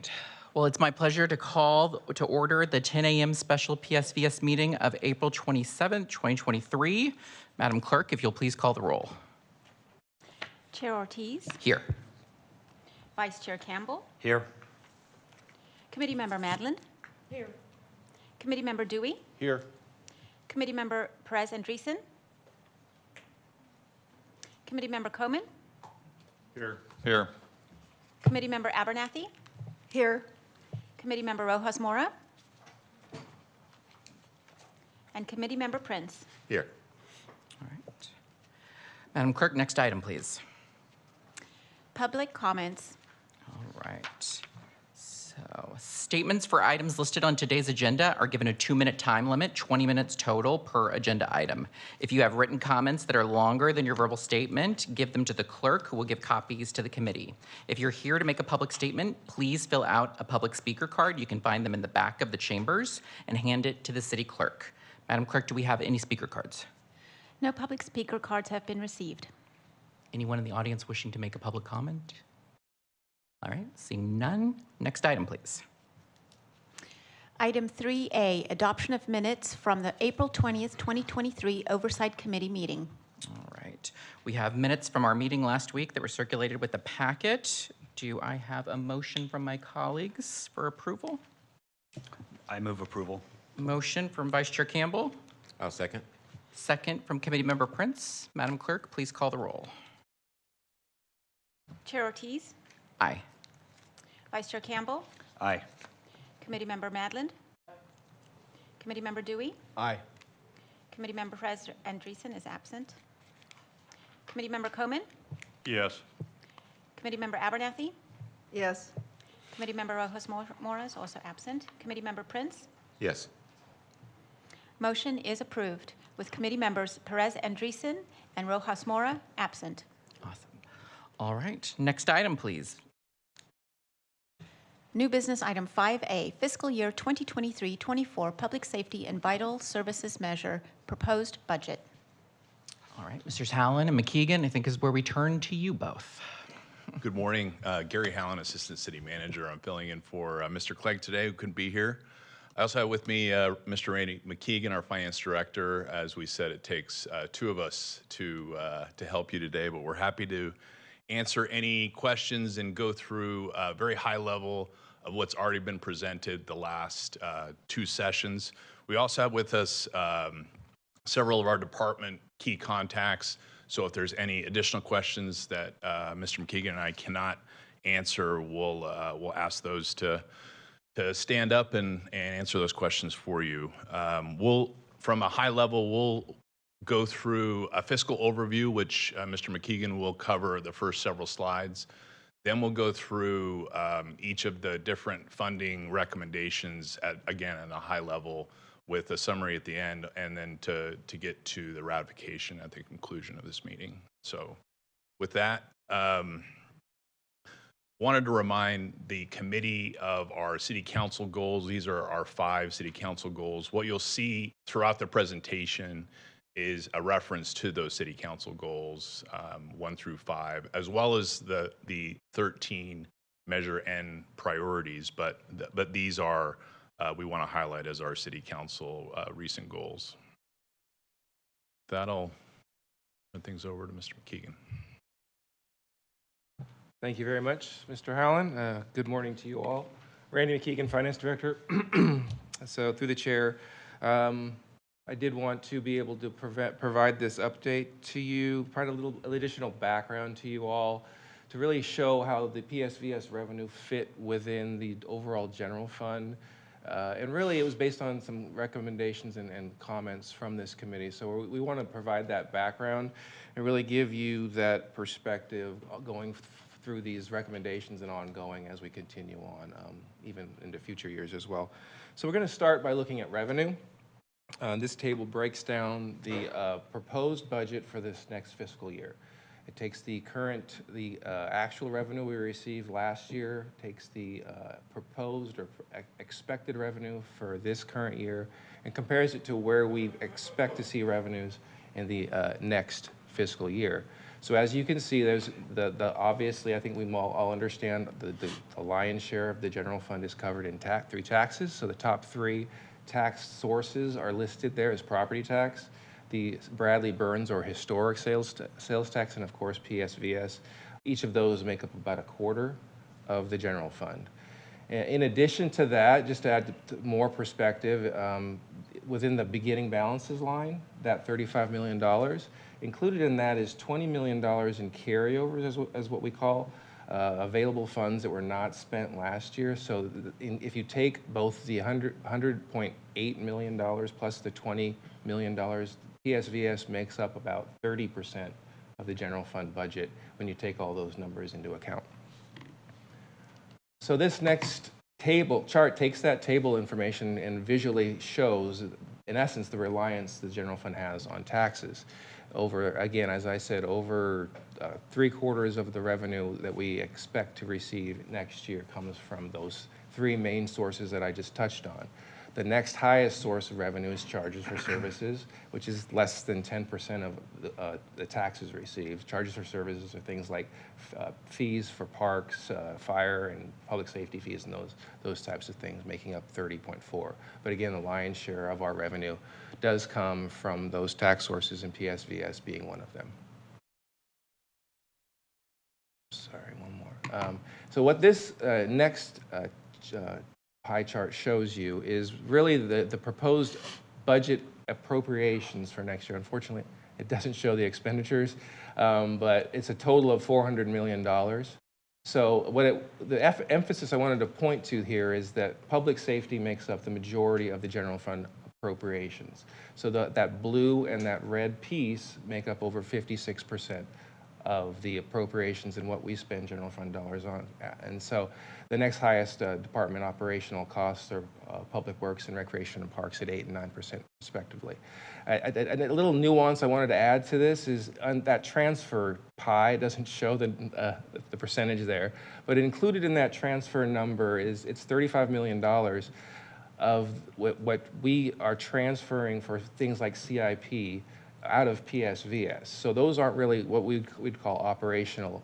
right. Well, it's my pleasure to call to order the 10 a.m. special PSVS meeting of April 27th, 2023. Madam Clerk, if you'll please call the roll. Chair Ortiz, Here. Vice Chair Campbell, Here. Committee Member Madland, Here. Committee Member Dewey, Here. Committee Member Perez Andreessen, Committee Member Coman, Here. Here. Committee Member Abernathy, Here. Committee Member Rojas Mora, and Committee Member Prince. Here. All right. Madam Clerk, next item, please. Public comments. All right. So, statements for items listed on today's agenda are given a 2-minute time limit, 20 minutes total per agenda item. If you have written comments that are longer than your verbal statement, give them to the clerk, who will give copies to the committee. If you're here to make a public statement, please fill out a public speaker card. You can find them in the back of the chambers and hand it to the city clerk. Madam Clerk, do we have any speaker cards? No public speaker cards have been received. Anyone in the audience wishing to make a public comment? All right, seeing none. Next item, please. Item 3A, adoption of minutes from the April 20th, 2023 Oversight Committee meeting. All right. We have minutes from our meeting last week that were circulated with the packet. Do I have a motion from my colleagues for approval? I move approval. Motion from Vice Chair Campbell. I'll second. Second from Committee Member Prince. Madam Clerk, please call the roll. Chair Ortiz, Aye. Vice Chair Campbell, Aye. Committee Member Madland, Committee Member Dewey, Aye. Committee Member Perez Andreessen is absent. Committee Member Coman, Yes. Committee Member Abernathy, Yes. Committee Member Rojas Mora is also absent. Committee Member Prince. Yes. Motion is approved with committee members Perez Andreessen and Rojas Mora absent. Awesome. All right. Next item, please. New business item 5A, fiscal year 2023-24 Public Safety and Vital Services Measure Proposed Budget. All right. Mr. Hallen and McKeegan, I think is where we turn to you both. Good morning. Gary Hallen, Assistant City Manager. I'm filling in for Mr. Clegg today, who couldn't be here. I also have with me Mr. Randy McKeegan, our Finance Director. As we said, it takes two of us to help you today, but we're happy to answer any questions and go through a very high level of what's already been presented the last two sessions. We also have with us several of our department key contacts. So if there's any additional questions that Mr. McKeegan and I cannot answer, we'll ask those to stand up and answer those questions for you. From a high level, we'll go through a fiscal overview, which Mr. McKeegan will cover the first several slides. Then we'll go through each of the different funding recommendations again, at a high level with a summary at the end, and then to get to the ratification at the conclusion of this meeting. So with that, wanted to remind the committee of our city council goals. These are our 5 city council goals. What you'll see throughout the presentation is a reference to those city council goals, 1 through 5, as well as the 13 Measure N priorities. But these are we want to highlight as our city council recent goals. That'll turn things over to Mr. McKeegan. Thank you very much, Mr. Howland. Good morning to you all. Randy McKeegan, Finance Director. So through the chair, I did want to be able to provide this update to you, provide a little additional background to you all, to really show how the PSVS revenue fit within the overall general fund. And really, it was based on some recommendations and comments from this committee. So we want to provide that background and really give you that perspective going through these recommendations and ongoing as we continue on, even into future years as well. So we're going to start by looking at revenue. This table breaks down the proposed budget for this next fiscal year. It takes the actual revenue we received last year, takes the proposed or expected revenue for this current year, and compares it to where we expect to see revenues in the next fiscal year. So as you can see, there's obviously, I think we all understand the lion's share of the general fund is covered in through taxes. So the top three tax sources are listed there as property tax, the Bradley Burns or historic sales tax, and of course PSVS. Each of those make up about a quarter of the general fund. In addition to that, just to add more perspective, within the beginning balances line, that $35 million, included in that is $20 million in carryovers, as what we call available funds that were not spent last year. So if you take both the $100.8 million plus the $20 million, PSVS makes up about 30% of the general fund budget when you take all those numbers into account. So this next chart takes that table information and visually shows, in essence, the reliance the general fund has on taxes. Over, again, as I said, over 3/4 of the revenue that we expect to receive next year comes from those three main sources that I just touched on. The next highest source of revenue is charges for services, which is less than 10% of the taxes received. Charges for services are things like fees for parks, fire and public safety fees, and those types of things, making up 30.4. But again, the lion's share of our revenue does come from those tax sources, and PSVS being one of them. Sorry, one more. So what this next pie chart shows you is really the proposed budget appropriations for next year. Unfortunately, it doesn't show the expenditures, but it's a total of $400 million. So the emphasis I wanted to point to here is that public safety makes up the majority of the general fund appropriations. So that blue and that red piece make up over 56% of the appropriations and what we spend general fund dollars on. And so the next highest department operational costs are Public Works and Recreation and Parks at 8% and 9% respectively. A little nuance I wanted to add to this is on that transfer pie doesn't show the percentage there, but included in that transfer number is it's $35 million of what we are transferring for things like CIP out of PSVS. So those aren't really what we'd call operational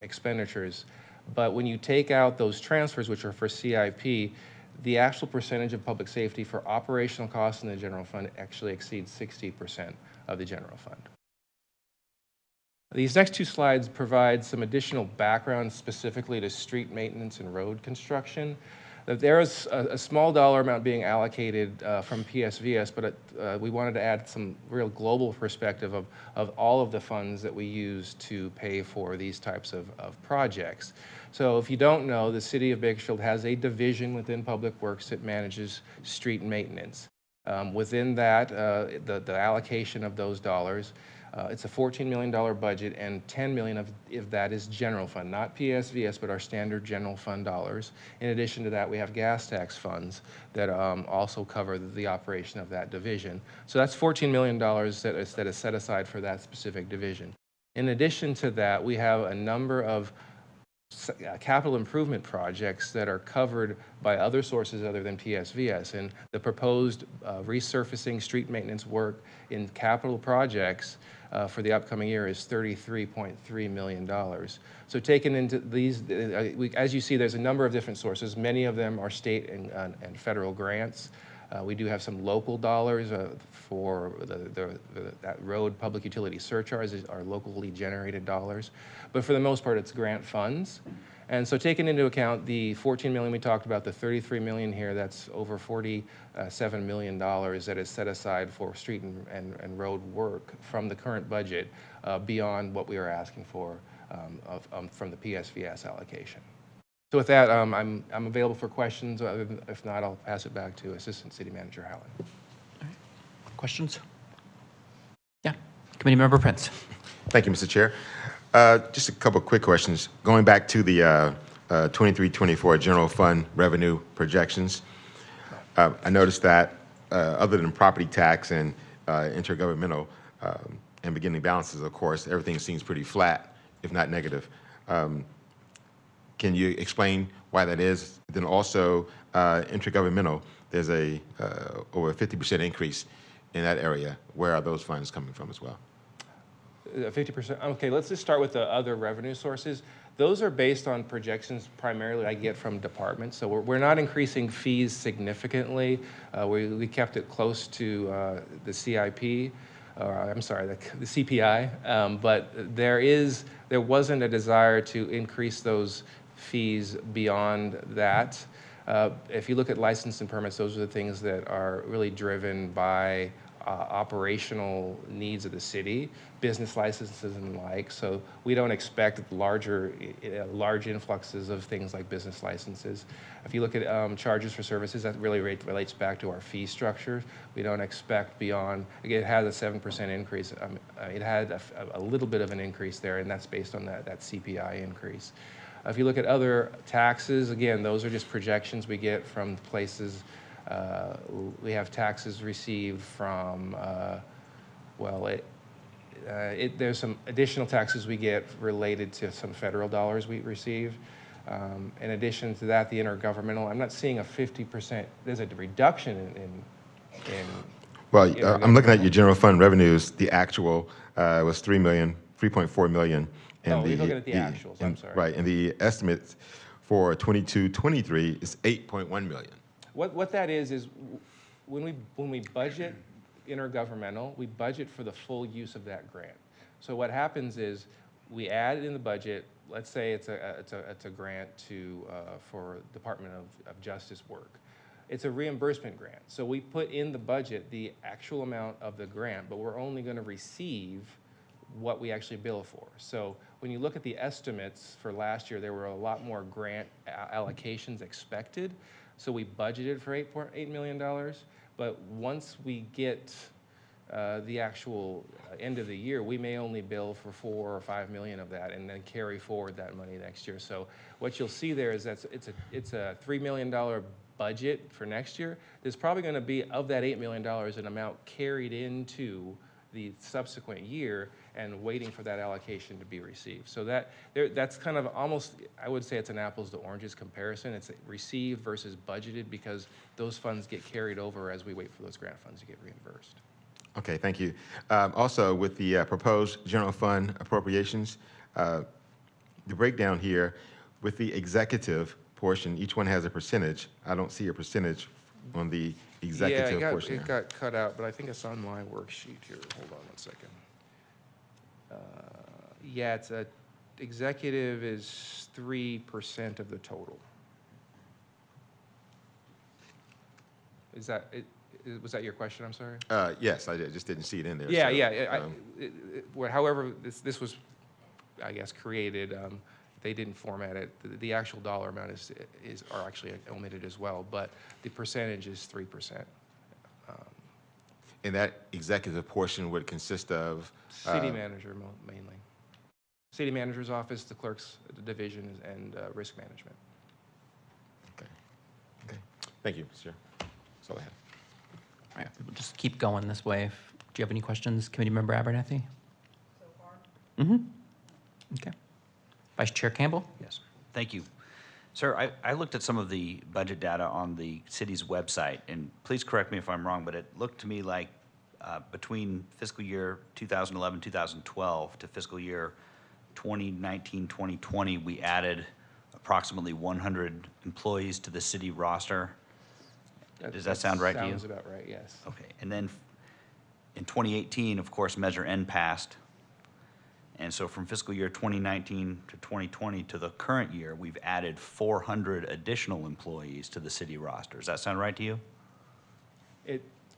expenditures. But when you take out those transfers, which are for CIP, the actual percentage of public safety for operational costs in the general fund actually exceeds 60% of the general fund. These next two slides provide some additional background specifically to street maintenance and road construction. There is a small dollar amount being allocated from PSVS, but we wanted to add some real global perspective of all of the funds that we use to pay for these types of projects. So if you don't know, the City of Bakersfield has a division within Public Works that manages street maintenance. Within that, the allocation of those dollars, it's a $14 million budget, and $10 million of that is general fund, not PSVS, but our standard general fund dollars. In addition to that, we have gas tax funds that also cover the operation of that division. So that's $14 million that is set aside for that specific division. In addition to that, we have a number of capital improvement projects that are covered by other sources other than PSVS, and the proposed resurfacing street maintenance work in capital projects for the upcoming year is $33.3 million. So taken into these, as you see, there's a number of different sources. Many of them are state and federal grants. We do have some local dollars for that road public utility surcharge, are locally generated dollars. But for the most part, it's grant funds. And so taking into account the $14 million we talked about, the $33 million here, that's over $47 million that is set aside for street and road work from the current budget beyond what we are asking for from the PSVS allocation. So with that, I'm available for questions. If not, I'll pass it back to Assistant City Manager Howland. All right. Questions? Yeah. Committee Member Prince. Thank you, Mr. Chair. Just a couple of quick questions. Going back to the 23-24 general fund revenue projections, I noticed that other than property tax and intergovernmental and beginning balances, of course, everything seems pretty flat, if not negative. Can you explain why that is? Then also, intergovernmental, there's over a 50% increase in that area. Where are those funds coming from as well? 50%. Okay, let's just start with the other revenue sources. Those are based on projections primarily I get from departments. So we're not increasing fees significantly. We kept it close to the CIP. I'm sorry, the CPI. But there wasn't a desire to increase those fees beyond that. If you look at license and permits, those are the things that are really driven by operational needs of the city, business licenses and the like. So we don't expect large influxes of things like business licenses. If you look at charges for services, that really relates back to our fee structure. We don't expect beyond, again, it has a 7% increase. It had a little bit of an increase there, and that's based on that CPI increase. If you look at other taxes, again, those are just projections we get from places. We have taxes received from, there's some additional taxes we get related to some federal dollars we receive. In addition to that, the intergovernmental, I'm not seeing a 50%, there's a reduction in Well, I'm looking at your general fund revenues. The actual was $3.4 million. And you're looking at the actuals, I'm sorry. Right, and the estimate for 22-23 is $8.1 million. What that is when we budget intergovernmental, we budget for the full use of that grant. So what happens is we add it in the budget. Let's say it's a grant for Department of Justice work. It's a reimbursement grant. So we put in the budget the actual amount of the grant, but we're only going to receive what we actually bill for. So when you look at the estimates for last year, there were a lot more grant allocations expected. So we budgeted for $8.8 million, but once we get the actual end of the year, we may only bill for 4 or 5 million of that and then carry forward that money next year. So what you'll see there is that it's a $3 million budget for next year. There's probably going to be, of that $8 million, an amount carried into the subsequent year and waiting for that allocation to be received. So that's kind of almost, I would say it's an apples to oranges comparison. It's received versus budgeted because those funds get carried over as we wait for those grant funds to get reimbursed. Okay, thank you. Also, with the proposed general fund appropriations, the breakdown here with the executive portion, each one has a percentage. I don't see a percentage on the executive portion. Yeah, it got cut out, but I think it's on my worksheet here. Hold on one second. Yeah, executive is 3% of the total. Was that your question? I'm sorry. Yes, I just didn't see it in there. Yeah, so, yeah. However, this was, I guess, created. They didn't format it. The actual dollar amount are actually omitted as well, but the percentage is 3%. And that executive portion would consist of? City manager mainly. City manager's office, the clerk's division, and risk management. Okay. Thank you, Mr. Chair. That's all I have. All right, we'll just keep going this way. Do you have any questions, Committee Member Abernathy? So far. Mm-hmm. Okay. Vice Chair Campbell? Yes, thank you. Sir, I looked at some of the budget data on the city's website, and please correct me if I'm wrong, but it looked to me like between fiscal year 2011-2012 to fiscal year 2019-2020, we added approximately 100 employees to the city roster. Does that sound right to you? Sounds about right, yes. Okay, and then in 2018, of course, Measure N passed. And so from fiscal year 2019 to 2020 to the current year, we've added 400 additional employees to the city roster. Does that sound right to you?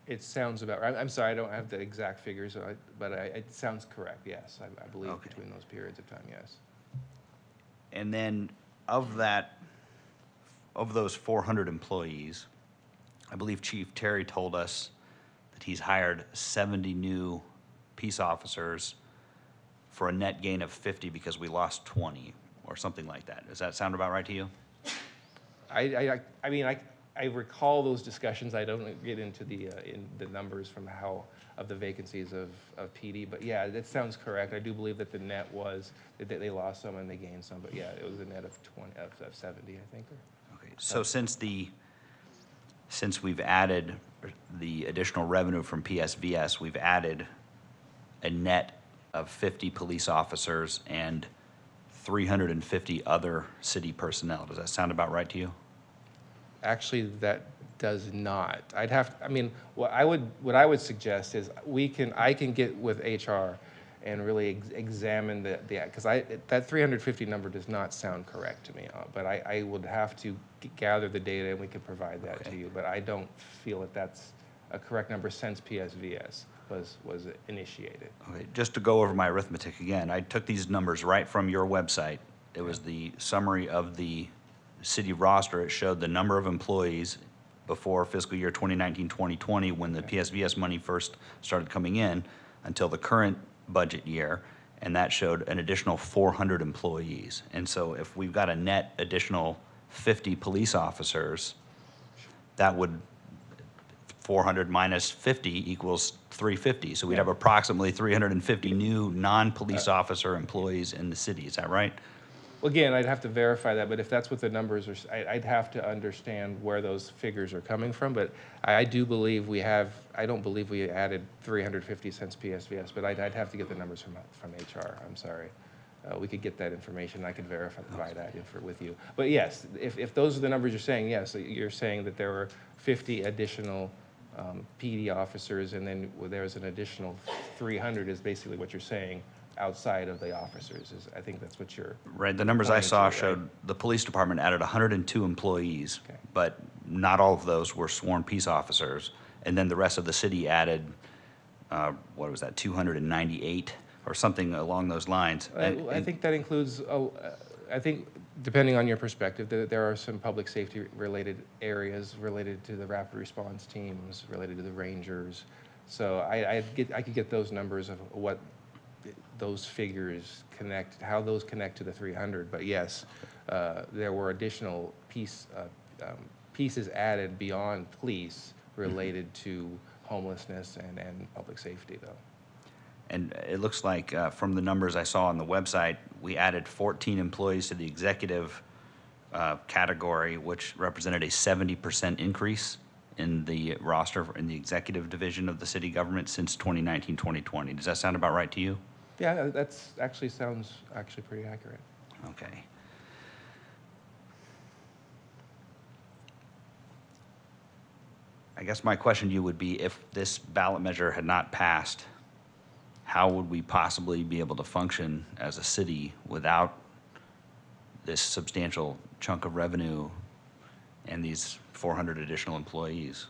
It sounds about right. I'm sorry, I don't have the exact figures, but it sounds correct, yes. I believe Okay. between those periods of time, yes. And then of those 400 employees, I believe Chief Terry told us that he's hired 70 new peace officers for a net gain of 50 because we lost 20 or something like that. Does that sound about right to you? I mean, I recall those discussions. I don't get into the numbers from of the vacancies of PD, but yeah, that sounds correct. I do believe that the net was that they lost some and they gained some, but yeah, it was a net of 70, I think. Okay, so since we've added the additional revenue from PSVS, we've added a net of 50 police officers and 350 other city personnel. Does that sound about right to you? Actually, that does not. I mean, what I would suggest is I can get with HR and really examine because that 350 number does not sound correct to me. But I would have to gather the data and we could provide that to you. But I don't feel that that's a correct number since PSVS was initiated. Okay, just to go over my arithmetic again, I took these numbers right from your website. It was the summary of the city roster. It showed the number of employees before fiscal year 2019-2020 when the PSVS money first started coming in until the current budget year, and that showed an additional 400 employees. And so if we've got a net additional 50 police officers, that would 400 minus 50 equals 350. So we'd have approximately 350 new non-police officer employees in the city. Is that right? Well, again, I'd have to verify that, but if that's what the numbers are, I'd have to understand where those figures are coming from. But I do believe I don't believe we added 350 since PSVS, but I'd have to get the numbers from HR. I'm sorry. We could get that information. I could provide that with you. But yes, if those are the numbers you're saying, yes, you're saying that there were 50 additional PD officers, and then there's an additional 300 is basically what you're saying outside of the officers. I think that's what you're... Right, the numbers I saw pointing to, showed the police department added 102 employees, Okay. but not all of those were sworn peace officers. And then the rest of the city added, what was that, 298 or something along those lines. I think that includes, I think, depending on your perspective, there are some public safety related areas related to the rapid response teams, related to the Rangers. So I could get those numbers of what those figures how those connect to the 300. But yes, there were additional pieces added beyond police related to homelessness and public safety, though. And it looks like from the numbers I saw on the website, we added 14 employees to the executive category, which represented a 70% increase in the roster in the executive division of the city government since 2019-2020. Does that sound about right to you? Yeah, that's sounds pretty accurate. Okay. I guess my question to you would be, if this ballot measure had not passed, how would we possibly be able to function as a city without this substantial chunk of revenue and these 400 additional employees?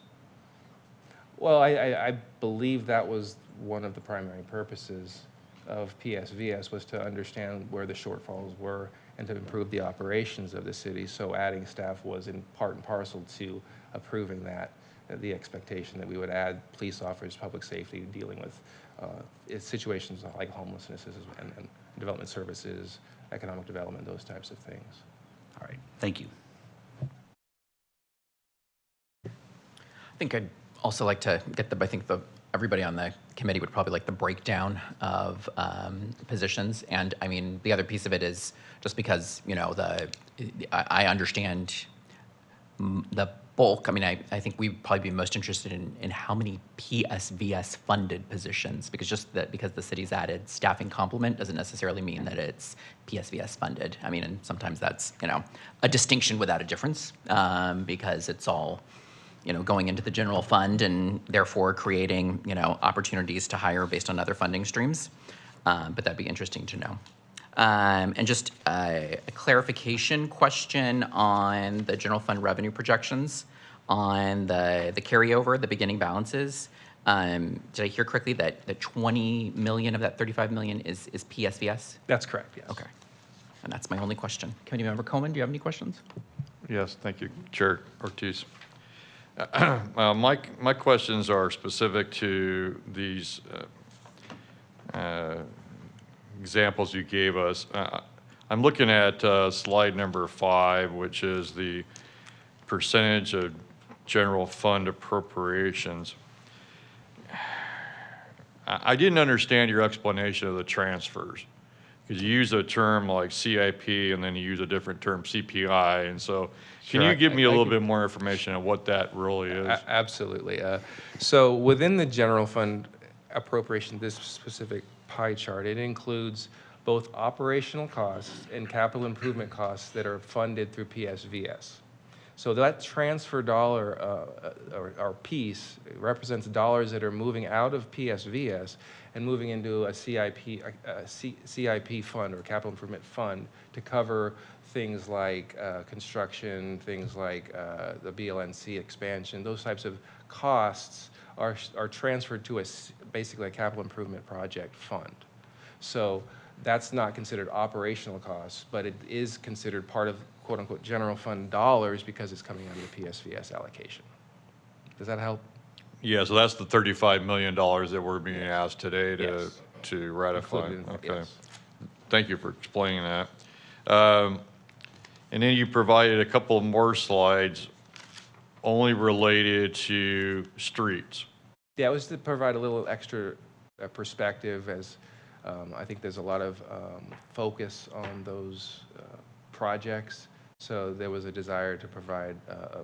Well, I believe that was one of the primary purposes of PSVS, was to understand where the shortfalls were and to improve the operations of the city. So adding staff was in part and parcel to approving that, the expectation that we would add police officers, public safety, dealing with situations like homelessness and development services, economic development, those types of things. All right, thank you. I think I'd also like to get everybody on the committee would probably like the breakdown of positions. And I mean, the other piece of it is just because, you know, I understand the bulk. I mean, I think we'd probably be most interested in how many PSVS funded positions, because because the city's added staffing complement doesn't necessarily mean that it's PSVS funded. I mean, and sometimes that's, you know, a distinction without a difference, because it's all, you know, going into the general fund and therefore creating, you know, opportunities to hire based on other funding streams. But that'd be interesting to know. And just a clarification question on the general fund revenue projections on the carryover, the beginning balances. Did I hear correctly that the 20 million of that 35 million is PSVS? That's correct, yes. Okay. And that's my only question. Committee Member Coleman, do you have any questions? Yes, thank you, Chair Ortiz. My questions are specific to these examples you gave us. I'm looking at slide number 5, which is the percentage of general fund appropriations. I didn't understand your explanation of the transfers, because you use a term like CIP and then you use a different term, CPI. And so can Sure, you give me a I little can- bit more information on what that really is? Absolutely. So within the general fund appropriation, this specific pie chart, it includes both operational costs and capital improvement costs that are funded through PSVS. So that transfer dollar or piece represents dollars that are moving out of PSVS and moving into a CIP fund or capital improvement fund to cover things like construction, things like the BLNC expansion. Those types of costs are transferred to basically a capital improvement project fund. So that's not considered operational costs, but it is considered part of quote-unquote general fund dollars because it's coming out of the PSVS allocation. Does that help? Yeah, so that's the $35 million that we're being asked today Yes. to ratify. Included in- Okay. yes. Thank you for explaining that. And then you provided a couple more slides only related to streets. Yeah, it was to provide a little extra perspective as I think there's a lot of focus on those projects. So there was a desire to provide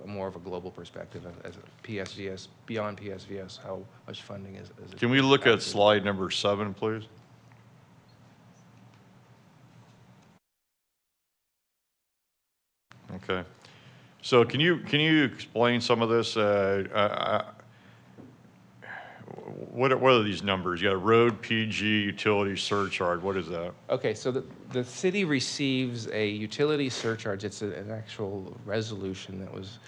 more of a global perspective as a PSVS, beyond PSVS, how much funding is. Can we look at allocated. slide number 7, please? Okay. So can you explain some of this? What are these numbers? You got a road PG utility surcharge. What is that? Okay, so the city receives a utility surcharge. It's an actual resolution that was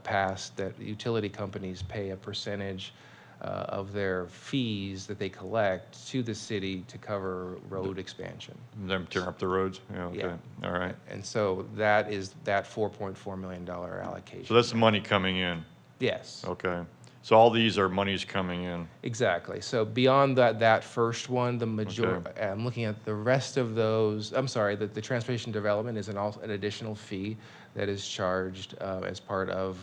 passed that utility companies pay a percentage of their fees that they collect to the city to cover road expansion. Them tearing up the roads? Yeah, okay. Yeah. All right. And so that is that $4.4 million allocation. So that's the money coming in. Yes. Okay. So all these are monies coming in. Exactly. So beyond that first one, the I'm looking at the rest of those. I'm sorry, the transportation development is an additional fee that is charged as part of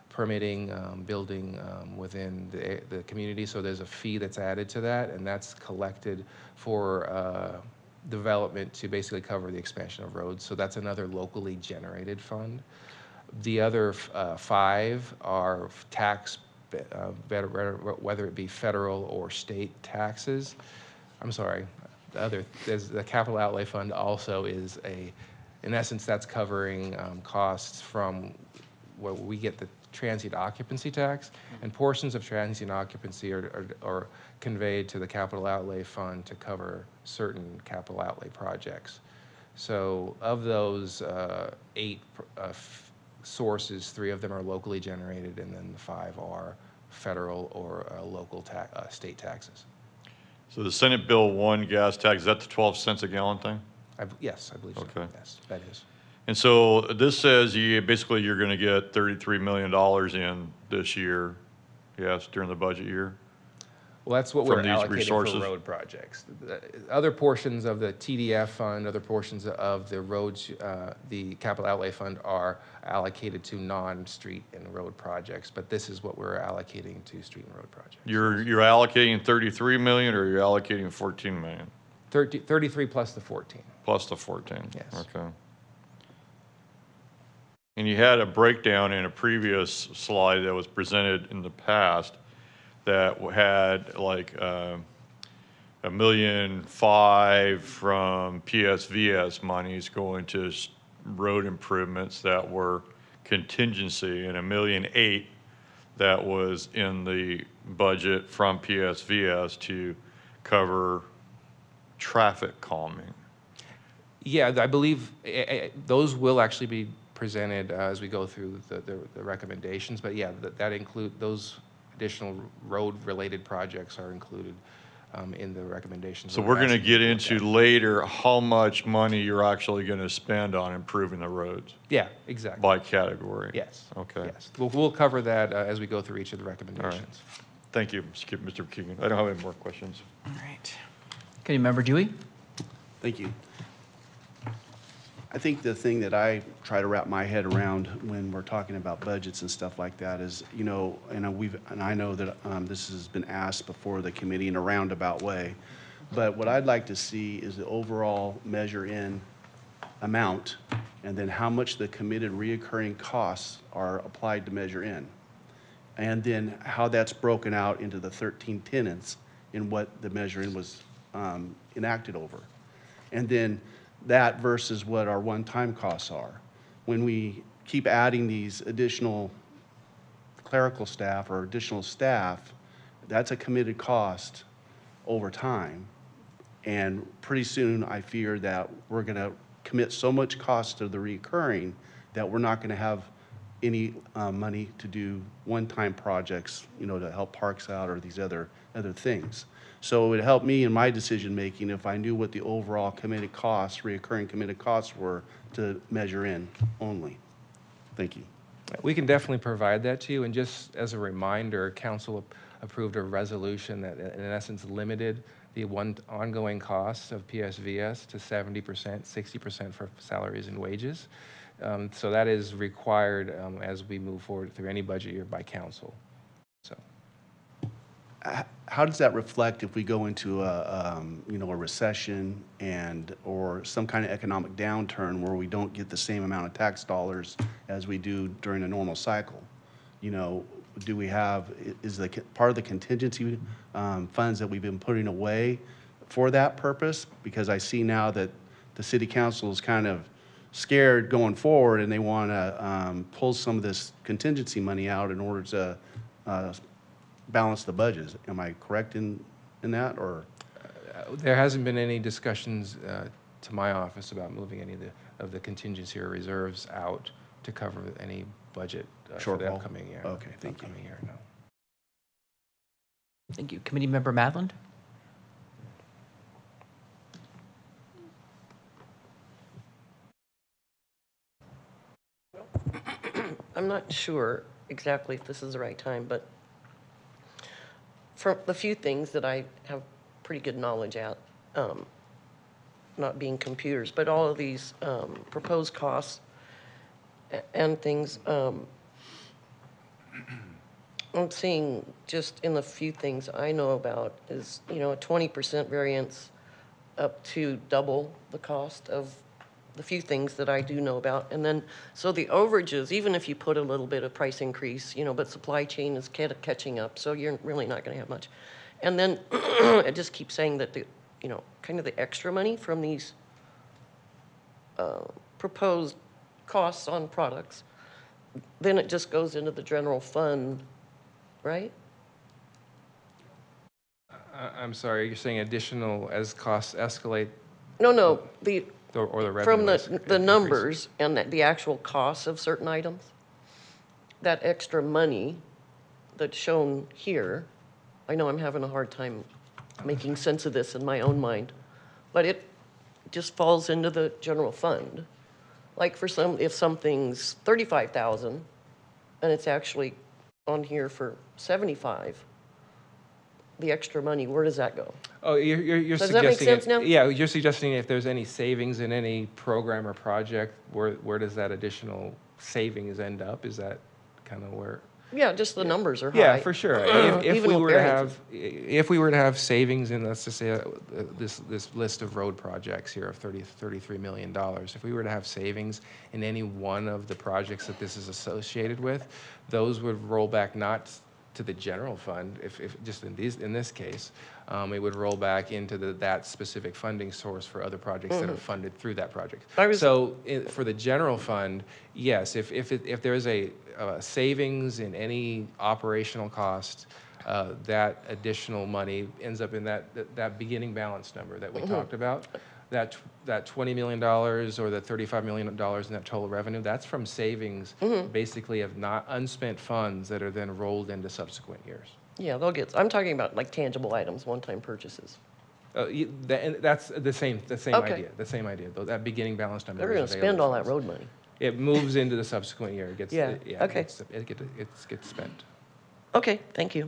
permitting, building within the community. So there's a fee that's added to that, and that's collected for development to basically cover the expansion of roads. So that's another locally generated fund. The other 5 are tax, whether it be federal or state taxes. I'm sorry, there's the capital outlay fund also is in essence, that's covering costs from where we get the transient occupancy tax, and portions of transient occupancy are conveyed to the capital outlay fund to cover certain capital outlay projects. So of those 8 sources, 3 of them are locally generated, and then the 5 are federal or local state taxes. So the Senate Bill 1 gas tax, is that the 12 cents a gallon thing? Yes, I believe so. Okay. Yes, that is. And so this says basically you're going to get $33 million in this year, yes, during the budget year? Well, that's what From we're these allocating resources? for road projects. The other portions of the TDF fund, other portions of the roads, the capital outlay fund are allocated to non-street and road projects, but this is what we're allocating to street and road projects. You're allocating 33 million or you're allocating 14 million? 33 plus the 14. Plus the 14? Yes. Okay. And you had a breakdown in a previous slide that was presented in the past that had like $1.5 million from PSVS monies going to road improvements that were contingency, and $1.8 million that was in the budget from PSVS to cover traffic calming. Yeah, I believe those will actually be presented as we go through the recommendations, but yeah, that include those additional road-related projects are included in the recommendations. So we're going to get into later how much money you're actually going to spend on improving the roads Yeah, exactly. by category. Yes. Okay. Yes. We'll cover that as we go through each of the recommendations. Thank you, Mr. Keegan. I don't have any more questions. All right. Committee Member Dewey? Thank you. I think the thing that I try to wrap my head around when we're talking about budgets and stuff like that is, you know, and I know that this has been asked before the committee in a roundabout way, but what I'd like to see is the overall measure in amount, and then how much the committed reoccurring costs are applied to measure in, and then how that's broken out into the 13 tenants in what the measure in was enacted over. And then that versus what our one-time costs are. When we keep adding these additional clerical staff or additional staff, that's a committed cost over time. And pretty soon, I fear that we're going to commit so much cost to the recurring that we're not going to have any money to do one-time projects, to help parks out or these other things. So it would help me in my decision-making if I knew what the overall committed costs, recurring committed costs were to measure in only. Thank you. We can definitely provide that to you, and just as a reminder, council approved a resolution that in essence limited the ongoing costs of PSVS to 70%, 60% for salaries and wages. So that is required as we move forward through any budget year by council. So. How does that reflect if we go into a recession or some kind of economic downturn where we don't get the same amount of tax dollars as we do during a normal cycle? Do we have, is the part of the contingency funds that we've been putting away for that purpose? Because I see now that the city council is kind of scared going forward and they want to pull some of this contingency money out in order to balance the budgets. Am I correct in that, or? There hasn't been any discussions to my office about moving any of the contingency or reserves out to cover any budget for the Shortfall? upcoming year. Okay, thank you. Upcoming year, no. Thank you. Committee Member Madland? I'm not sure exactly if this is the right time, but for the few things that I have pretty good knowledge at, not being computers, but all of these proposed costs and things, I'm seeing just in the few things I know about is, a 20% variance up to double the cost of the few things that I do know about. And then, so the overages, even if you put a little bit of price increase, but supply chain is catching up, so you're really not going to have much. And then I just keep saying that the, kind of the extra money from these proposed costs on products, then it just goes into the general fund, right? I'm sorry, you're saying additional as costs escalate? No, Or the revenue from increase? the numbers and the actual costs of certain items, that extra money that's shown here, I know I'm having a hard time making sense of this in my own mind, but it just falls into the general fund. Like if something's 35,000 and it's actually on here for 75, the extra money, where does that go? Oh, you're Does suggesting that make sense now? Yeah, you're suggesting if there's any savings in any program or project, where does that additional savings end up? Is that kind of where? Yeah, just the numbers are high. Yeah, for sure. If Even we with were to variances. if we were to have savings in, let's just say, this list of road projects here of $33 million, if we were to have savings in any one of the projects that this is associated with, those would roll back not to the general fund, if just in this case, it would roll back into that specific funding source for other projects that are funded through that project. So for the general fund, yes, if there is a savings in any operational cost, that additional money ends up in that beginning balance number that we talked about. That $20 million or the $35 million in that total revenue, that's from savings basically of not unspent funds that are then rolled into subsequent years. Yeah, I'm talking about like tangible items, one-time purchases. That's the same Okay. idea. The same idea. That beginning balance number. They're going to spend all that road money. It moves into the subsequent year. It gets Okay. It gets spent. Okay, thank you.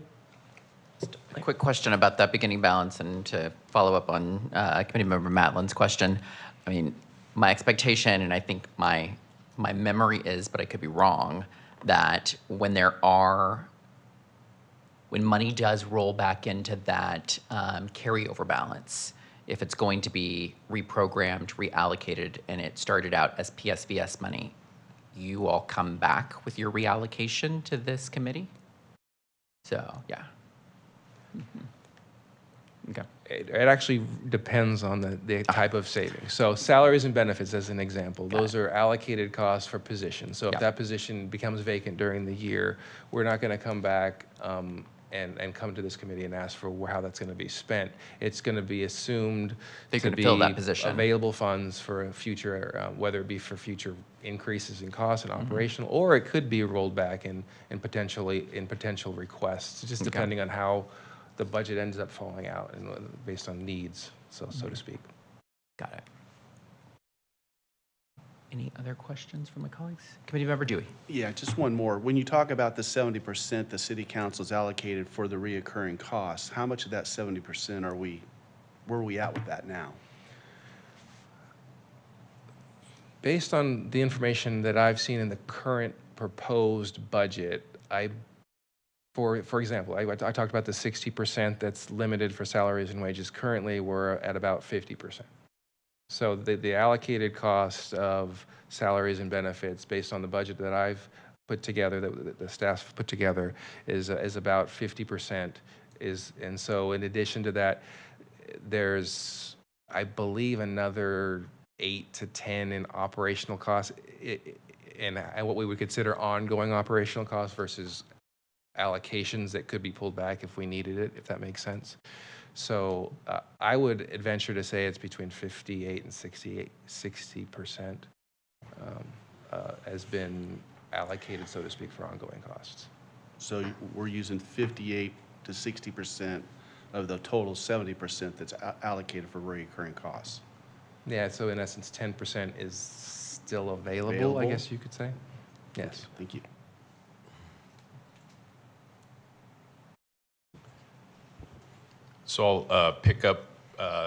A quick question about that beginning balance, and to follow up on Committee Member Matlin's question. I mean, my expectation, and I think my memory is, but I could be wrong, that when money does roll back into that carryover balance, if it's going to be reprogrammed, reallocated, and it started out as PSVS money, you all come back with your reallocation to this committee? So, yeah. Okay. It actually depends on the type of savings. So salaries and benefits, as an example, those are allocated costs for positions. So if that position becomes vacant during the year, we're not going to come back and come to this committee and ask for how that's going to be spent. It's going to be assumed They're to gonna be fill that position. available funds for a future, whether it be for future increases in costs and operational, or it could be rolled back in potential requests, just depending on how the budget ends up falling out and based on needs, so to speak. Got it. Any other questions from my colleagues? Committee Member Dewey. Yeah, just one more. When you talk about the 70% the city council's allocated for the reoccurring costs, how much of that 70% where are we at with that now? Based on the information that I've seen in the current proposed budget, for example, I talked about the 60% that's limited for salaries and wages. Currently, we're at about 50%. So the allocated cost of salaries and benefits based on the budget that I've put together, that the staff put together, is about 50%. And so in addition to that, there's, I believe, another 8 to 10 in operational costs, and what we would consider ongoing operational costs versus allocations that could be pulled back if we needed it, if that makes sense. So I would venture to say it's between 58 and 60% has been allocated, so to speak, for ongoing costs. So we're using 58 to 60% of the total 70% that's allocated for recurring costs. Yeah, so in essence, 10% is still available, I guess you could say. Yes. Thank you. So I'll pick up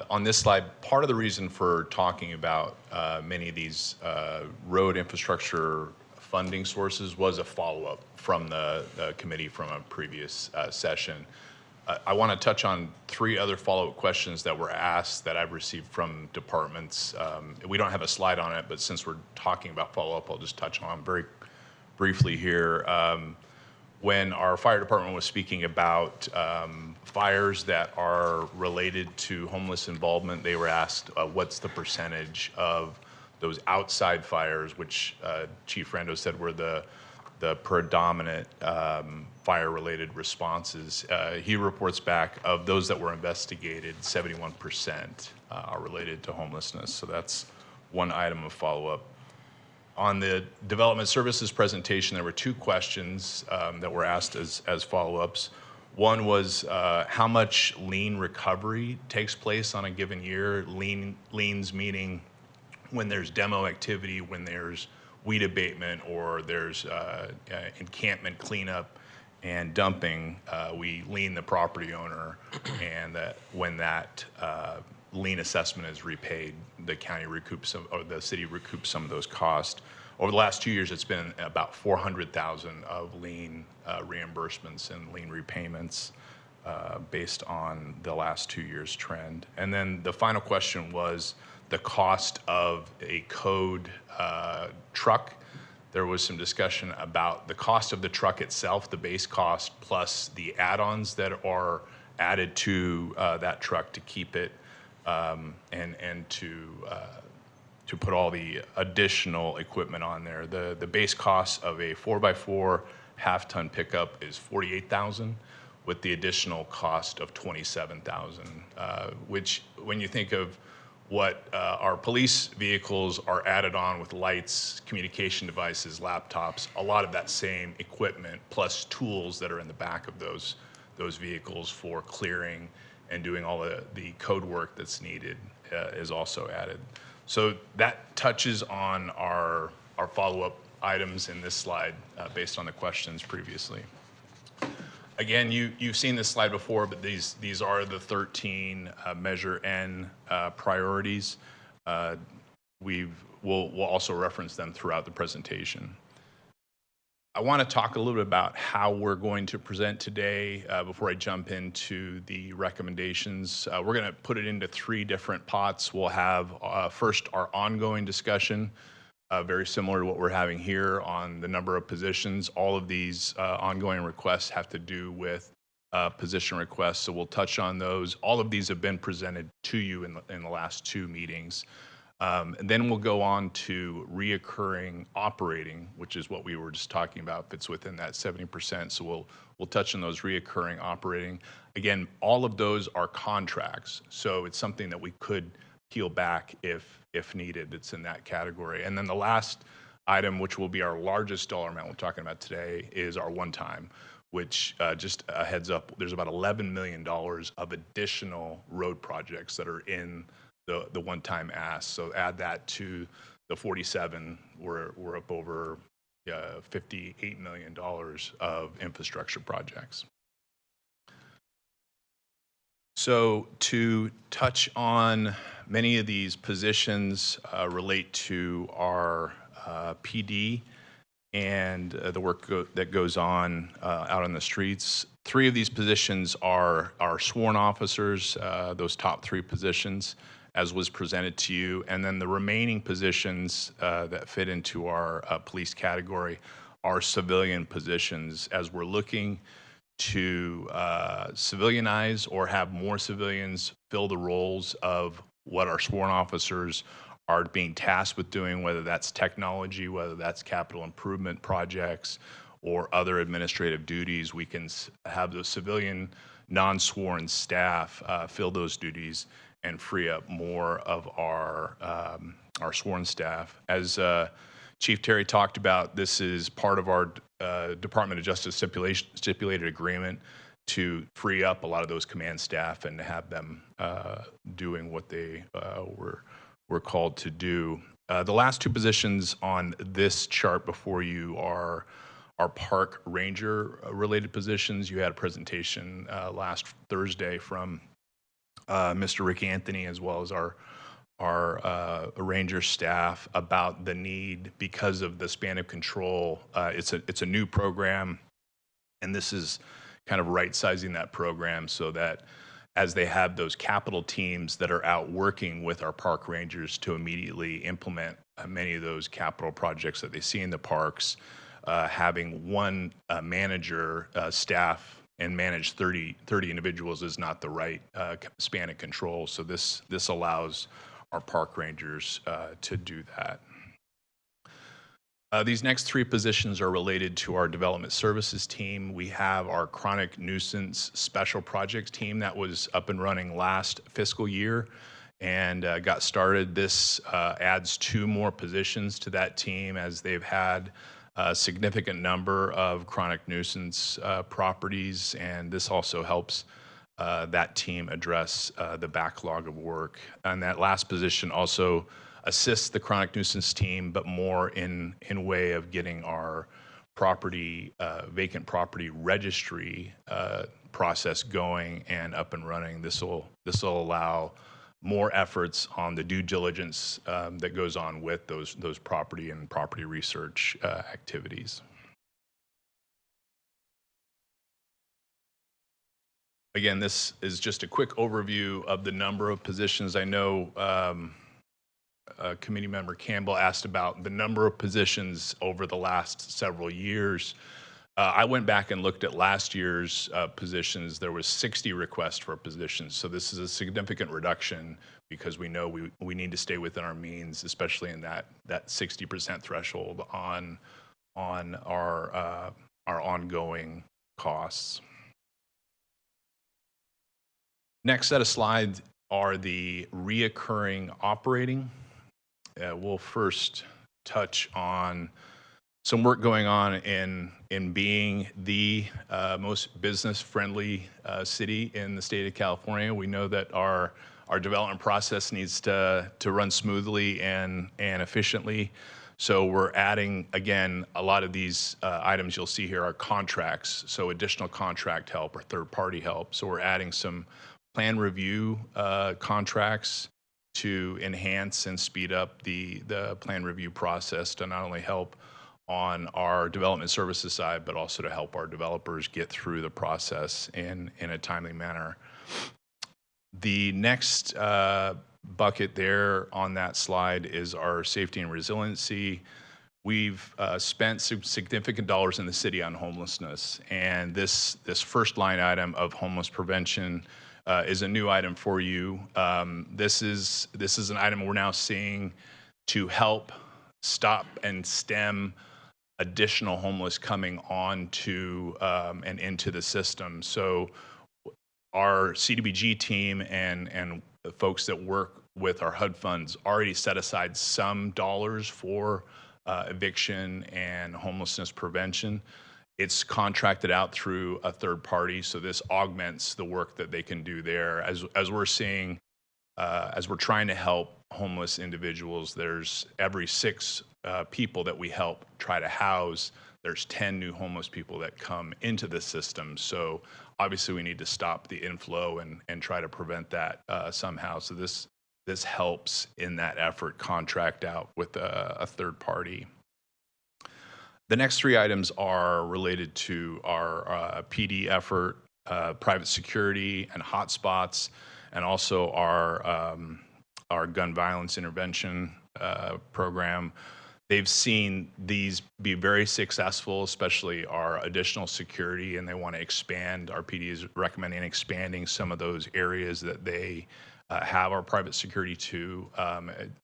on this slide. Part of the reason for talking about many of these road infrastructure funding sources was a follow-up from the committee from a previous session. I want to touch on 3 other follow-up questions that were asked that I've received from departments. We don't have a slide on it, but since we're talking about follow-up, I'll just touch on very briefly here. When our fire department was speaking about fires that are related to homeless involvement, they were asked what's the percentage of those outside fires, which Chief Rando said were the predominant fire-related responses. He reports back of those that were investigated, 71% are related to homelessness. So that's one item of follow-up. On the development services presentation, there were 2 questions that were asked as follow-ups. One was how much lien recovery takes place on a given year. Liens meaning when there's demo activity, when there's weed abatement, or there's encampment cleanup and dumping, we lien the property owner, and that when that lien assessment is repaid, the county recoups some, or the city recoups some of those costs. Over the last 2 years, it's been about $400,000 of lien reimbursements and lien repayments based on the last 2 years' trend. And then the final question was the cost of a code truck. There was some discussion about the cost of the truck itself, the base cost, plus the add-ons that are added to that truck to keep it and to put all the additional equipment on there. The base cost of a 4x4 half-ton pickup is $48,000, with the additional cost of $27,000, which when you think of what our police vehicles are added on with lights, communication devices, laptops, a lot of that same equipment plus tools that are in the back of those vehicles for clearing and doing all the code work that's needed is also added. So that touches on our follow-up items in this slide based on the questions previously. Again, you've seen this slide before, but these are the 13 Measure N priorities. We'll also reference them throughout the presentation. I want to talk a little bit about how we're going to present today before I jump into the recommendations. We're going to put it into 3 different pots. We'll have first our ongoing discussion, very similar to what we're having here on the number of positions. All of these ongoing requests have to do with position requests, so we'll touch on those. All of these have been presented to you in the last 2 meetings. And then we'll go on to reoccurring operating, which is what we were just talking about, fits within that 70%. So we'll touch on those reoccurring operating. Again, all of those are contracts, so it's something that we could peel back if needed. It's in that category. And then the last item, which will be our largest dollar amount we're talking about today, is our one-time, which just a heads up, there's about $11 million of additional road projects that are in the one-time ask. So add that to the 47, we're up over $58 million of infrastructure projects. So to touch on many of these positions relate to our PD and the work that goes on out on the streets. 3 of these positions are sworn officers, those top 3 positions, as was presented to you. And then the remaining positions that fit into our police category are civilian positions, as we're looking to civilianize or have more civilians fill the roles of what our sworn officers are being tasked with doing, whether that's technology, whether that's capital improvement projects, or other administrative duties. We can have the civilian non-sworn staff fill those duties and free up more of our sworn staff. As Chief Terry talked about, this is part of our Department of Justice stipulated agreement to free up a lot of those command staff and to have them doing what they were called to do. The last 2 positions on this chart before you are our park ranger related positions. You had a presentation last Thursday from Mr. Rick Anthony, as well as our ranger staff, about the need because of the span of control. It's a new program, and this is kind of right-sizing that program so that as they have those capital teams that are out working with our park rangers to immediately implement many of those capital projects that they see in the parks, having one manager staff and manage 30 individuals is not the right span of control. So this allows our park rangers to do that. These next 3 positions are related to our development services team. We have our chronic nuisance special projects team that was up and running last fiscal year and got started. This adds 2 more positions to that team, as they've had a significant number of chronic nuisance properties, and this also helps that team address the backlog of work. And that last position also assists the chronic nuisance team, but more in way of getting our property, vacant property registry process going and up and running. This will allow more efforts on the due diligence that goes on with those property and property research activities. Again, this is just a quick overview of the number of positions. I know Committee Member Campbell asked about the number of positions over the last several years. I went back and looked at last year's positions. There was 60 requests for positions, so this is a significant reduction because we know we need to stay within our means, especially in that 60% threshold on our ongoing costs. Next set of slides are the reoccurring operating. We'll first touch on some work going on in being the most business-friendly city in the state of California. We know that our development process needs to run smoothly and efficiently. So we're adding, again, a lot of these items you'll see here are contracts, so additional contract help or third-party help. So we're adding some plan review contracts to enhance and speed up the plan review process to not only help on our development services side, but also to help our developers get through the process in a timely manner. The next bucket there on that slide is our safety and resiliency. we've spent significant dollars in the city on homelessness, and this first line item of homeless prevention is a new item for you. This is an item we're now seeing to help stop and stem additional homeless coming on to and into the system. So our CDBG team and the folks that work with our HUD funds already set aside some dollars for eviction and homelessness prevention. It's contracted out through a third party, so this augments the work that they can do there. As we're seeing, as we're trying to help homeless individuals, there's every 6 people that we help try to house, there's 10 new homeless people that come into the system. So obviously we need to stop the inflow and try to prevent that somehow. So this helps in that effort, contract out with a third party. The next 3 items are related to our PD effort, private security and hotspots, and also our gun violence intervention program. They've seen these be very successful, especially our additional security, and they want to expand. Our PD is recommending expanding some of those areas that they have our private security to.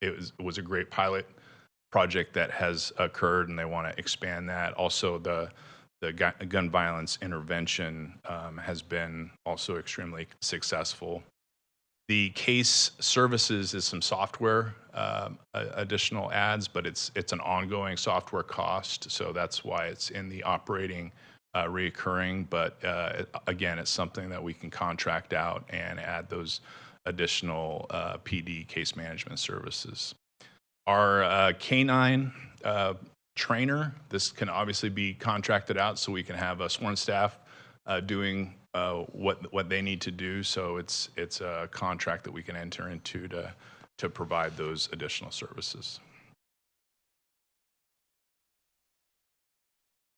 It was a great pilot project that has occurred, and they want to expand that. Also, the gun violence intervention has been also extremely successful. The case services is some software additional adds, but it's an ongoing software cost, so that's why it's in the operating reoccurring. But again, it's something that we can contract out and add those additional PD case management services. Our K-9 trainer, this can obviously be contracted out, so we can have a sworn staff doing what they need to do. So it's a contract that we can enter into to provide those additional services.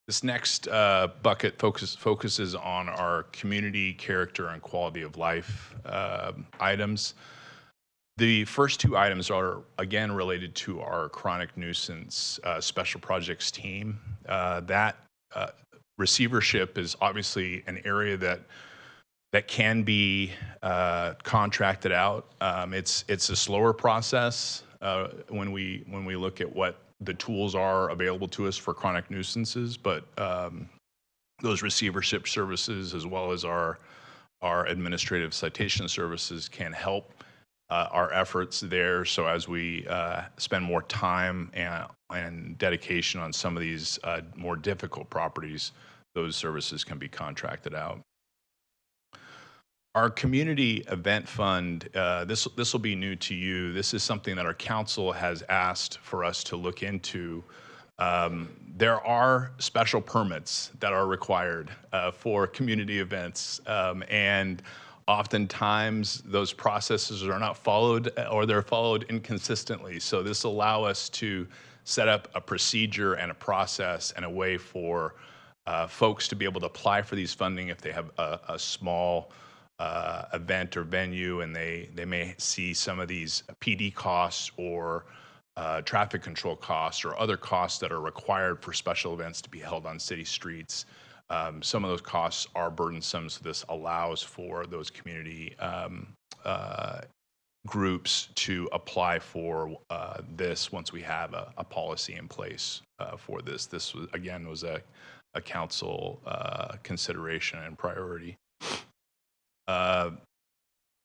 This next bucket focuses on our community character and quality of life items. The first 2 items are, again, related to our chronic nuisance special projects team. That receivership is obviously an area that can be contracted out. It's a slower process when we look at what the tools are available to us for chronic nuisances, but those receivership services, as well as our administrative citation services, can help our efforts there. So as we spend more time and dedication on some of these more difficult properties, those services can be contracted out. Our community event fund, this will be new to you. This is something that our council has asked for us to look into. There are special permits that are required for community events, and oftentimes those processes are not followed, or they're followed inconsistently. So this will allow us to set up a procedure and a process and a way for folks to be able to apply for these funding if they have a small event or venue, and they may see some of these PD costs or traffic control costs or other costs that are required for special events to be held on city streets. Some of those costs are burdensome, so this allows for those community groups to apply for this once we have a policy in place for this. This was, again, was a council consideration and priority.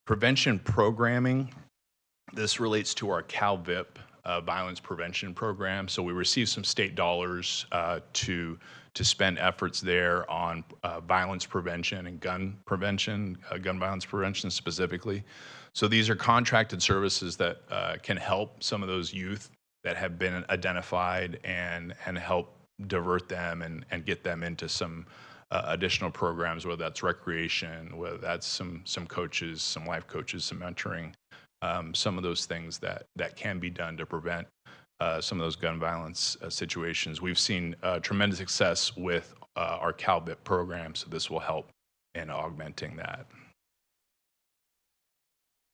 Prevention programming. This relates to our CalVIP violence prevention program. So we received some state dollars to spend efforts there on violence prevention and gun prevention, gun violence prevention specifically. So these are contracted services that can help some of those youth that have been identified and help divert them and get them into some additional programs, whether that's recreation, whether that's some coaches, some life coaches, some mentoring, some of those things that can be done to prevent some of those gun violence situations. We've seen tremendous success with our CalVIP program, so this will help in augmenting that.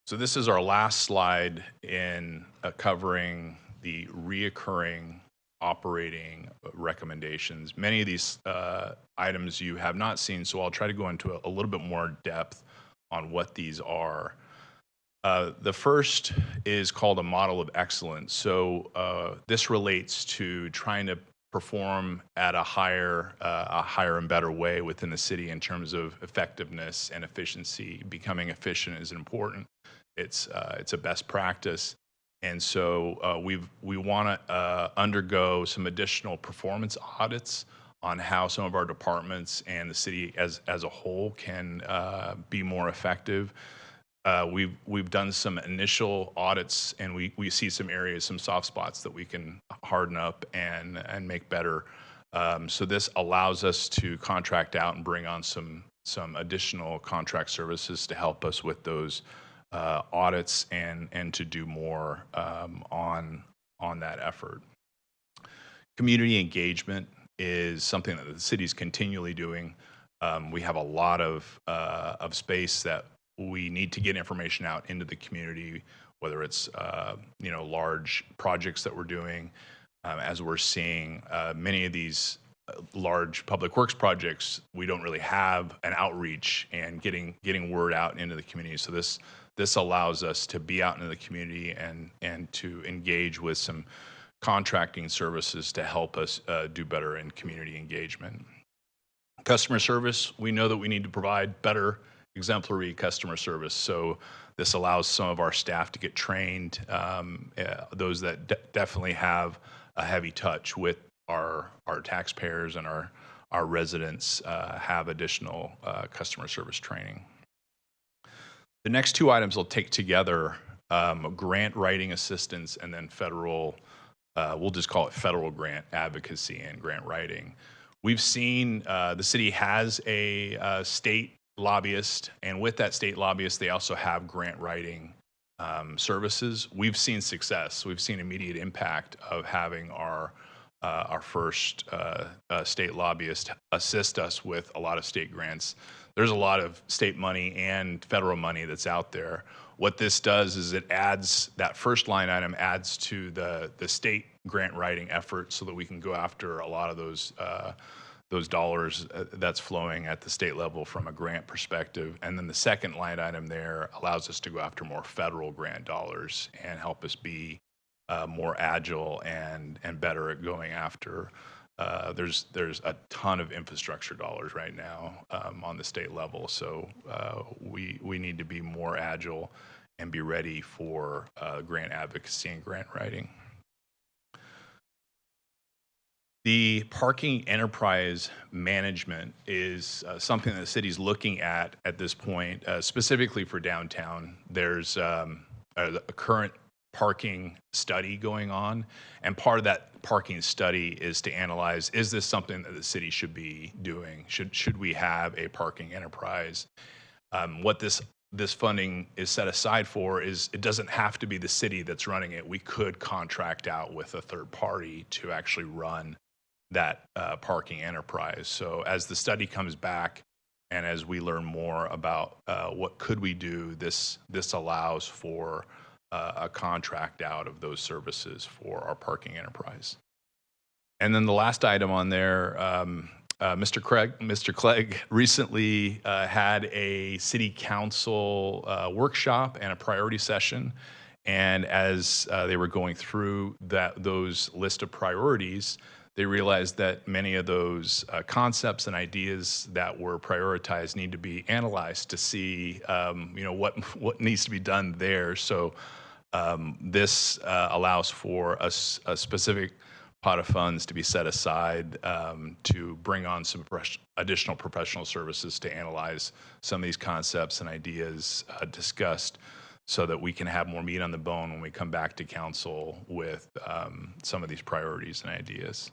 So this is our last slide in covering the reoccurring operating recommendations. Many of these items you have not seen, so I'll try to go into a little bit more depth on what these are. The first is called a model of excellence. So this relates to trying to perform at a higher and better way within the city in terms of effectiveness and efficiency. Becoming efficient is important. It's a best practice, and so we want to undergo some additional performance audits on how some of our departments and the city as a whole can be more effective. We've done some initial audits, and we see some areas, some soft spots that we can harden up and make better. So this allows us to contract out and bring on some additional contract services to help us with those audits and to do more on that effort. Community engagement is something that the city's continually doing. We have a lot of space that we need to get information out into the community, whether it's large projects that we're doing. As we're seeing many of these large public works projects, we don't really have an outreach and getting word out into the community. So this allows us to be out into the community and to engage with some contracting services to help us do better in community engagement. Customer service, we know that we need to provide better exemplary customer service. So this allows some of our staff to get trained, those that definitely have a heavy touch with our taxpayers and our residents have additional customer service training. The next two items I'll take together, grant writing assistance and then federal, we'll just call it federal grant advocacy and grant writing. We've seen the city has a state lobbyist, and with that state lobbyist, they also have grant writing services. We've seen success. We've seen immediate impact of having our first state lobbyist assist us with a lot of state grants. There's a lot of state money and federal money that's out there. What this does is it adds, that first line item adds to the state grant writing effort so that we can go after a lot of those dollars that's flowing at the state level from a grant perspective. And then the second line item there allows us to go after more federal grant dollars and help us be more agile and better at going after. There's a ton of infrastructure dollars right now on the state level, so we need to be more agile and be ready for grant advocacy and grant writing. The parking enterprise management is something that the city's looking at this point, specifically for downtown. There's a current parking study going on, and part of that parking study is to analyze, is this something that the city should be doing? Should we have a parking enterprise? What this funding is set aside for is it doesn't have to be the city that's running it. We could contract out with a third party to actually run that parking enterprise. So as the study comes back and as we learn more about what could we do, this allows for a contract out of those services for our parking enterprise. And then the last item on there, Mr. Clegg recently had a city council workshop and a priority session. And as they were going through those list of priorities, they realized that many of those concepts and ideas that were prioritized need to be analyzed to see, what needs to be done there. So this allows for a specific pot of funds to be set aside to bring on some additional professional services to analyze some of these concepts and ideas discussed, so that we can have more meat on the bone when we come back to council with some of these priorities and ideas.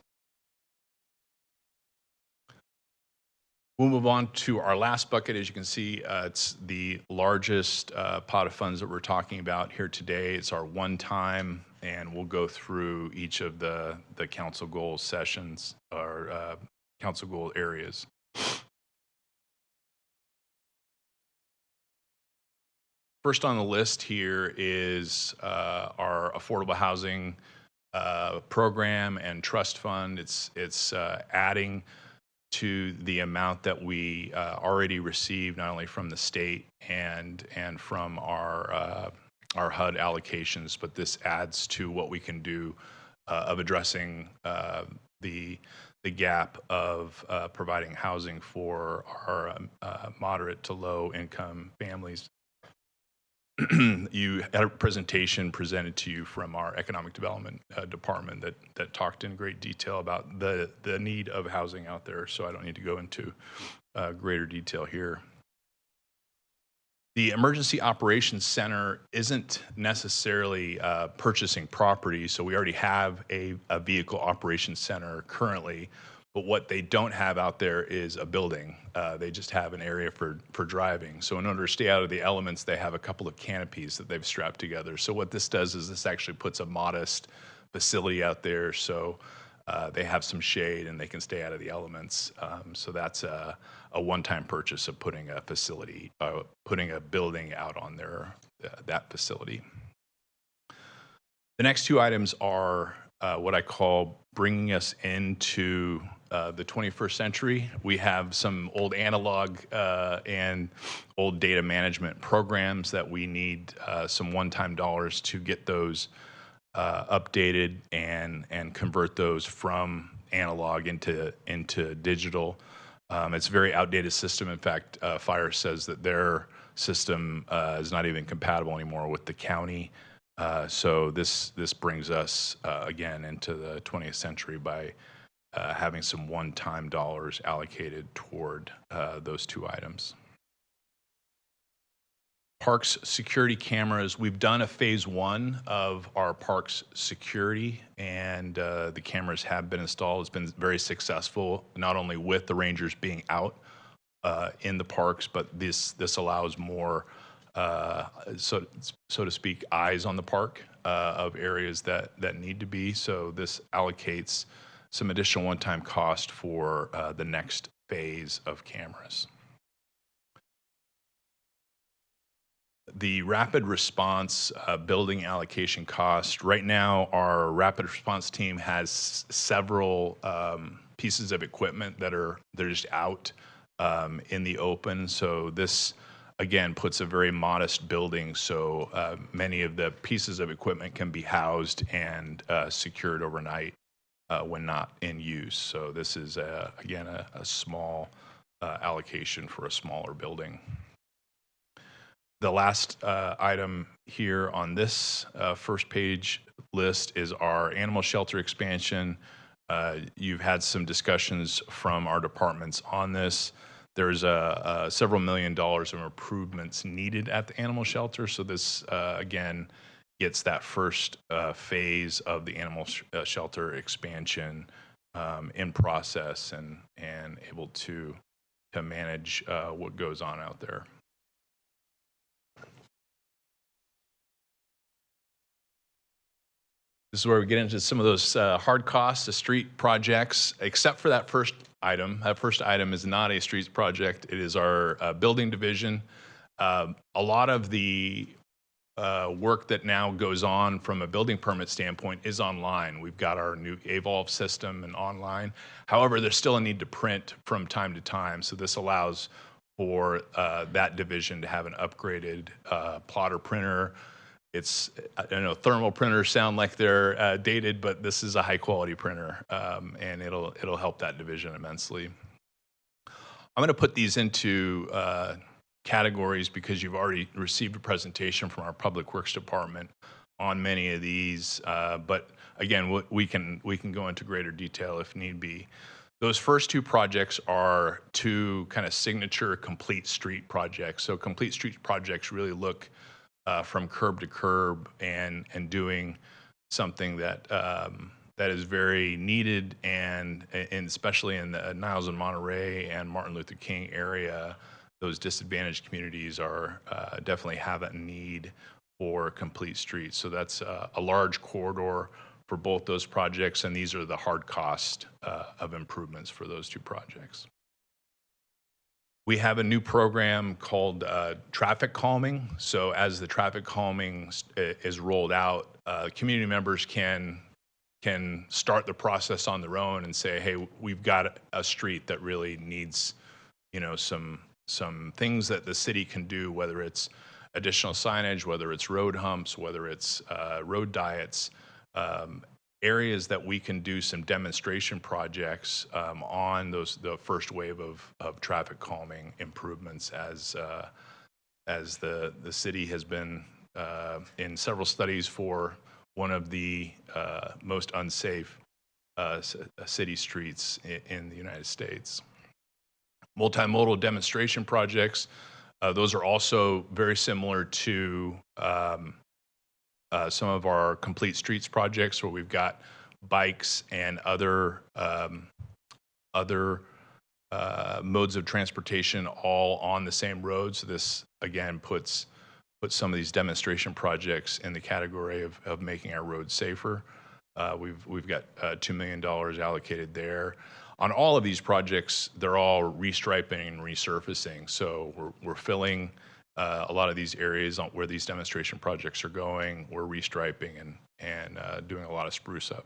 We'll move on to our last bucket. As you can see, it's the largest pot of funds that we're talking about here today. It's our one time, and we'll go through each of the council goal sessions or council goal areas. First on the list here is our affordable housing program and trust fund. It's adding to the amount that we already receive, not only from the state and from our HUD allocations, but this adds to what we can do of addressing the gap of providing housing for our moderate to low income families. You had a presentation presented to you from our economic development department that talked in great detail about the need of housing out there, so I don't need to go into greater detail here. The Emergency Operations Center isn't necessarily purchasing property, so we already have a vehicle operations center currently, but what they don't have out there is a building. They just have an area for driving. So in order to stay out of the elements, they have a couple of canopies that they've strapped together. So what this does is this actually puts a modest facility out there, so they have some shade and they can stay out of the elements. So that's a one-time purchase of putting a facility, putting a building out on that facility. The next two items are what I call bringing us into the 21st century. We have some old analog and old data management programs that we need some one-time dollars to get those updated and convert those from analog into digital. It's a very outdated system. In fact, Fire says that their system is not even compatible anymore with the county. So this brings us again into the 20th century by having some one-time dollars allocated toward those two items. Parks security cameras, we've done a phase 1 of our parks security, and the cameras have been installed. It's been very successful, not only with the rangers being out in the parks, but this allows more, so to speak, eyes on the park of areas that need to be. So this allocates some additional one-time cost for the next phase of cameras. The rapid response building allocation cost. Right now, our rapid response team has several pieces of equipment they're just out in the open. So this, again, puts a very modest building. So many of the pieces of equipment can be housed and secured overnight when not in use. So this is, again, a small allocation for a smaller building. The last item here on this first page list is our animal shelter expansion. You've had some discussions from our departments on this. There's several $1 million of improvements needed at the animal shelter. So this, again, gets that first phase of the animal shelter expansion in process and able to manage what goes on out there. This is where we get into some of those hard costs, the street projects, except for that first item. That first item is not a streets project. It is our building division. A lot of the work that now goes on from a building permit standpoint is online. We've got our new Evolve system and online. However, there's still a need to print from time to time. So this allows for that division to have an upgraded plotter printer. I know thermal printers sound like they're dated, but this is a high quality printer, and it'll help that division immensely. I'm going to put these into categories because you've already received a presentation from our Public Works Department on many of these. But again, we can go into greater detail if need be. Those first two projects are two kind of signature complete street projects. So complete street projects really look from curb to curb and doing something that is very needed, and especially in the Niles and Monterey and Martin Luther King area, those disadvantaged communities are definitely have a need for complete streets. So that's a large corridor for both those projects, and these are the hard cost of improvements for those two projects. We have a new program called traffic calming. So as the traffic calming is rolled out, community members can can start the process on their own and say, hey, we've got a street that really needs, some things that the city can do, whether it's additional signage, whether it's road humps, whether it's road diets, areas that we can do some demonstration projects on the first wave of traffic calming improvements as the city has been in several studies for one of the most unsafe city streets in the United States. Multimodal demonstration projects, those are also very similar to some of our complete streets projects where we've got bikes and other modes of transportation all on the same road. So this again puts some of these demonstration projects in the category of making our roads safer. We've got $2 million allocated there. On all of these projects, they're all restriping and resurfacing. So we're filling a lot of these areas where these demonstration projects are going. We're restriping and doing a lot of spruce up.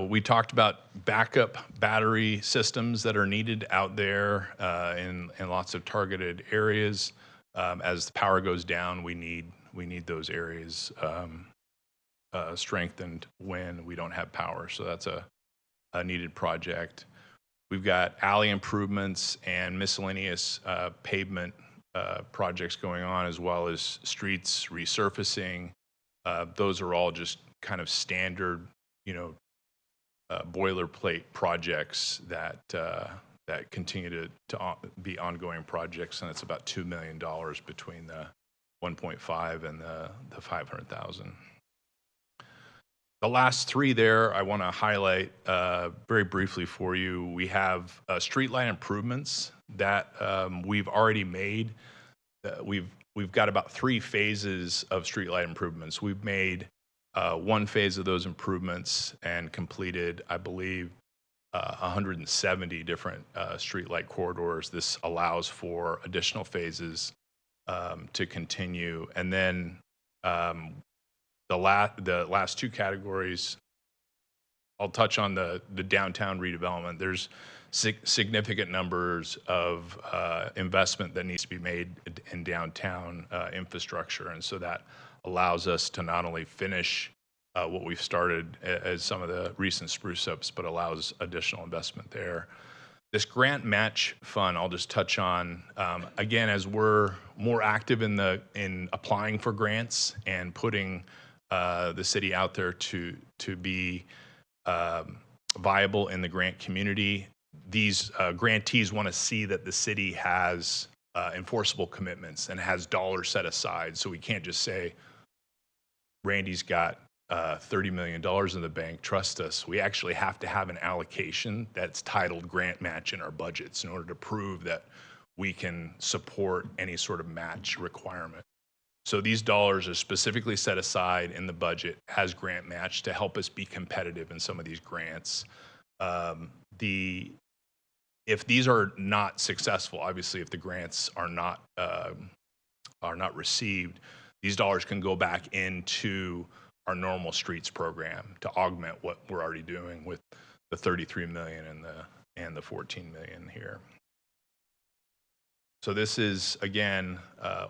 We talked about backup battery systems that are needed out there in lots of targeted areas. As the power goes down, we need those areas strengthened when we don't have power. So that's a needed project. We've got alley improvements and miscellaneous pavement projects going on, as well as streets resurfacing. Those are all just kind of standard, boilerplate projects that continue to be ongoing projects, and it's about $2 million between the 1.5 and the 500,000. The last three there I want to highlight very briefly for you. We have streetlight improvements that we've already made. We've got about 3 phases of streetlight improvements. We've made one phase of those improvements and completed, I believe, 170 different streetlight corridors. This allows for additional phases to continue. And then the last 2 categories, I'll touch on the downtown redevelopment. There's significant numbers of investment that needs to be made in downtown infrastructure, and so that allows us to not only finish what we've started as some of the recent spruce ups, but allows additional investment there. This grant match fund, I'll just touch on, again, as we're more active in applying for grants and putting the city out there to be viable in the grant community. These grantees want to see that the city has enforceable commitments and has dollars set aside. So we can't just say, Randy's got $30 million in the bank, trust us. We actually have to have an allocation that's titled grant match in our budgets in order to prove that we can support any sort of match requirement. So these dollars are specifically set aside in the budget as grant match to help us be competitive in some of these grants. If these are not successful, obviously if the grants are not received, these dollars can go back into our normal streets program to augment what we're already doing with the 33 million and the 14 million here. So this is, again,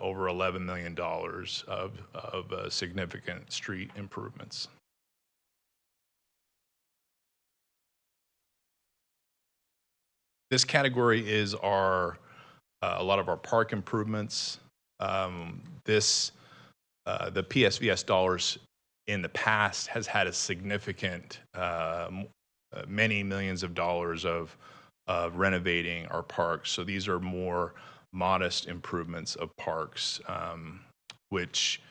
over $11 million of significant street improvements. This category is a lot of our park improvements. The PSVS dollars in the past has had a significant, many millions of dollars of renovating our parks. So these are more modest improvements of parks, which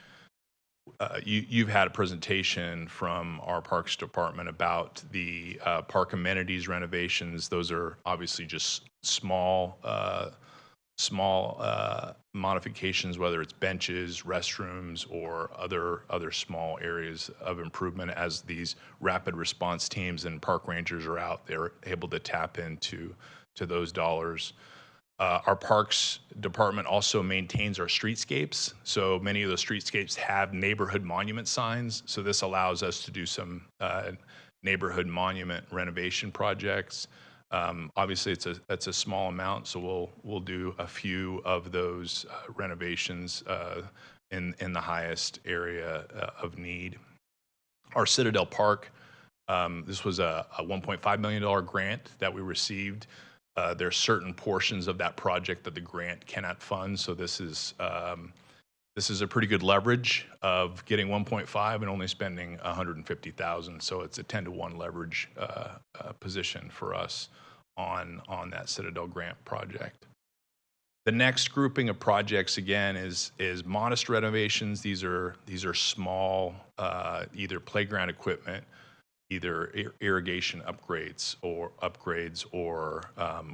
you've had a presentation from our Parks Department about the park amenities renovations. Those are obviously just small modifications, whether it's benches, restrooms, or other small areas of improvement. As these rapid response teams and park rangers are out, they're able to tap into those dollars. Our Parks Department also maintains our streetscapes. So many of the streetscapes have neighborhood monument signs. So this allows us to do some neighborhood monument renovation projects. Obviously, it's a small amount, so we'll do a few of those renovations in the highest area of need. Our Citadel Park, this was a $1.5 million grant that we received. There are certain portions of that project that the grant cannot fund, so this is a pretty good leverage of getting 1.5 and only spending 150,000. So it's a 10-to-1 leverage position for us on that Citadel grant project. The next grouping of projects again is modest renovations. These are small, either playground equipment, either irrigation upgrades or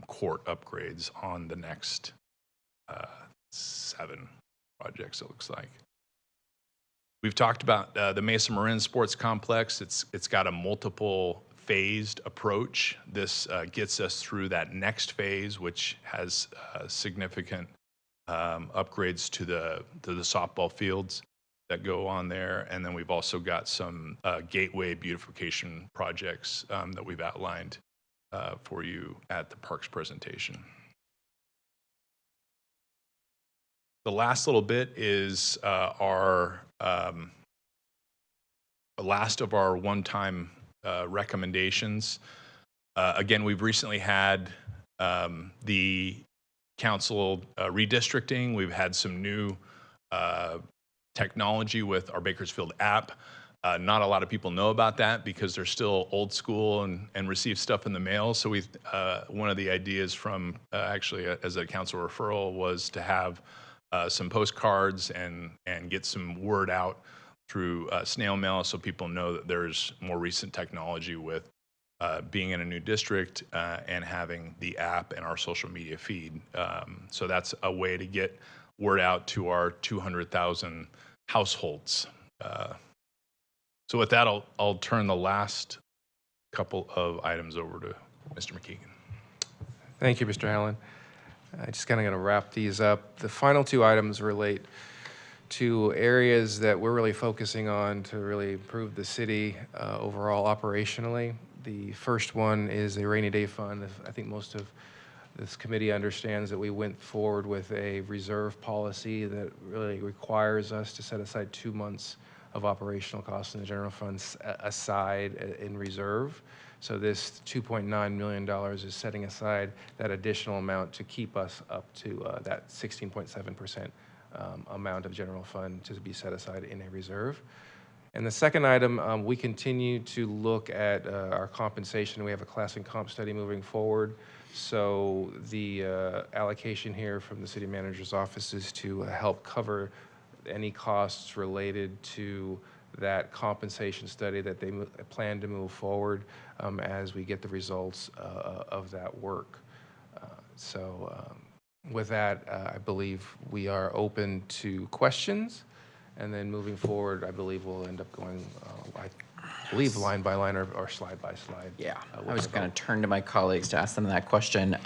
court upgrades on the next 7 projects, it looks like. We've talked about the Mesa Marin Sports Complex. It's got a multiple phased approach. This gets us through that next phase, which has significant upgrades to the softball fields that go on there. And then we've also got some gateway beautification projects that we've outlined for you at the parks presentation. The last little bit is our last of our one-time recommendations. Again, we've recently had the council redistricting. We've had some new technology with our Bakersfield app. Not a lot of people know about that because they're still old school and receive stuff in the mail. So one of the ideas from actually as a council referral was to have some postcards and get some word out through snail mail so people know that there's more recent technology with being in a new district and having the app and our social media feed. So that's a way to get word out to our 200,000 households. So with that, I'll turn the last couple of items over to Mr. McKeegan. Thank you, Mr. Allen. I just kind of going to wrap these up. The final 2 items relate to areas that we're really focusing on to really improve the city overall operationally. The first one is a rainy day fund. I think most of this committee understands that we went forward with a reserve policy that really requires us to set aside 2 months of operational costs in the general funds aside in reserve. So this $2.9 million is setting aside that additional amount to keep us up to that 16.7% amount of general fund to be set aside in a reserve. And the second item, we continue to look at our compensation. We have a class and comp study moving forward. So the allocation here from the city manager's office is to help cover any costs related to that compensation study that they plan to move forward as we get the results of that work. With that, I believe we are open to questions. And then moving forward, I believe we'll end up going, I believe, line by line or slide by slide. Yeah, I was going to turn to my colleagues to ask them that question.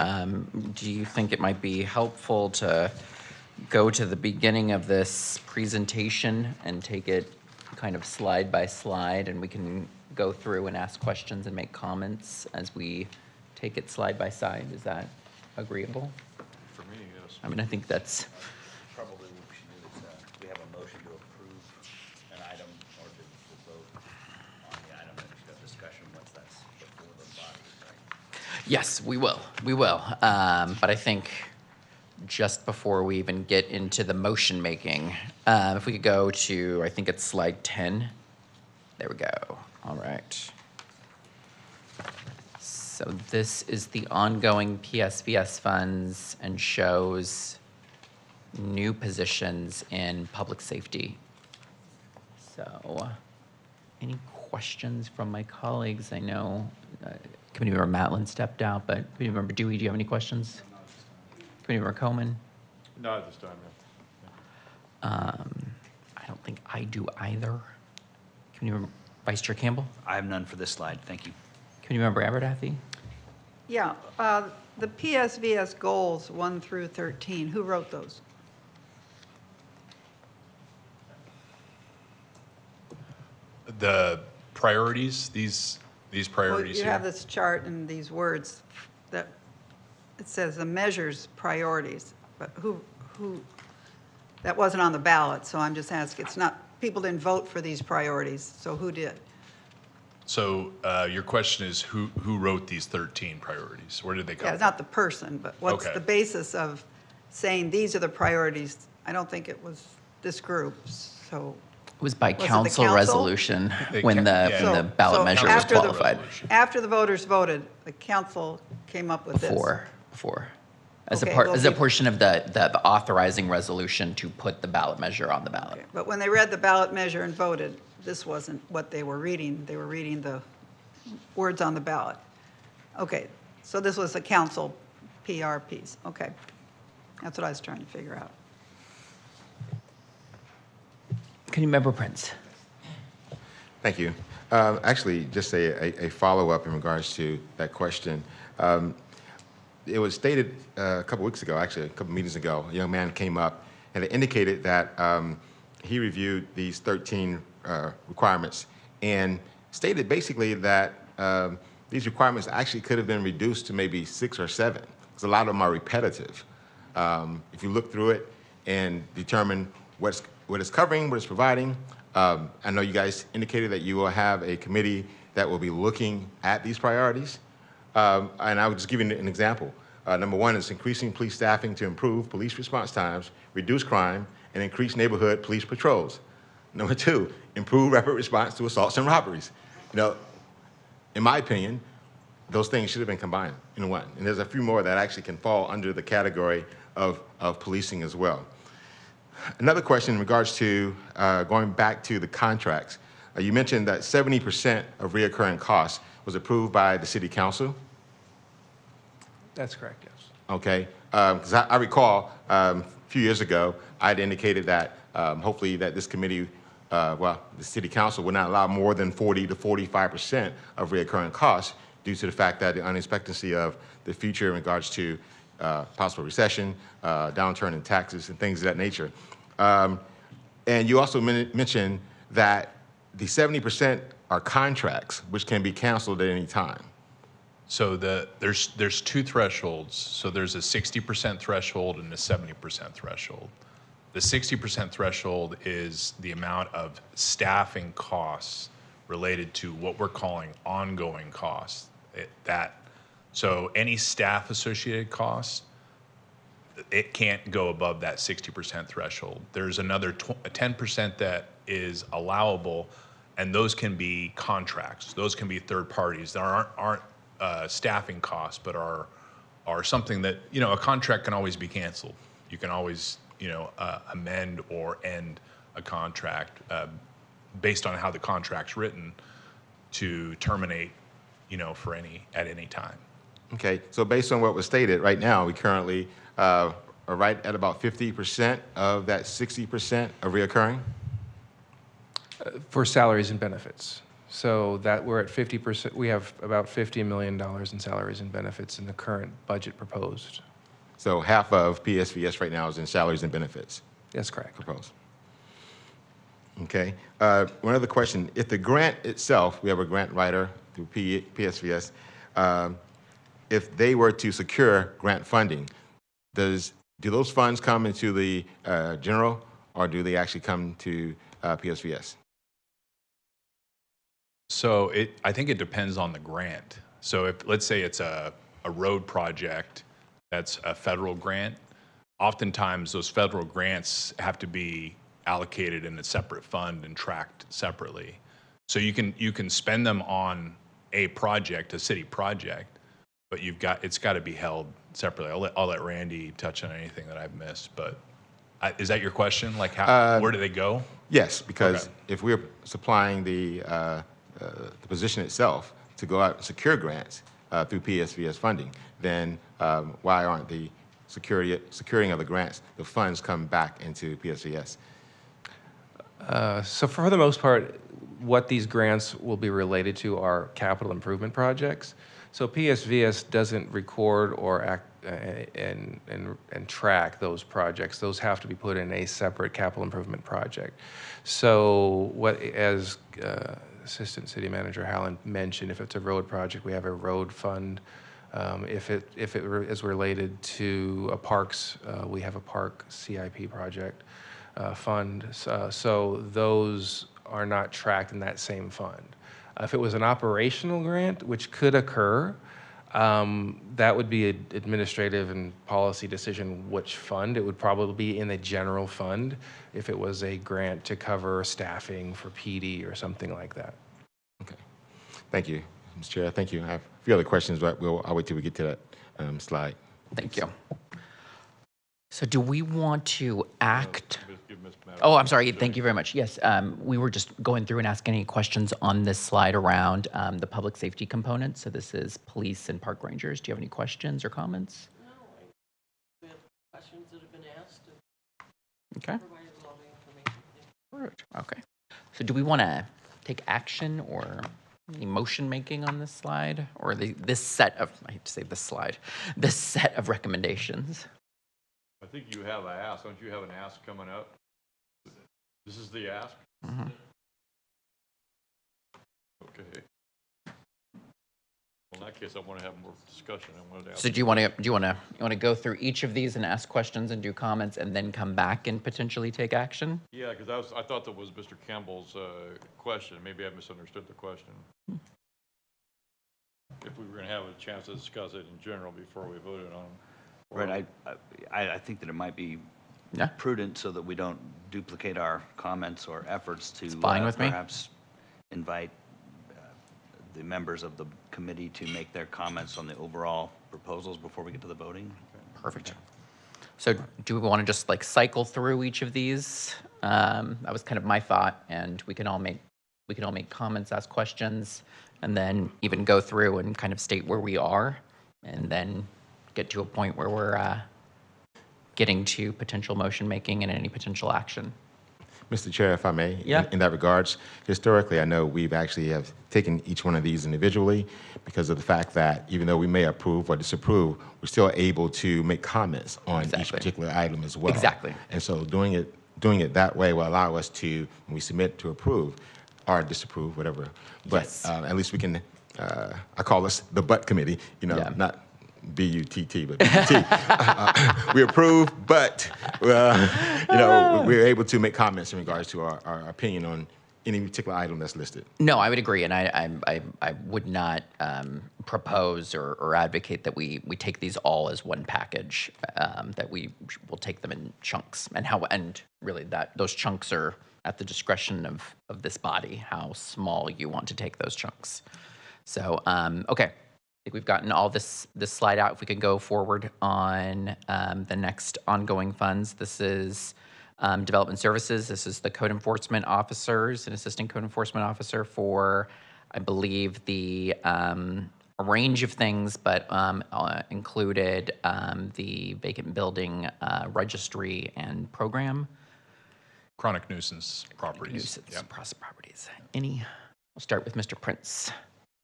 Do you think it might be helpful to go to the beginning of this presentation and take it kind of slide by slide, and we can go through and ask questions and make comments as we take it slide by slide? Is that agreeable? For me, yes. I mean, I think that's, Probably what we should do is, we have a motion to approve an item or to vote on the item, and we should have discussion once that's before the body, right? yes, we will. We will. But I think just before we even get into the motion making, if we could go to, I think it's slide 10. There we go. All right. So this is the ongoing PSVS funds and shows new positions in public safety. So any questions from my colleagues? I know Committee Member Matlin stepped out, but Committee Member Dewey, do you have any questions? Committee Member Coleman? Not at this time, I don't think I do either. Committee Member Vice Chair Campbell? I have none for this slide, thank you. Committee Member Abernathy? Yeah, The PSVS goals 1 through 13, who wrote those? The priorities, these Well, priorities you here. have this chart and these words that, it says the measures priorities, but who, that wasn't on the ballot, so I'm just asking, it's not, people didn't vote for these priorities, so who did? So your question is who wrote these 13 priorities? Where did they come Yeah, from? not the person, but what's Okay. the basis of saying these are the priorities? I don't think it was this group, so. It was by Was it the council council? resolution They when ca- the, yeah. when the So- ballot so measure was after the- qualified. After the voters voted, the council came up with this. Four. As a Okay, part, well, as a we- portion of the authorizing resolution to put the ballot measure on the ballot. Okay, but when they read the ballot measure and voted, this wasn't what they were reading. They were reading the words on the ballot. Okay, so this was the council PR piece. Okay. That's what I was trying to figure out. Committee Prince. Thank you. Actually, just a follow-up in regards to that question. It was stated a couple weeks ago, actually a couple meetings ago, a young man came up and it indicated that he reviewed these 13 requirements and stated basically that these requirements actually could have been reduced to maybe 6 or 7, because a lot of them are repetitive. If you look through it and determine what it's covering, what it's providing, I know you guys indicated that you will have a committee that will be looking at these priorities. And I would just give you an example. Number one is increasing police staffing to improve police response times, reduce crime, and increase neighborhood police patrols. Number two, improve rapid response to assaults and robberies. You know, in my opinion, those things should have been combined in one. And there's a few more that actually can fall under the category of policing as well. Another question in regards to going back to the contracts. You mentioned that 70% of reoccurring costs was approved by the city council. That's correct, yes. Okay, because I recall a few years ago, I'd indicated that hopefully that this committee, the city council would not allow more than 40 to 45% of reoccurring costs due to the fact that the unexpectancy of the future in regards to possible recession, downturn in taxes and things of that nature. And you also mentioned that the 70% are contracts which can be canceled at any time. So there's two thresholds. So there's a 60% threshold and a 70% threshold. The 60% threshold is the amount of staffing costs related to what we're calling ongoing costs. So any staff associated costs, it can't go above that 60% threshold. There's another 10% that is allowable, and those can be contracts. Those can be third parties that aren't staffing costs, but are something that, you know, a contract can always be canceled. You can always, you know, amend or end a contract based on how the contract's written to terminate, you know, at any time. Okay, so based on what was stated, right now, we currently are right at about 50% of that 60% of reoccurring? For salaries and benefits. So that we're at 50%, we have about $50 million in salaries and benefits in the current budget proposed. So half of PSVS right now is in salaries and benefits That's correct. proposed. Okay, one other question. If the grant itself, we have a grant writer through PSVS, if they were to secure grant funding, do those funds come into the general, or do they actually come to PSVS? So I think it depends on the grant. So if, let's say it's a road project that's a federal grant, oftentimes those federal grants have to be allocated in a separate fund and tracked separately. So you can spend them on a project, a city project, but it's got to be held separately. I'll let Randy touch on anything that I've missed, but is that your question? Like where do they go? Yes, because Okay. if we're supplying the position itself to go out and secure grants through PSVS funding, then why aren't the securing of the grants, the funds come back into PSVS? So for the most part, what these grants will be related to are capital improvement projects. So PSVS doesn't record or and track those projects. Those have to be put in a separate capital improvement project. So as Assistant City Manager Hallen mentioned, if it's a road project, we have a road fund. If it is related to a parks, we have a park CIP project fund. So those are not tracked in that same fund. If it was an operational grant, which could occur, that would be an administrative and policy decision which fund. It would probably be in the general fund if it was a grant to cover staffing for PD or something like that. Okay. Thank you, Mr. Chair. Thank you. I have a few other questions, but I'll wait till we get to that slide. Thank you. So do we want to act? Give Ms. Maddow- Oh, I'm sorry. Thank you very much. Yes, we were just going through and asking any questions on this slide around the public safety component. So this is police and park rangers. Do you have any questions or comments? No, we have questions that have been asked and Okay. provided all the information. Perfect. Okay. So do we want to take action or any motion making on this slide or this set of, I hate to say this slide, this set of recommendations? I think you have a ask. Don't you have an ask coming up? This is the ask? Mhm. Okay. Well, in that case, I want to have more discussion. I wanted to ask. So do you want to go through each of these and ask questions and do comments and then come back and potentially take action? Yeah, because I thought that was Mr. Campbell's question. Maybe I misunderstood the question. If we were going to have a chance to discuss it in general before we voted on it. Right, I think that it might be Yeah. prudent so that we don't duplicate our comments or efforts to fine with me. perhaps invite the members of the committee to make their comments on the overall proposals before we get to the voting. Perfect. So do we want to just like cycle through each of these? That was kind of my thought, and we can all make comments, ask questions, and then even go through and kind of state where we are, and then get to a point where we're getting to potential motion making and any potential action. Mr. Chair, if I may, Yeah. in that regards, historically, I know we've actually have taken each one of these individually because of the fact that even though we may approve or disapprove, we're still able to make comments on each Exactly. particular item as well. Exactly. And so doing it that way will allow us to, when we submit, to approve or disapprove, whatever. But Yes. at least we can, I call this the BUT committee, Yeah. not BUTT, but BUT. We approve, but we're able to make comments in regards to our opinion on any particular item that's listed. No, I would agree, and I would not propose or advocate that we take these all as one package. That we will take them in chunks, and really that those chunks are at the discretion of this body, how small you want to take those chunks. So, okay. I think we've gotten all this slide out. If we can go forward on the next ongoing funds. This is development services. This is the code enforcement officers and assistant code enforcement officer for, I believe, a range of things, but included the vacant building registry and program. Chronic nuisance properties. Nuisance properties. We'll start with Mr. Prince.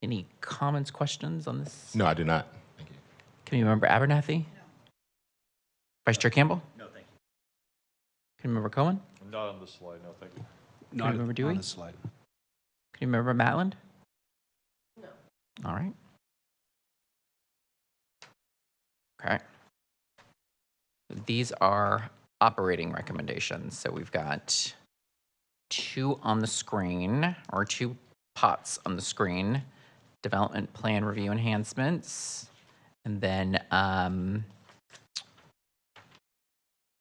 Any comments, questions on this? No, I do not. Thank you. Committee Member Abernathy? No. Vice Chair Campbell? No, thank you. Committee Member Cohen? Not on this slide, no, thank you. Not Member Dewey? on this slide. Committee Member Matland? No. All right. Okay. These are operating recommendations. So we've got two on the screen, or two pots on the screen. Development plan review enhancements, and then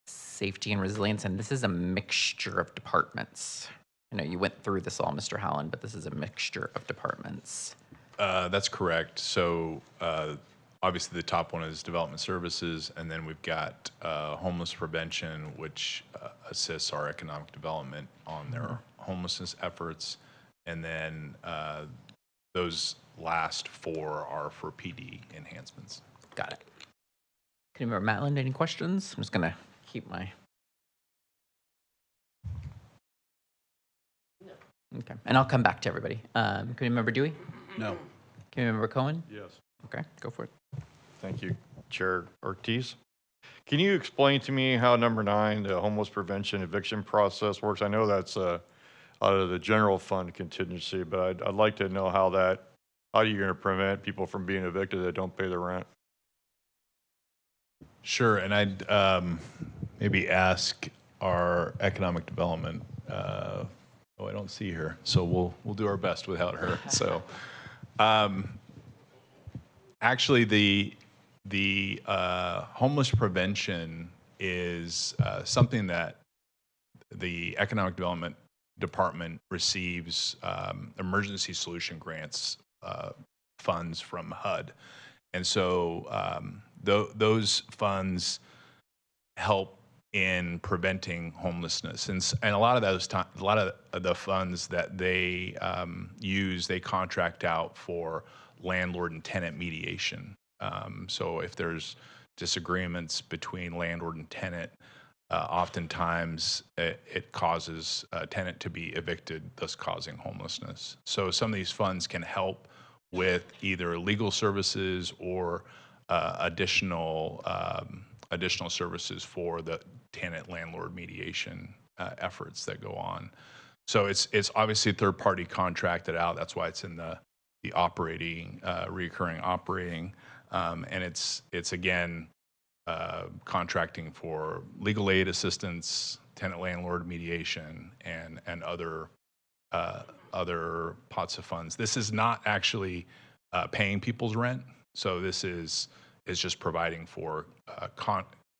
safety and resilience. And this is a mixture of departments. I know you went through this all, Mr. Howland, but this is a mixture of departments. That's correct. So obviously the top one is development services, and then we've got homeless prevention, which assists our economic development on their homelessness efforts. And then those last four are for PD enhancements. Got it. Can you remember Matland, any questions? I'm just gonna keep my. Okay, and I'll come back to everybody. Committee Member Dewey? No. Committee Member Cohen? Yes. Okay, go for it. Thank you, Chair Ortiz. Can you explain to me how number 9, the homeless prevention eviction process works? I know that's out of the general fund contingency, but I'd like to know how are you going to prevent people from being evicted that don't pay the rent? Sure, and I'd maybe ask our economic development. I don't see her, so we'll do our best without her. So, actually, the homeless prevention is something that the economic development department receives emergency solution grants funds from HUD, and so those funds help in preventing homelessness, and a lot of the funds that they use, they contract out for landlord and tenant mediation. So if there's disagreements between landlord and tenant, oftentimes it causes a tenant to be evicted, thus causing homelessness. So some of these funds can help with either legal services or additional services for the tenant landlord mediation efforts that go on. So it's obviously third party contracted out. That's why it's in the operating recurring operating, and it's again contracting for legal aid assistance, tenant landlord mediation, and other pots of funds. This is not actually paying people's rent. So this is just providing for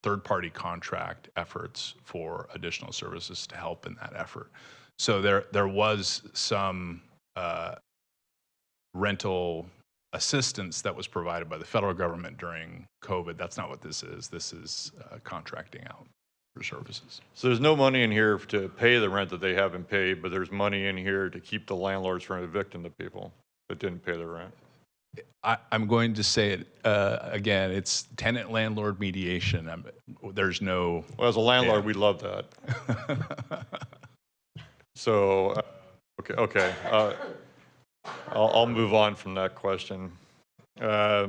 third-party contract efforts for additional services to help in that effort. So there was some rental assistance that was provided by the federal government during COVID. That's not what this is. This is contracting out for services. So there's no money in here to pay the rent that they haven't paid, but there's money in here to keep the landlords from evicting the people that didn't pay the rent. I'm going to say it again. It's tenant landlord mediation. There's no. Well, as a landlord, Yeah. we love that. So, okay. I'll move on from that question. The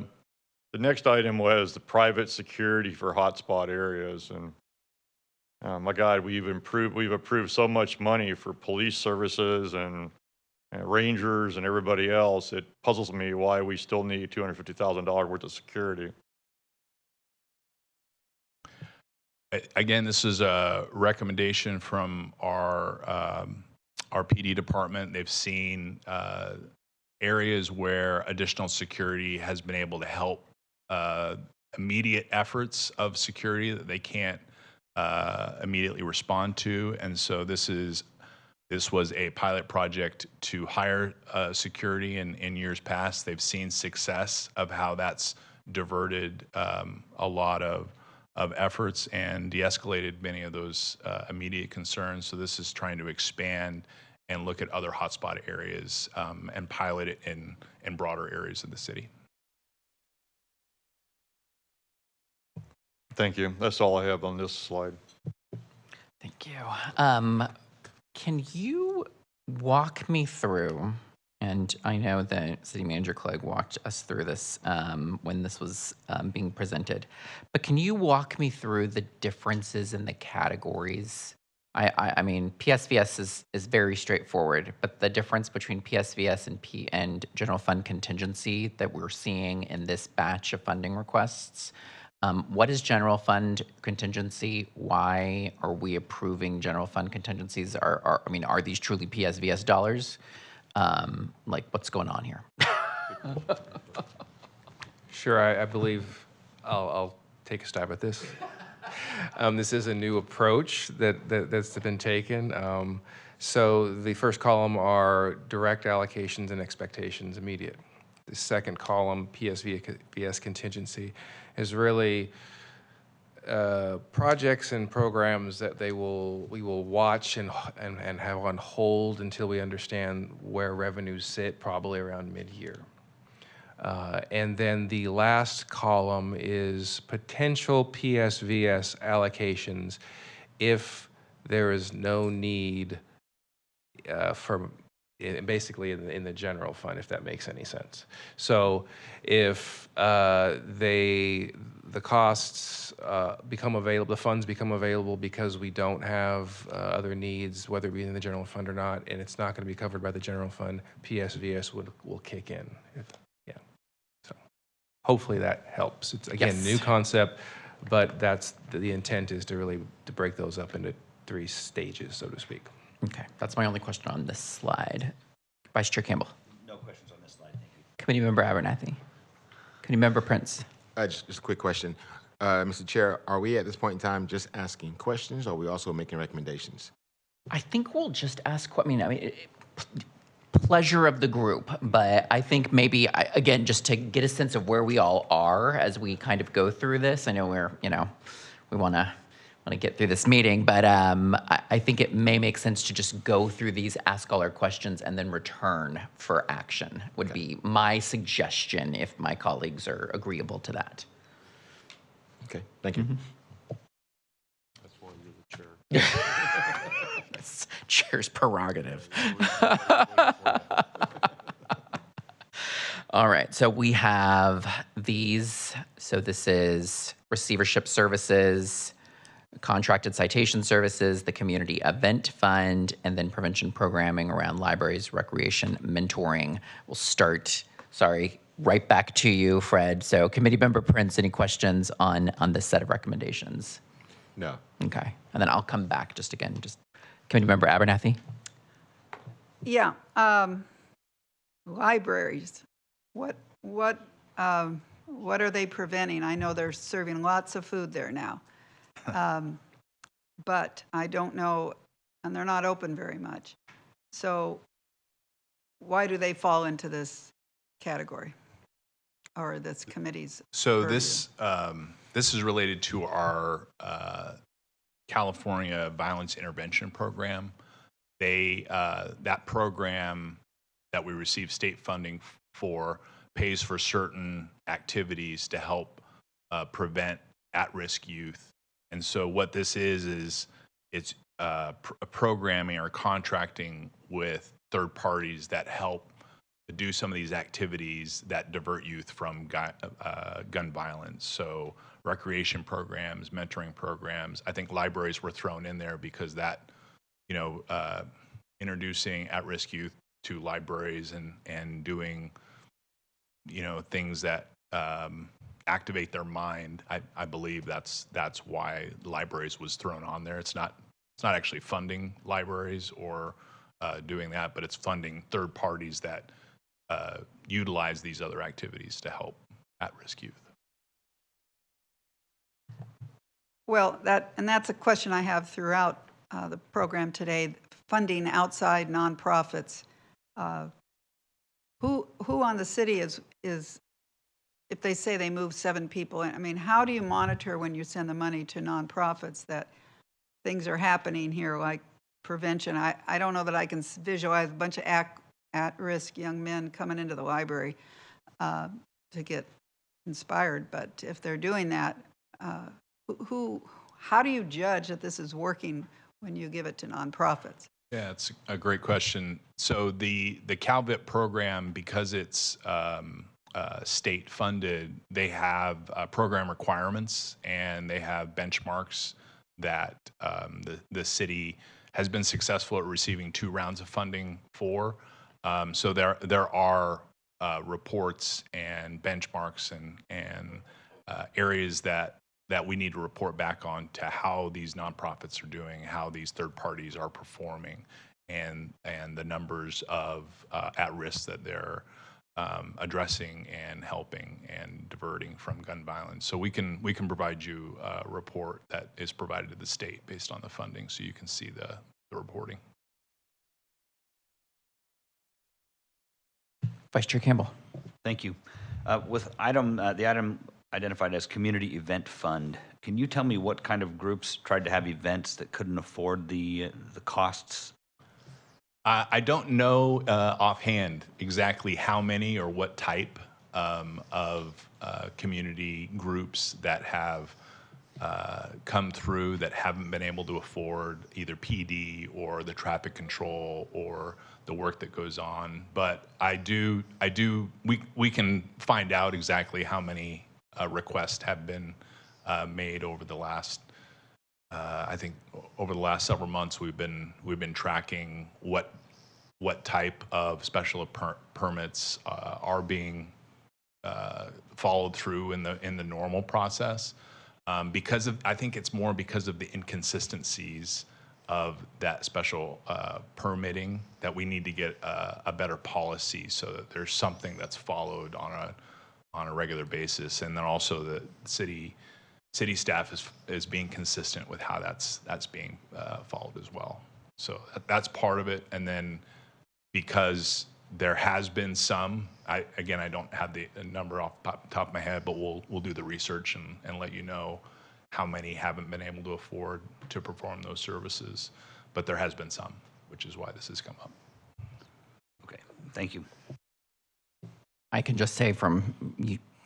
next item was the private security for hotspot areas, and my God, we've approved so much money for police services and rangers and everybody else. It puzzles me why we still need $250,000 worth of security. Again, this is a recommendation from our PD department. They've seen areas where additional security has been able to help immediate efforts of security that they can't immediately respond to, and so this was a pilot project to hire security in years past. They've seen success of how that's diverted a lot of efforts and de-escalated many of those immediate concerns. So this is trying to expand and look at other hotspot areas and pilot it in broader areas of the city. Thank you. That's all I have on this slide. Thank you. Can you walk me through, and I know that City Manager Clegg walked us through this when this was being presented, but can you walk me through the differences in the categories? I mean, PSVS is very straightforward, but the difference between PSVS and general fund contingency that we're seeing in this batch of funding requests, what is general fund contingency? Why are we approving general fund contingencies? Are these truly PSVS dollars? Like, what's going on here? Sure, I believe I'll take a stab at this. This is a new approach that's been taken. So the first column are direct allocations and expectations immediate. The second column, PSVS contingency, is really projects and programs that we will watch and have on hold until we understand where revenues sit, probably around mid-year. And then the last column is potential PSVS allocations if there is no need for basically in the general fund, if that makes any sense. So if the costs become available, the funds become available because we don't have other needs, whether it be in the general fund or not, and it's not going to be covered by the general fund, PSVS will kick in. Yeah. So hopefully that helps. It's again Yes. new concept, but that's the intent is to really to break those up into 3 stages, so to speak. Okay, that's my only question on this slide. Vice Chair Campbell. No questions on this slide, thank you. Committee Member Abernathy. Committee Member Prince. Just a quick question. Mr. Chair, are we at this point in time just asking questions, or are we also making recommendations? I think we'll just ask, pleasure of the group, but I think maybe, again, just to get a sense of where we all are as we kind of go through this. I know we want to get through this meeting, but I think it may make sense to just go through these, ask all our questions, and then return for action would be my suggestion if my colleagues are agreeable to that. Okay, thank you. That's why you're the chair. That's chair's prerogative. All right, so we have these. So this is receivership services, contracted citation services, the community event fund, and then prevention programming around libraries, recreation, mentoring. We'll start, right back to you, Fred. So Committee Member Prince, any questions on this set of recommendations? No. Okay, and then I'll come back just Committee Member Abernathy. Yeah, libraries, what are they preventing? I know they're serving lots of food there now. But I don't know, and they're not open very much. So why do they fall into this category or this committee's So purview? this is related to our California Violence Intervention Program. That program that we receive state funding for pays for certain activities to help prevent at-risk youth. And so what this is it's programming or contracting with third parties that help do some of these activities that divert youth from gun violence. So recreation programs, mentoring programs. I think libraries were thrown in there because that, introducing at-risk youth to libraries and doing, things that activate their mind. I believe that's why libraries was thrown on there. It's not actually funding libraries or doing that, but it's funding third parties that utilize these other activities to help at-risk youth. Well, that's a question I have throughout the program today. Funding outside nonprofits. Who on the city is if they say they move 7 people? I mean, how do you monitor when you send the money to nonprofits that things are happening here like prevention? I don't know that I can visualize a bunch of at-risk young men coming into the library to get inspired, but if they're doing that, how do you judge that this is working when you give it to nonprofits? Yeah, it's a great question. So the CalVIP program, because it's state funded, they have program requirements and they have benchmarks that the city has been successful at receiving 2 rounds of funding for. So there are reports and benchmarks and areas that we need to report back on to how these nonprofits are doing, how these third parties are performing, and the numbers of at-risk that they're addressing and helping and diverting from gun violence. So we can provide you a report that is provided to the state based on the funding, so you can see the reporting. Vice Chair Campbell. Thank you. With the item identified as Community Event Fund, can you tell me what kind of groups tried to have events that couldn't afford the costs? I don't know offhand exactly how many or what type of community groups that have come through that haven't been able to afford either PD or the traffic control or the work that goes on. But we can find out exactly how many requests have been made over the last, I think over the last several months, we've been tracking what type of special permits are being followed through in the normal process. I think it's more because of the inconsistencies of that special permitting that we need to get a better policy so that there's something that's followed on a regular basis, and then also the city staff is being consistent with how that's being followed as well. So that's part of it, and then because there has been some, I don't have the number off the top of my head, but we'll do the research and let you know how many haven't been able to afford to perform those services. But there has been some, which is why this has come up. Okay, thank you. I can just say from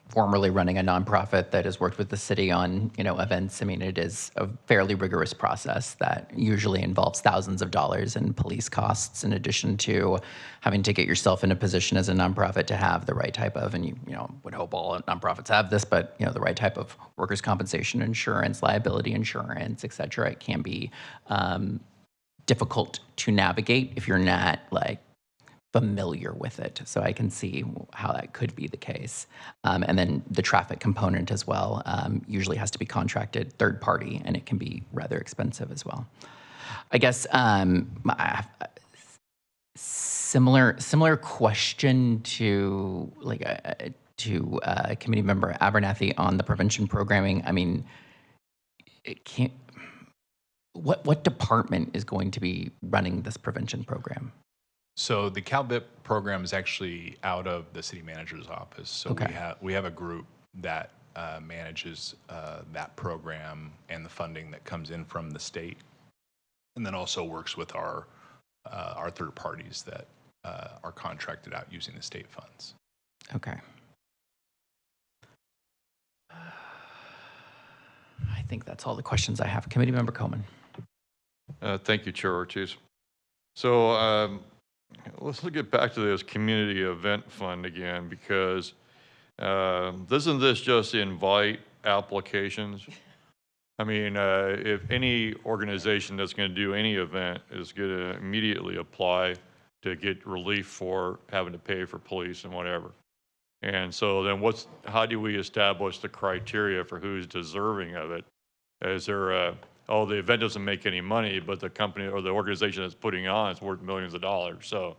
formerly running a nonprofit that has worked with the city on, events, I mean, it is a fairly rigorous process that usually involves thousands of dollars in police costs, in addition to having to get yourself in a position as a nonprofit to have the right type of, and you would hope all nonprofits have this, but the right type of workers' compensation insurance, liability insurance, et cetera. It can be difficult to navigate if you're not familiar with it. So I can see how that could be the case. And then the traffic component as well usually has to be contracted third party, and it can be rather expensive as well. I guess similar question to committee member Abernathy on the prevention programming. I mean, it can't. What department is going to be running this prevention program? So the CalVIP program is actually out of the city manager's office. So Okay. we have a group that manages that program and the funding that comes in from the state, and then also works with our third parties that are contracted out using the state funds. Okay. I think that's all the questions I have. Committee member Coleman. Thank you, Chair Ortiz. So let's get back to this community event fund again, because isn't this just invite applications? I mean, if any organization that's going to do any event is going to immediately apply to get relief for having to pay for police and whatever. And so then how do we establish the criteria for who's deserving of it? Is there the event doesn't make any money, but the company or the organization that's putting it on is worth millions of dollars. So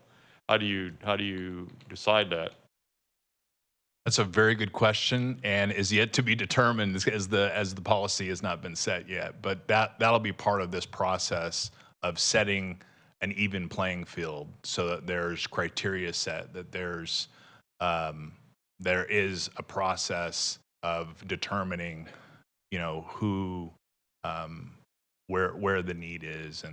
how do you decide that? That's a very good question, and is yet to be determined as the policy has not been set yet. But that'll be part of this process of setting an even playing field, so that there's criteria set, that there is a process of determining, who, where the need is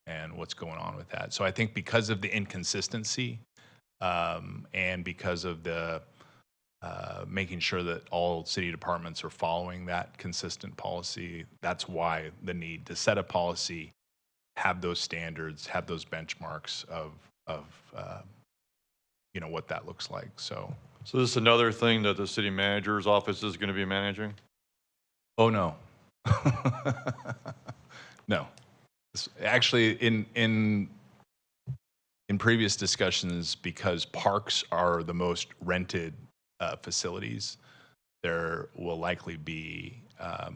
and what's going on with that. So I think because of the inconsistency and because of the making sure that all city departments are following that consistent policy, that's why the need to set a policy, have those standards, have those benchmarks of what that looks like. So this is another thing that the city manager's office is going to be managing? Oh, no. No. Actually, in previous discussions, because parks are the most rented facilities, there will likely be a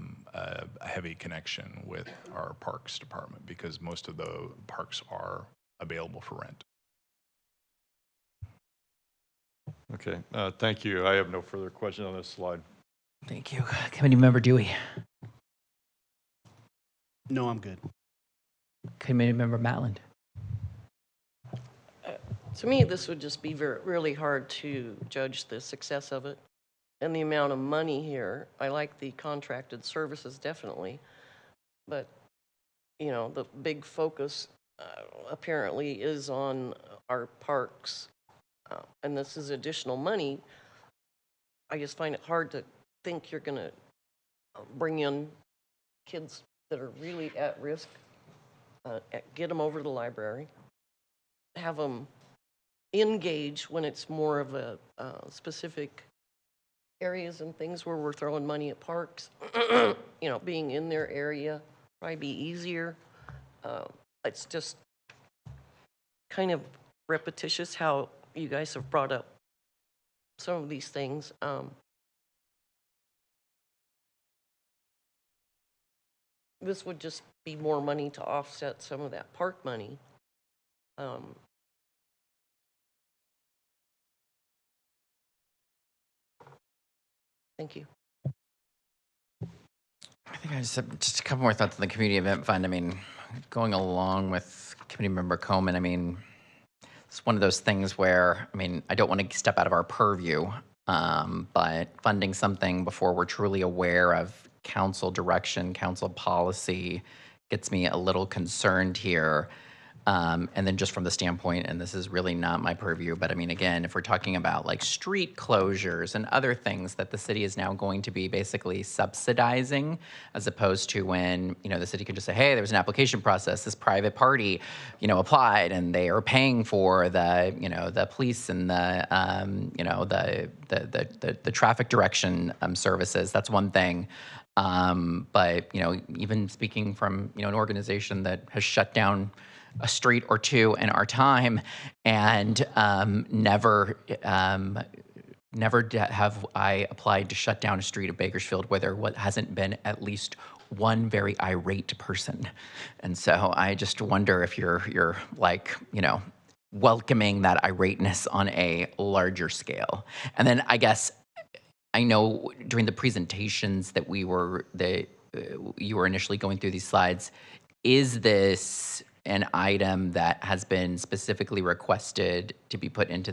heavy connection with our parks department, because most of the parks are available for rent. Okay, thank you. I have no further questions on this slide. Thank you. Committee member Dewey. No, I'm good. Committee member Matland. To me, this would just be really hard to judge the success of it and the amount of money here. I like the contracted services, definitely. But, the big focus apparently is on our parks. And this is additional money. I just find it hard to think you're going to bring in kids that are really at risk, get them over to the library, have them engage when it's more of a specific areas and things where we're throwing money at parks, being in their area probably be easier. It's just kind of repetitious how you guys have brought up some of these things. This would just be more money to offset some of that park money. Thank you. I think I just have just a couple more thoughts on the community event fund. I mean, going along with Committee Member Coleman, I mean, it's one of those things where, I mean, I don't want to step out of our purview, but funding something before we're truly aware of council direction, council policy gets me a little concerned here. And then just from the standpoint, and this is really not my purview, but I mean, again, if we're talking about like street closures and other things that the city is now going to be basically subsidizing, as opposed to when, the city can just say, hey, there was an application process, this private party, applied and they are paying for the, the police and the, the traffic direction services. That's one thing. But, even speaking from, an organization that has shut down a street or two in our time, and never have I applied to shut down a street at Bakersfield where there hasn't been at least one very irate person. And so I just wonder if you're like, welcoming that irateness on a larger scale. And then I guess I know during the presentations that you were initially going through these slides, is this an item that has been specifically requested to be put into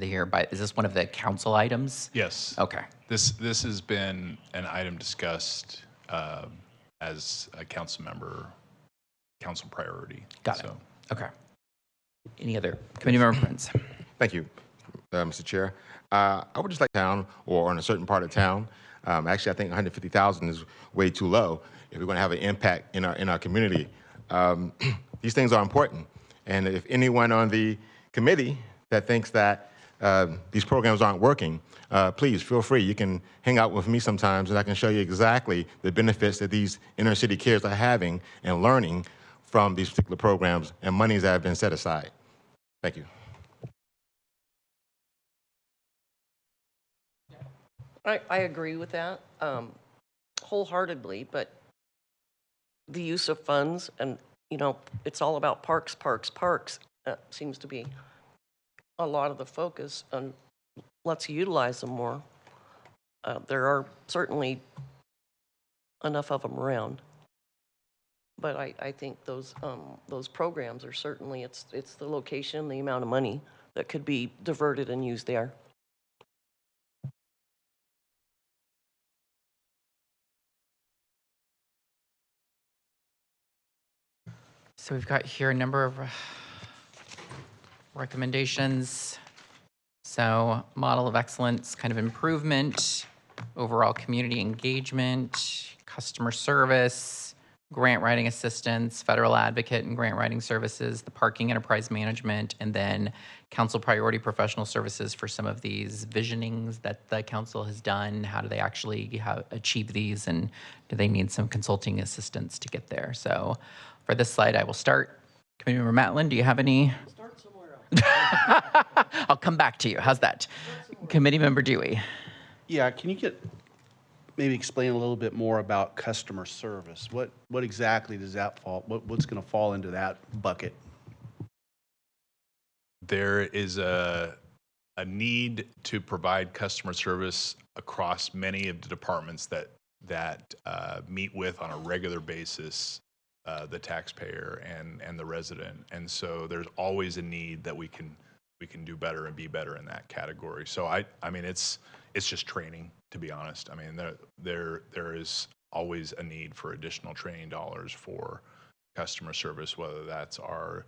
is this one of the council items? Yes. Okay. This has been an item discussed as a council priority. Got it. Okay. Any other committee member friends? Thank you, Mr. Chair. I would just like town or on a certain part of town. Actually, I think 150,000 is way too low if we're going to have an impact in our community. These things are important, and if anyone on the committee that thinks that these programs aren't working, please feel free. You can hang out with me sometimes, and I can show you exactly the benefits that these inner city kids are having and learning from these particular programs and monies that have been set aside. Thank you. I agree with that wholeheartedly, but the use of funds and, it's all about parks. Seems to be a lot of the focus, and let's utilize them more. There are certainly enough of them around, but I think those programs are certainly, it's the location, the amount of money that could be diverted and used there. So we've got here a number of recommendations. So model of excellence, kind of improvement, overall community engagement, customer service, grant writing assistance, federal advocate and grant writing services, the parking enterprise management, and then council priority professional services for some of these visionings that the council has done. How do they actually achieve these, and do they need some consulting assistance to get there? So for this slide, I will start. Committee Member Matlin, do you have any? Start somewhere else. I'll come back to you. How's that? Committee Member Dewey. Yeah, can you maybe explain a little bit more about customer service? What exactly does that fall, what's going to fall into that bucket? There is a need to provide customer service across many of the departments that meet with on a regular basis the taxpayer and the resident, and so there's always a need that we can do better and be better in that category. So I mean it's just training, to be honest. I mean there is always a need for additional training dollars for customer service, whether that's our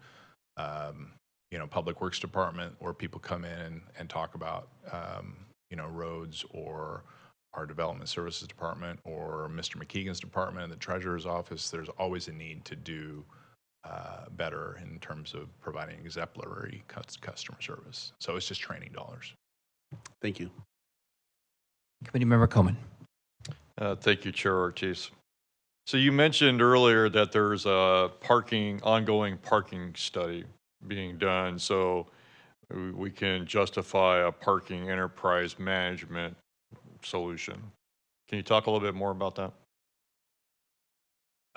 public works department, where people come in and talk about roads, or our Development Services Department or Mr. McKeegan's department in the Treasurer's Office, there's always a need to do better in terms of providing exemplary customer service. So it's just training dollars. Thank you. Committee Member Coleman. Thank you, Chair Ortiz. So you mentioned earlier that there's a ongoing parking study being done, so we can justify a parking enterprise management solution. Can you talk a little bit more about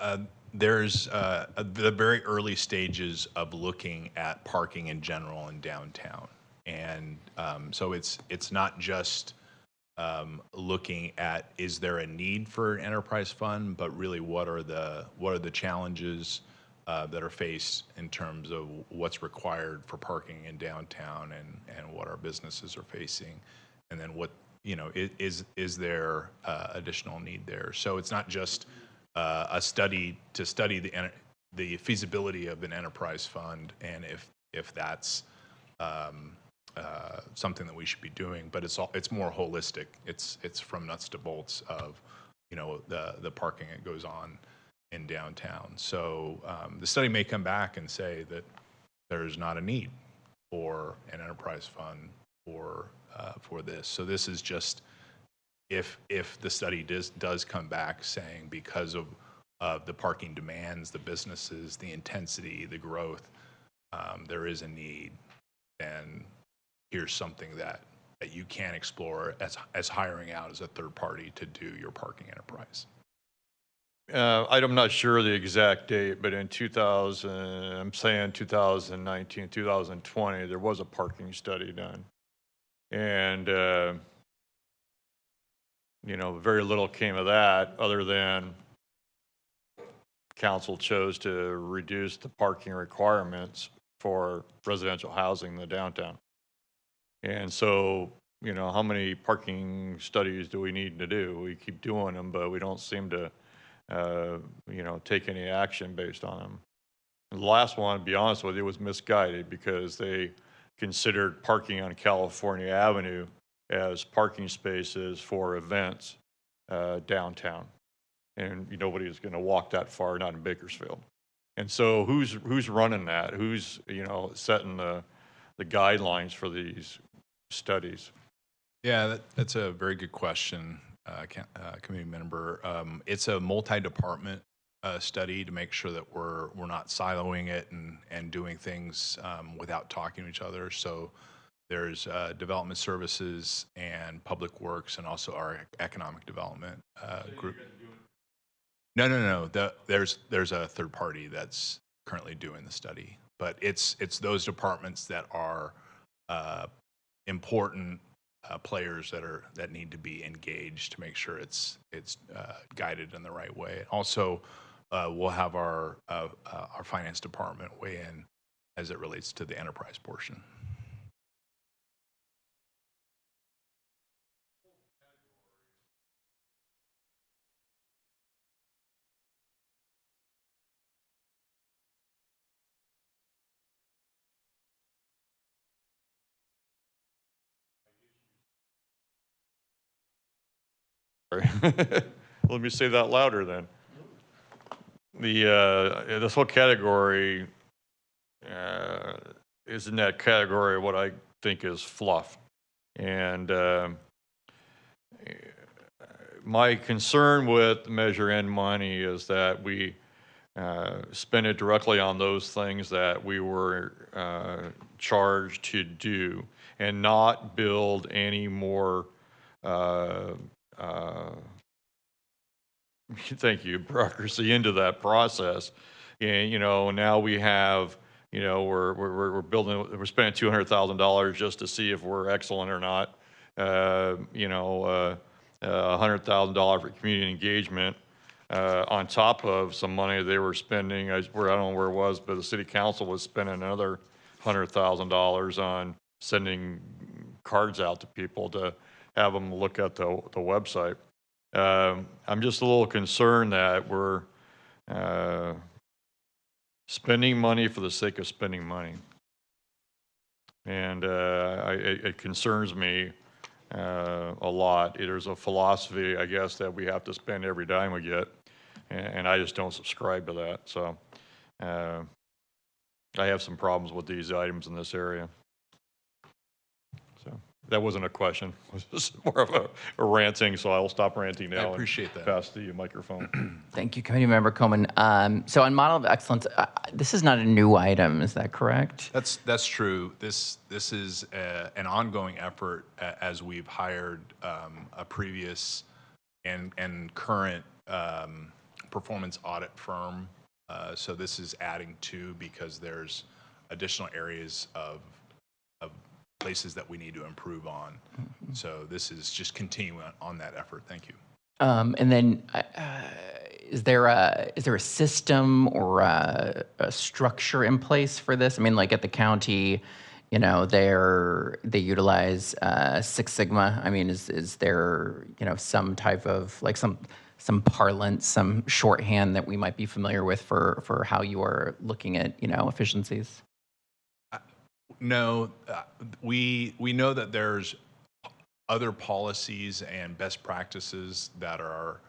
that? There's the very early stages of looking at parking in general in downtown. And so it's not just looking at, is there a need for an enterprise fund, but really what are the challenges that are faced in terms of what's required for parking in downtown and what our businesses are facing, and then what, is there additional need there. So it's not just a study to study the feasibility of an enterprise fund, and if that's something that we should be doing, but it's more holistic. It's from nuts to bolts of the parking that goes on in downtown. So the study may come back and say that there's not a need for an enterprise fund for this. So this is just if the study does come back saying because of the parking demands, the businesses, the intensity, the growth, there is a need, and here's something that you can explore as hiring out as a third party to do your parking enterprise. I'm not sure the exact date, but in 2019, 2020, there was a parking study done. And, very little came of that other than council chose to reduce the parking requirements for residential housing in the downtown. And so, how many parking studies do we need to do? We keep doing them, but we don't seem to, take any action based on them. And the last one, to be honest with you, was misguided because they considered parking on California Avenue as parking spaces for events downtown. And nobody's going to walk that far, not in Bakersfield. And so who's running that? Who's, setting the guidelines for these studies? Yeah, that's a very good question, committee member. It's a multi-department study to make sure that we're not siloing it and doing things without talking to each other. So there's development services and public works, and also our economic development group. No. There's a third party that's currently doing the study, but it's those departments that are important players that need to be engaged to make sure it's guided in the right way. Also, we'll have our finance department weigh in as it relates to the enterprise portion. Let me say that louder then. This whole category is in that category of what I think is fluff. And my concern with Measure N money is that we spend it directly on those things that we were charged to do and not build any more thank you, bureaucracy into that process. And, now we have, we're spending $200,000 just to see if we're excellent or not. $100,000 for community engagement on top of some money they were spending. I don't know where it was, but the city council was spending another $100,000 on sending cards out to people to have them look at the website. I'm just a little concerned that we're spending money for the sake of spending money. And it concerns me a lot. There's a philosophy, I guess, that we have to spend every dime we get, and I just don't subscribe to that. So I have some problems with these items in this area. So that wasn't a question. It was just more of a ranting, so I'll stop ranting now. appreciate and that. Pass the microphone. Thank you, Committee Member Coleman. So on Model of Excellence, this is not a new item, is that correct? That's true. This is an ongoing effort as we've hired a previous and current performance audit firm. So this is adding to, because there's additional areas of places that we need to improve on. So this is just continuing on that effort. Thank you. And then, is there a system or a structure in place for this? I mean, like at the county, you know, they utilize Six Sigma. I mean, is there, you know, some type of like some parlance, some shorthand that we might be familiar with for how you are looking at, you know, efficiencies? No, we know that there's other policies and best practices that are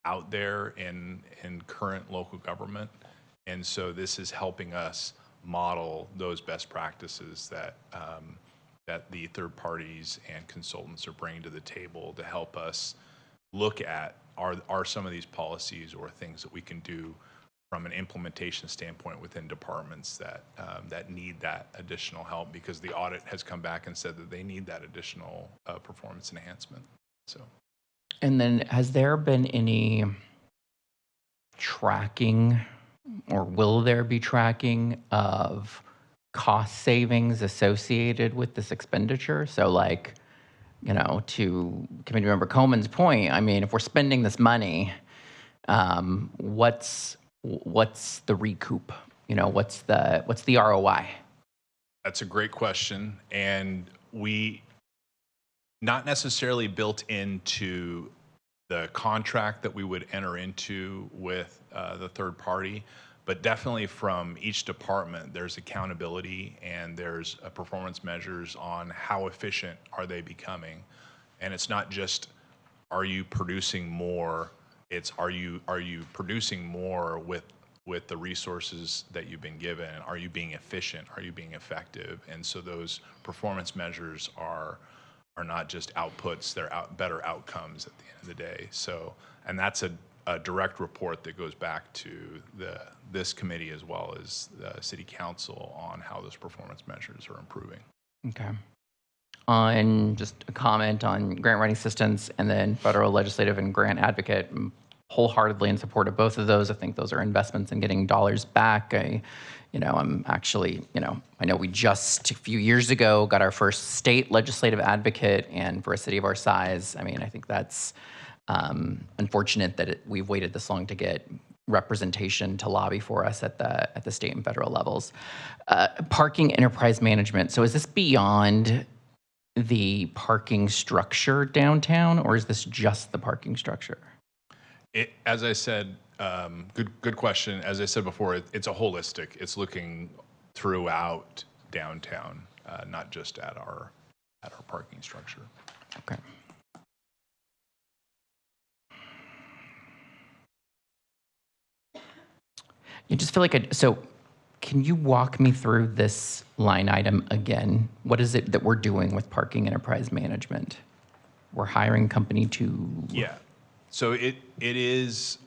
out there in current local government. And so this is helping us model those best practices that that the third parties and consultants are bringing to the table to help us look at are some of these policies or things that we can do from an implementation standpoint within departments that that need that additional help, because the audit has come back and said that they need that additional performance enhancement. So, And then has there been any tracking, or will there be tracking of cost savings associated with this expenditure? So like, you know, to Committee Member Coleman's point, I mean, if we're spending this money, what's the recoup? You know, what's the ROI? that's a great question, and we not necessarily built into the contract that we would enter into with the third party, but definitely from each department, there's accountability and there's performance measures on how efficient are they becoming. And it's not just, are you producing more? It's, are you producing more with the resources that you've been given? Are you being efficient? Are you being effective? And so those performance measures are not just outputs, they're better outcomes at the end of the day. So, and that's a direct report that goes back to this committee as well as the city council on how those performance measures are improving. Okay. On just a comment on grant writing assistance and then federal legislative and grant advocate, I'm wholeheartedly in support of both of those. I think those are investments in getting dollars back. I'm actually, I know we just a few years ago got our first state legislative advocate, and for a city of our size, I mean, I think that's unfortunate that we've waited this long to get representation to lobby for us at the state and federal levels. Parking enterprise management. So is this beyond the parking structure downtown, or is this just the parking structure? As I said, good question. As I said before, it's a holistic. It's looking throughout downtown, not just at our parking structure. Okay. You just feel like so can you walk me through this line item again? What is it that we're doing with parking enterprise management? We're hiring a company to... Yeah. So it is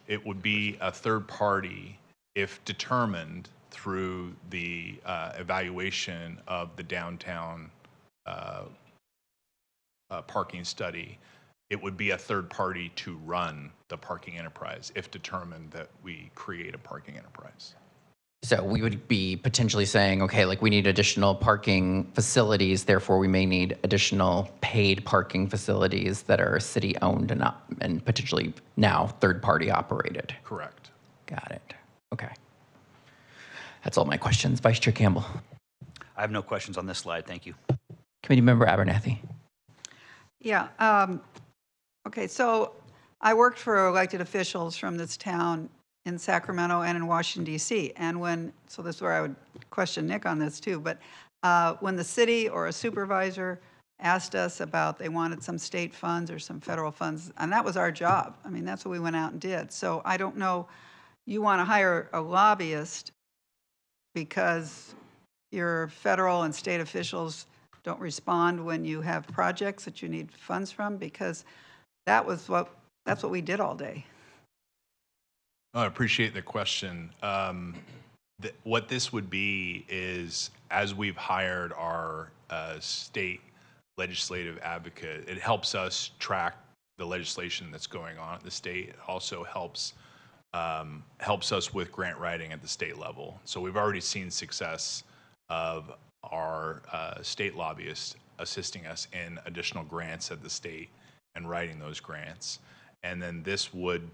it would be a third party if determined through the evaluation of the downtown parking study. It would be a third party to run the parking enterprise if determined that we create a parking enterprise. So we would be potentially saying, okay, like we need additional parking facilities, therefore we may need additional paid parking facilities that are city-owned and potentially now third-party operated. Correct. Got it. Okay. That's all my questions. Vice Chair Campbell. I have no questions on this slide, thank you. Committee Member Abernathy. Yeah. Okay, so I worked for elected officials from this town in Sacramento and in Washington, D.C. And so this is where I would question Nick on this too, but when the city or a supervisor asked us about, they wanted some state funds or some federal funds, and that was our job. I mean, that's what we went out and did. So I don't know, you want to hire a lobbyist because your federal and state officials don't respond when you have projects that you need funds from, because that's what we did all day. I appreciate the question. What this would be is, as we've hired our state legislative advocate, it helps us track the legislation that's going on at the state. It also helps us with grant writing at the state level. So we've already seen success of our state lobbyists assisting us in additional grants at the state and writing those grants. And then this would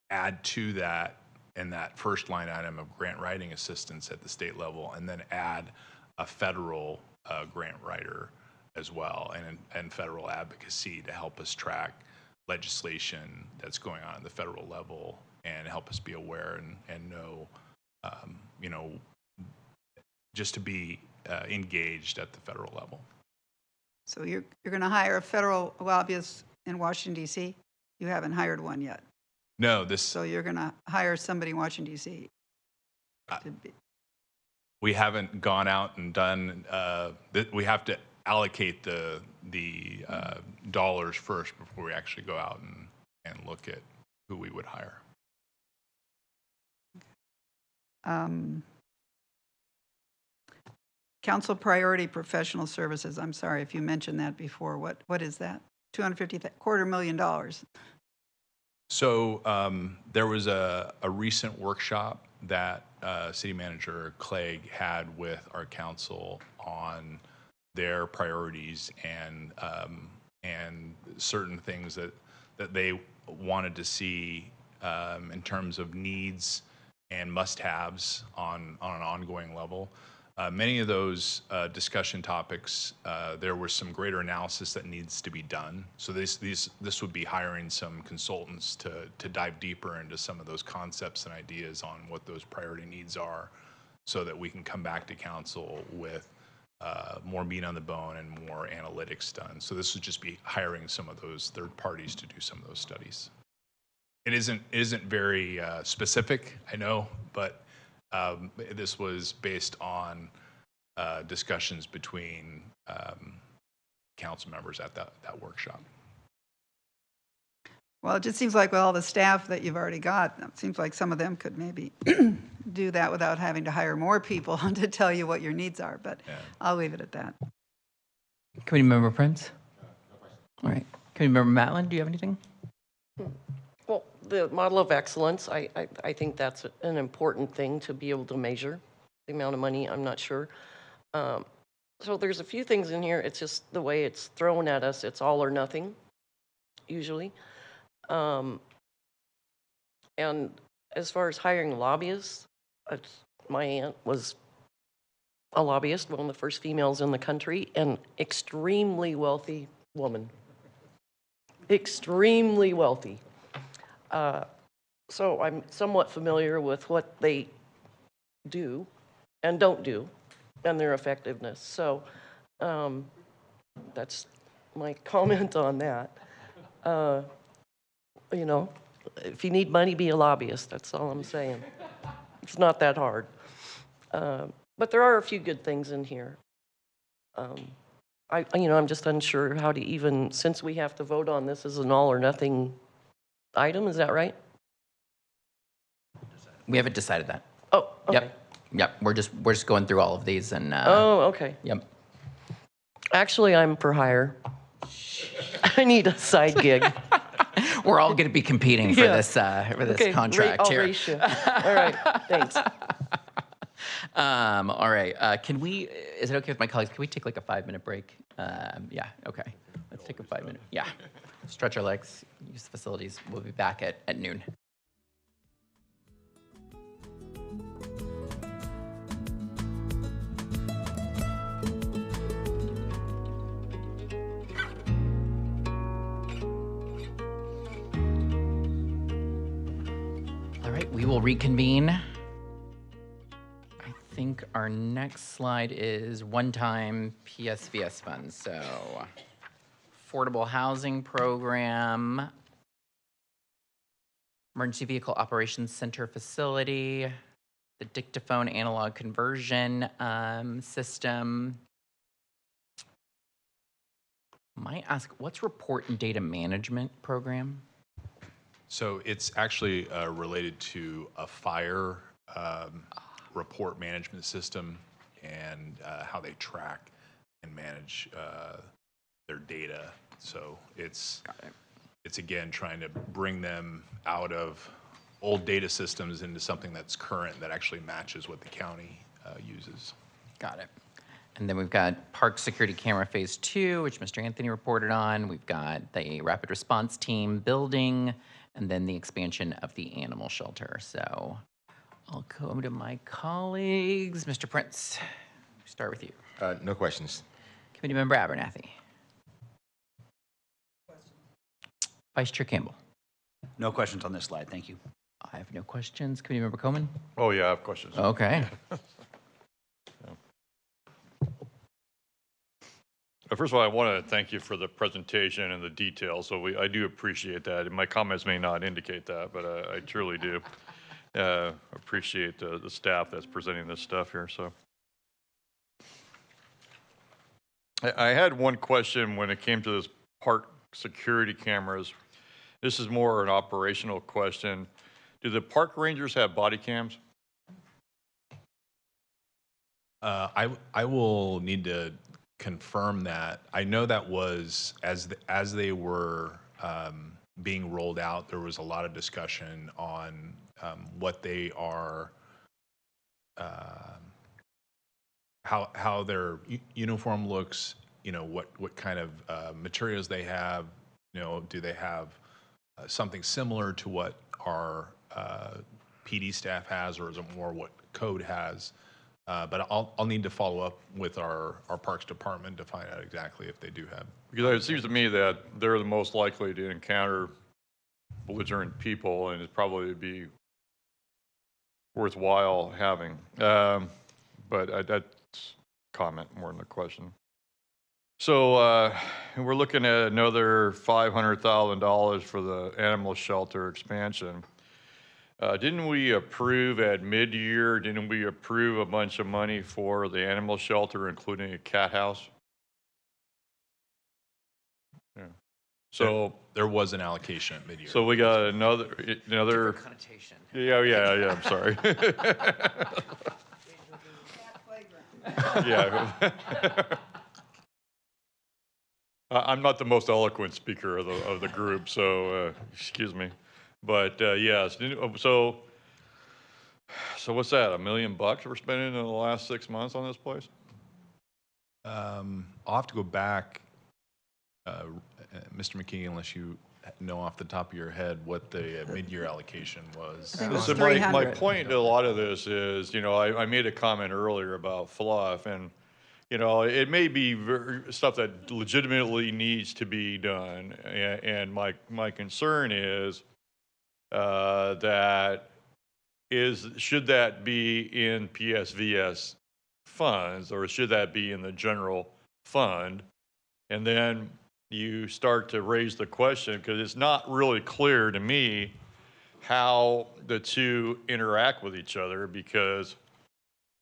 add to that in that first line item of grant writing assistance at the state level, and then add a federal grant writer as well, and federal advocacy to help us track legislation that's going on at the federal level and help us be aware and know, just to be engaged at the federal level. So you're going to hire a federal lobbyist in Washington, D.C.? You haven't hired one yet. No, So you're going to hire somebody in Washington, D.C. We haven't gone out and done, we have to allocate the dollars first before we actually go out and look at who we would hire. Council Priority Professional Services, I'm sorry if you mentioned that before. What is that? $250,000. So there was a recent workshop that City Manager Clegg had with our council on their priorities and certain things that they wanted to see in terms of needs and must-haves on an ongoing level. Many of those discussion topics, there was some greater analysis that needs to be done. So this would be hiring some consultants to dive deeper into some of those concepts and ideas on what those priority needs are, so that we can come back to council with more meat on the bone and more analytics done. So this would just be hiring some of those third parties to do some of those studies. It isn't very specific, I know, but this was based on discussions between council members at that workshop. Well, it just seems like with all the staff that you've already got, it seems like some of them could maybe do that without having to hire more people to tell you what your needs are, but yeah. I'll leave it at that. Committee Member Prince? All right. Committee Member Matlin, do you have anything? Well, the model of excellence, I think that's an important thing to be able to measure. The amount of money, I'm not sure. So there's a few things in here. It's just the way it's thrown at us. It's all or nothing, usually. And as far as hiring lobbyists, my aunt was a lobbyist, one of the first females in the country, and extremely wealthy woman. Extremely wealthy. So I'm somewhat familiar with what they do and don't do and their effectiveness. So that's my comment on that. You know, if you need money, be a lobbyist. That's all I'm saying. It's not that hard. But there are a few good things in here. I'm just unsure how to even, since we have to vote on this as an all or nothing item, is that right? We haven't decided that. Oh, okay. Yep. We're just going through all of these and. Oh, okay. Yep. Actually, I'm for hire. I need a side gig. We're all going to be competing for this contract here. I'll race you. All right. Thanks. All right. Is it okay with my colleagues? Can we take like a 5-minute break? Yeah. Okay. Let's take a 5-minute. Yeah. Stretch our legs, use the facilities. We'll be back at noon. All right. We will reconvene. I think think our next slide is one-time PSVS funds. So affordable housing program, emergency vehicle operations center facility, the dictaphone analog conversion system. Might ask, what's report and data management program? So it's actually related to a fire report management system and how they track and manage their data. So it's again trying to bring them out of old data systems into something that's current that actually matches what the county uses. Got it. And then we've got Park Security Camera Phase 2, which Mr. Anthony reported on. We've got the Rapid Response Team building, and then the expansion of the animal shelter. So I'll go to my colleagues. Mr. Prince, start with you. No questions. Committee Member Abernathy. Vice Chair Campbell. No questions on this slide, thank you. I have no questions. Committee Member Coleman. Oh, yeah, I have questions. Okay. First of all, I want to thank you for the presentation and the details. So I do appreciate that. My comments may not indicate that, but I truly do appreciate the staff that's presenting this stuff here. So I had one question when it came to this park security cameras. This is more an operational question. Do the park rangers have body cams? I will need to confirm that. I know that was as they were being rolled out, there was a lot of discussion on what they are, how their uniform looks. You know, what kind of materials they have. You know, do they have something similar to what our PD staff has, or is it more what code has? But I'll need to follow up with our Parks Department to find out exactly if they do have. Because it seems to me that they're the most likely to encounter belligerent people, and it'd probably be worthwhile having. But that's comment more than a question. So we're looking at another $500,000 for the animal shelter expansion. Didn't we approve at mid-year, didn't we approve a bunch of money for the animal shelter, including a cat house? Yeah. So there was an allocation at mid-year. So we got another. Connotation. Yeah, I'm sorry. Yeah. I'm not the most eloquent speaker of the group, so excuse me. But yes, so what's that? $1 million we're spending in the last 6 months on this place? I'll have to go back, Mr. McKeegan, unless you know off the top of your head what the mid-year allocation was. So my point to a lot of this is, you know, I made a comment earlier about fluff, and you know, it may be stuff that legitimately needs to be done, and my concern is should that be in PSVS funds, or should that be in the general fund? And then you start to raise the question, because it's not really clear to me how the two interact with each other, because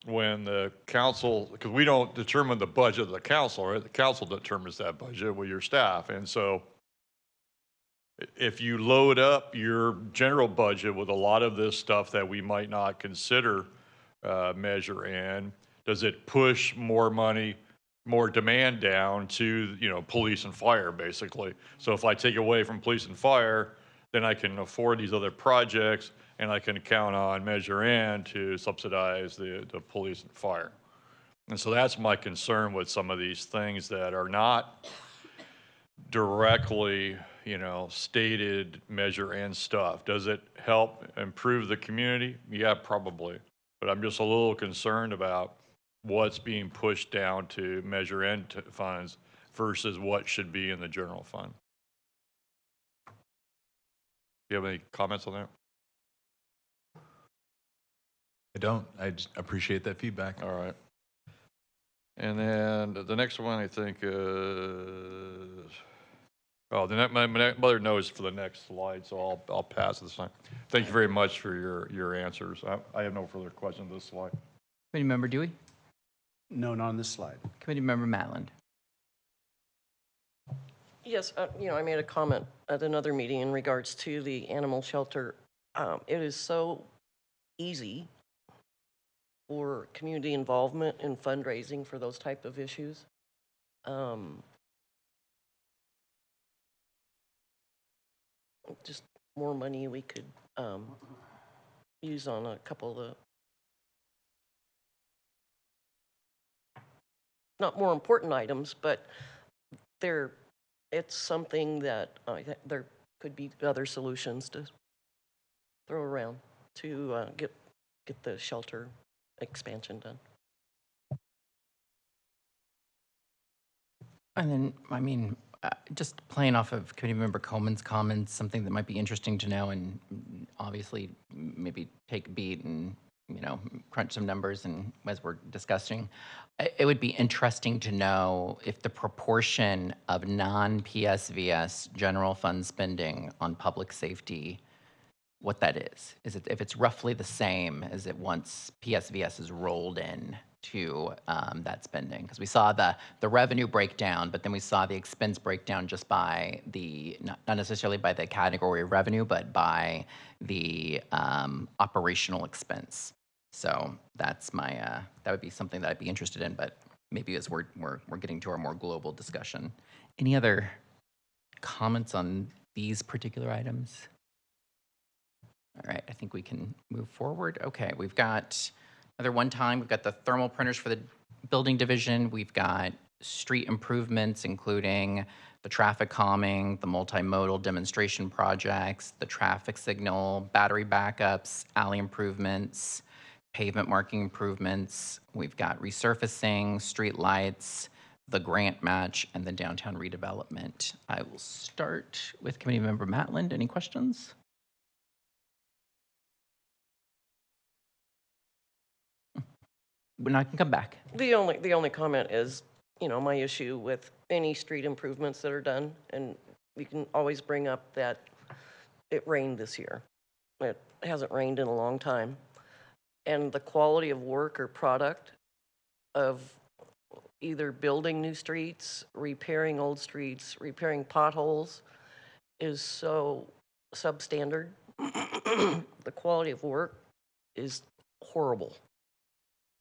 when the council, because we don't determine the budget of the council, right? The council determines that budget with your staff. And so if you load up your general budget with a lot of this stuff that we might not consider measure in, does it push more money, more demand down to, you know, police and fire, basically? So if I take away from police and fire, then I can afford these other projects, and I can count on Measure N to subsidize the police and fire. And so that's my concern with some of these things that are not directly, you know, stated Measure N stuff. Does it help improve the community? Yeah, probably. But I'm just a little concerned about what's being pushed down to Measure N funds versus what should be in the general fund. Do you have any comments on that? I don't. I just appreciate that feedback. All right. And then the next one, I think, is, oh, my mother knows for the next slide, so I'll pass this time. Thank you very much for your answers. I have no further questions on this slide. Committee Member Dewey? No, not on this slide. Committee Member Matland? Yes, I made a comment at another meeting in regards to the animal shelter. It is so easy for community involvement and fundraising for those type of issues. Just more money we could use on a couple of the, not more important items, but it's something that there could be other solutions to throw around to get the shelter expansion done. And then, I mean, just playing off of Committee Member Coleman's comments, something that might be interesting to know, and obviously maybe take a beat and, crunch some numbers and as we're discussing, it would be interesting to know if the proportion of non-PSVS general fund spending on public safety, what that is. If it's roughly the same as it once PSVS is rolled in to that spending? Because we saw the revenue breakdown, but then we saw the expense breakdown just by the, not necessarily by the category of revenue, but by the operational expense. So that's my, that would be something that I'd be interested in, but maybe as we're getting to our more global discussion. Any other comments on these particular items? All right, I think we can move forward. Okay, we've got another one time. We've got the thermal printers for the building division. We've got street improvements, including the traffic calming, the multimodal demonstration projects, the traffic signal, battery backups, alley improvements, pavement marking improvements. We've got resurfacing, street lights, the grant match, and the downtown redevelopment. I will start with Committee Member Matland. Any questions? When I can come back. The only comment is, my issue with any street improvements that are done, and we can always bring up that it rained this year. It hasn't rained in a long time. And the quality of work or product of either building new streets, repairing old streets, repairing potholes is so substandard. The quality of work is horrible.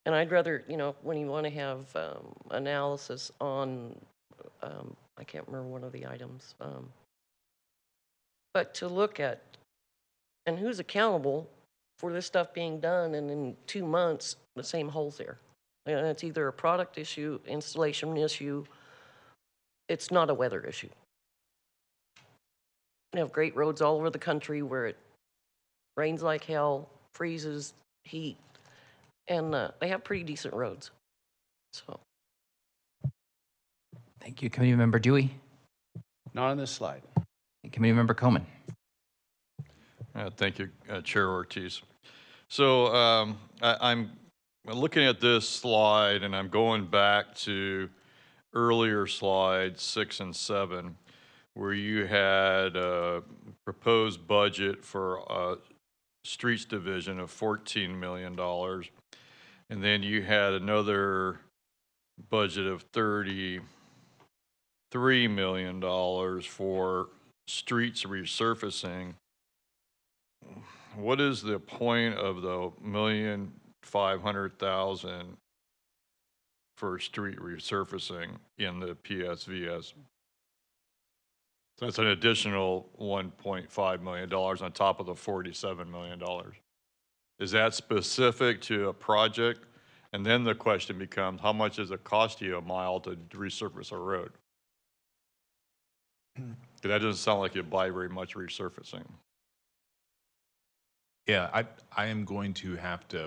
And I'd rather, when you want to have analysis on, I can't remember one of the items, but to look at, and who's accountable for this stuff being done, and in 2 months, the same hole's there. And it's either a product issue, installation issue, it's not a weather issue. We have great roads all over the country where it rains like hell, freezes, heat, and they have pretty decent roads. So, Thank you, Committee Member Dewey. Not on this slide. And Committee Member Coleman. Thank you, Chair Ortiz. So I'm looking at this slide, and I'm going back to earlier slides 6 and 7, where you had a proposed budget for streets division of $14 million. And then you had another budget of $33 million for streets resurfacing. What is the point of the $1,500,000 for street resurfacing in the PSVS? So that's an additional $1.5 million on top of the $47 million. Is that specific to a project? And then the question becomes, how much does it cost you a mile to resurface a road? That doesn't sound like you buy very much resurfacing. Yeah, I am going to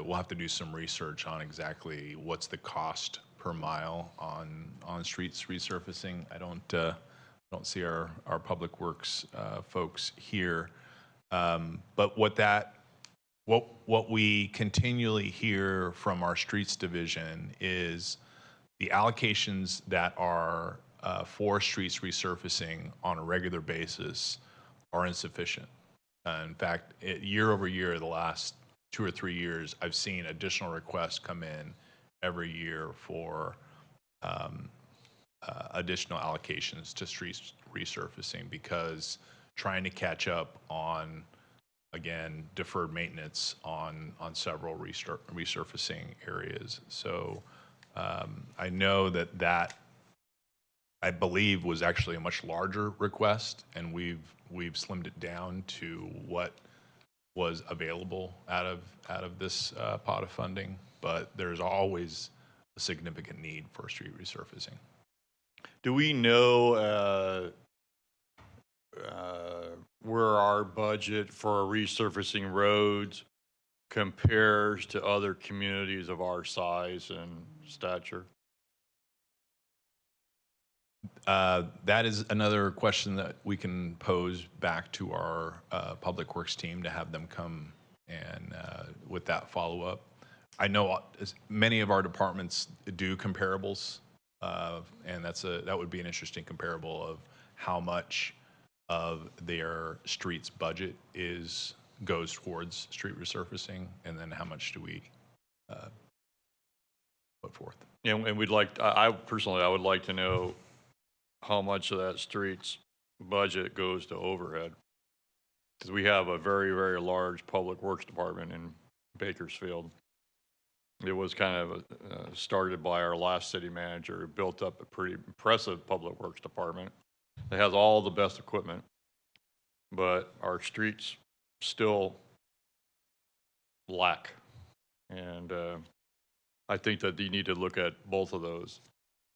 we'll have to do some research on exactly what's the cost per mile on streets resurfacing. I don't see our public works folks here. But what that What we continually hear from our streets division is the allocations that are for streets resurfacing on a regular basis are insufficient. In fact, year over year, the last 2 or 3 years, I've seen additional requests come in every year for additional allocations to streets resurfacing because trying to catch up on, again, deferred maintenance on several resurfacing areas. So I know that I believe was actually a much larger request, and we've slimmed it down to what was available out of this pot of funding. But there's always a significant need for street resurfacing. Do we know where our budget for resurfacing roads compares to other communities of our size and stature? That is another question that we can pose back to our Public Works team to have them come and with that follow-up. I know many of our departments do comparables, and that would be an interesting comparable of how much of their streets budget goes towards street resurfacing, and then how much do we put forth. And we'd like, personally, I would like to know how much of that streets budget goes to overhead. Because we have a very, very large public works department in Bakersfield. It was kind of started by our last city manager who built up a pretty impressive public works department. It has all the best equipment, but our streets still lack. And I think that you need to look at both of those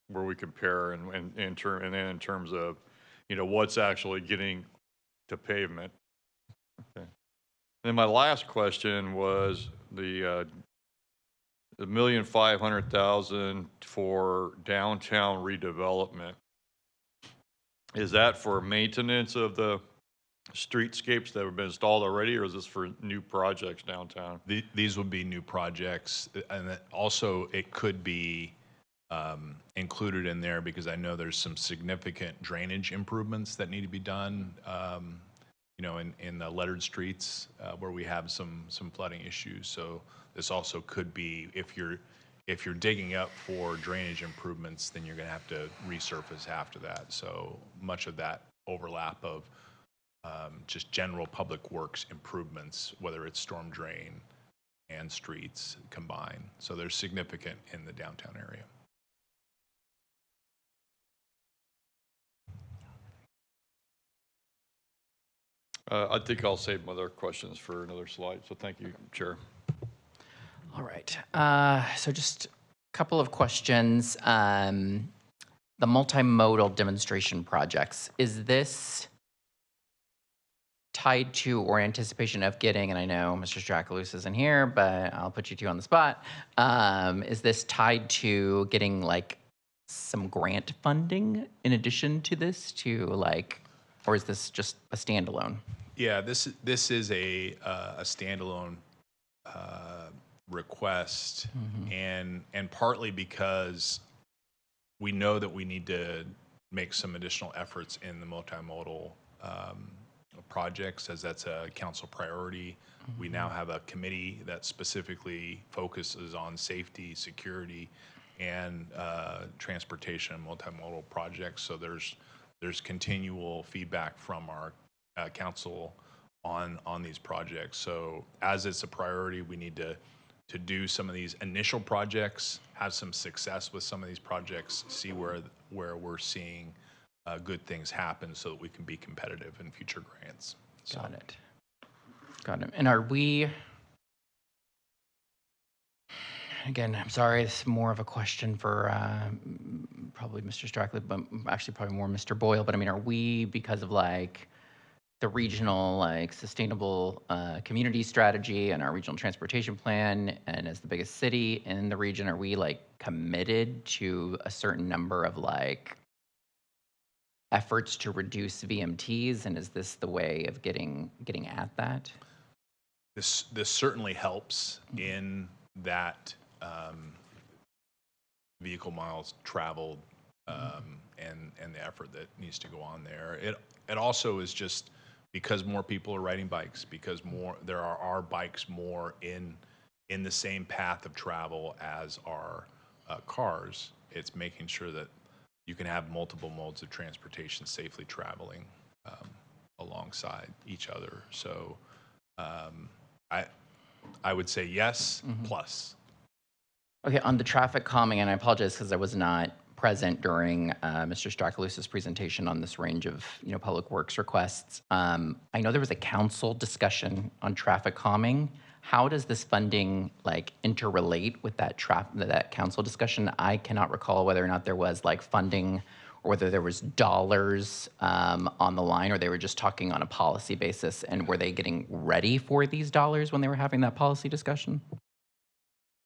where we compare and then in terms of, what's actually getting to pavement. Okay. And then my last question was the $1,500,000 for downtown redevelopment. Is that for maintenance of the streetscapes that have been installed already, or is this for new projects downtown? These would be new projects, and also it could be included in there because I know there's some significant drainage improvements that need to be done, in the lettered streets where we have some flooding issues. So this also could be, if you're digging up for drainage improvements, then you're going to have to resurface after that. So much of that overlap of just general public works improvements, whether it's storm drain and streets combined. So there's significant in the downtown area. I think I'll save my other questions for another slide. So thank you, Chair. All right. So just a couple of questions. The multimodal demonstration projects, is this tied to or anticipation of getting, and I know Mr. Strakalous isn't here, but I'll put you two on the spot. Is this tied to getting like some grant funding in addition to this or is this just a standalone? Yeah, this is a standalone request, and partly because we know that we need to make some additional efforts in the multimodal projects, as that's a council priority. We now have a committee that specifically focuses on safety, security, and transportation and multimodal projects. So there's continual feedback from our council on these projects. So as it's a priority, we need to do some of these initial projects, have some success with some of these projects, see where we're seeing good things happen so that we can be competitive in future grants. So. Got it. And are we, again, I'm sorry, it's more of a question for probably Mr. Strackley, but actually probably more Mr. Boyle, but I mean, are we, because of the regional sustainable community strategy and our regional transportation plan, and as the biggest city in the region, are we committed to a certain number of efforts to reduce VMTs, and is this the way of getting at that? this certainly helps in that vehicle miles traveled and the effort that needs to go on there. It also is just because more people are riding bikes, because there are bikes more in the same path of travel as our cars. It's making sure that you can have multiple modes of transportation safely traveling alongside each other. So I would say yes, plus. Okay, on the traffic calming, and I apologize because I was not present during Mr. Strakalousa's presentation on this range of public works requests. I know there was a council discussion on traffic calming. How does this funding interrelate with that council discussion? I cannot recall whether or not there was funding or whether there was dollars on the line, or they were just talking on a policy basis. And were they getting ready for these dollars when they were having that policy discussion?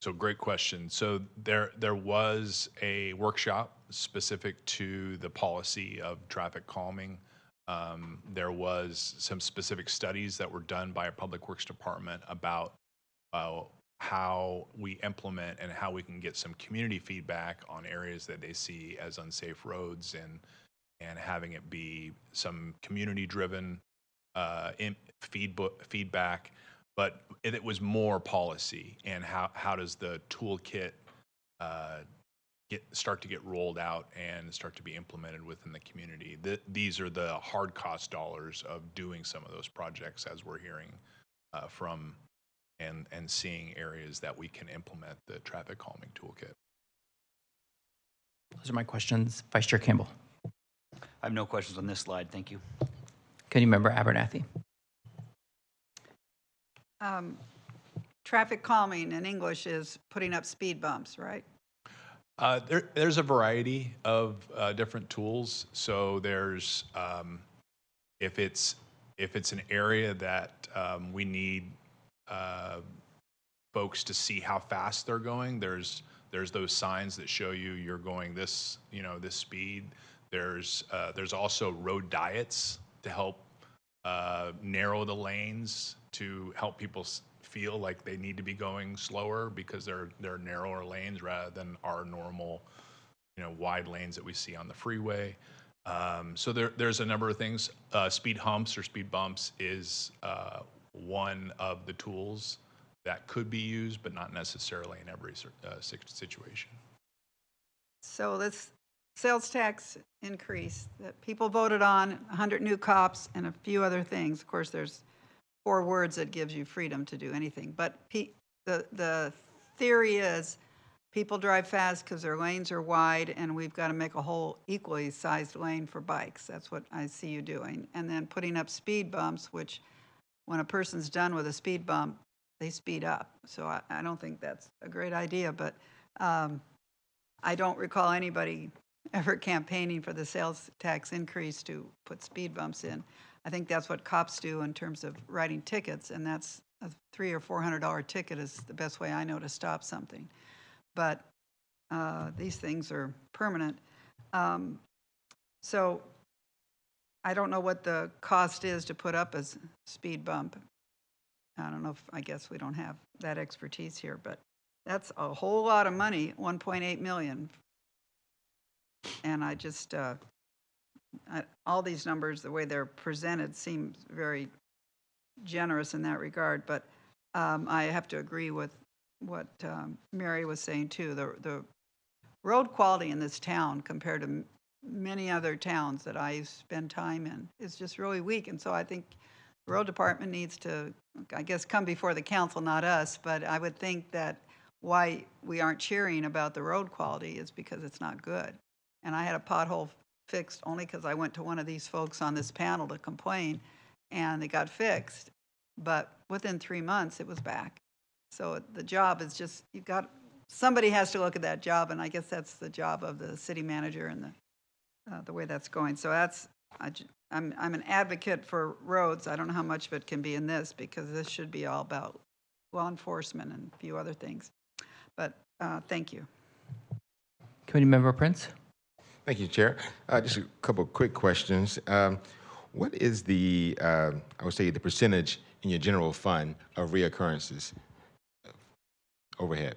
So great question. So there was a workshop specific to the policy of traffic calming. There was some specific studies that were done by a public works department about how we implement and how we can get some community feedback on areas that they see as unsafe roads, and having it be some community-driven feedback. But it was more policy, and how does the toolkit start to get rolled out and start to be implemented within the community. These are the hard cost dollars of doing some of those projects, as we're hearing from and seeing areas that we can implement the traffic calming toolkit. Those are my questions. Vice Chair Campbell. I have no questions on this slide. Thank you. Committee Member Abernathy. Traffic calming in English is putting up speed bumps, right? There's a variety of different tools. So there's if it's an area that we need folks to see how fast they're going, there's those signs that show you're going this speed. There's also road diets to help narrow the lanes, to help people feel like they need to be going slower because they're narrower lanes rather than our normal, wide lanes that we see on the freeway. So there's a number of things. Speed humps or speed bumps is one of the tools that could be used, but not necessarily in every situation. So this sales tax increase that people voted on, 100 new cops and a few other things. Of course, there's 4 words that gives you freedom to do anything. But the theory is people drive fast because their lanes are wide, and we've got to make a whole equally sized lane for bikes. That's what I see you doing. And then putting up speed bumps, which when a person's done with a speed bump, they speed up. So I don't think that's a great idea, but I don't recall anybody ever campaigning for the sales tax increase to put speed bumps in. I think that's what cops do in terms of writing tickets, and that's a $300 or $400 ticket is the best way I know to stop something. But these things are permanent. So I don't know what the cost is to put up a speed bump. I don't know I guess we don't have that expertise here, but that's a whole lot of money, 1.8 million. And I just, all these numbers, the way they're presented, seem very generous in that regard. But I have to agree with what Mary was saying too. The road quality in this town compared to many other towns that I spend time in is just really weak. And so I think the road department needs to, I guess, come before the council, not us. But I would think that why we aren't cheering about the road quality is because it's not good. And I had a pothole fixed only because I went to one of these folks on this panel to complain, and it got fixed. But within 3 months, it was back. So the job is just, somebody has to look at that job, and I guess that's the job of the city manager and the way that's going. So I'm an advocate for roads. I don't know how much of it can be in this, because this should be all about law enforcement and a few other things. But thank you. Committee Member Prince. Thank you, Chair. Just a couple of quick questions. what is the, I would say, the percentage in your general fund of reoccurrences overhead?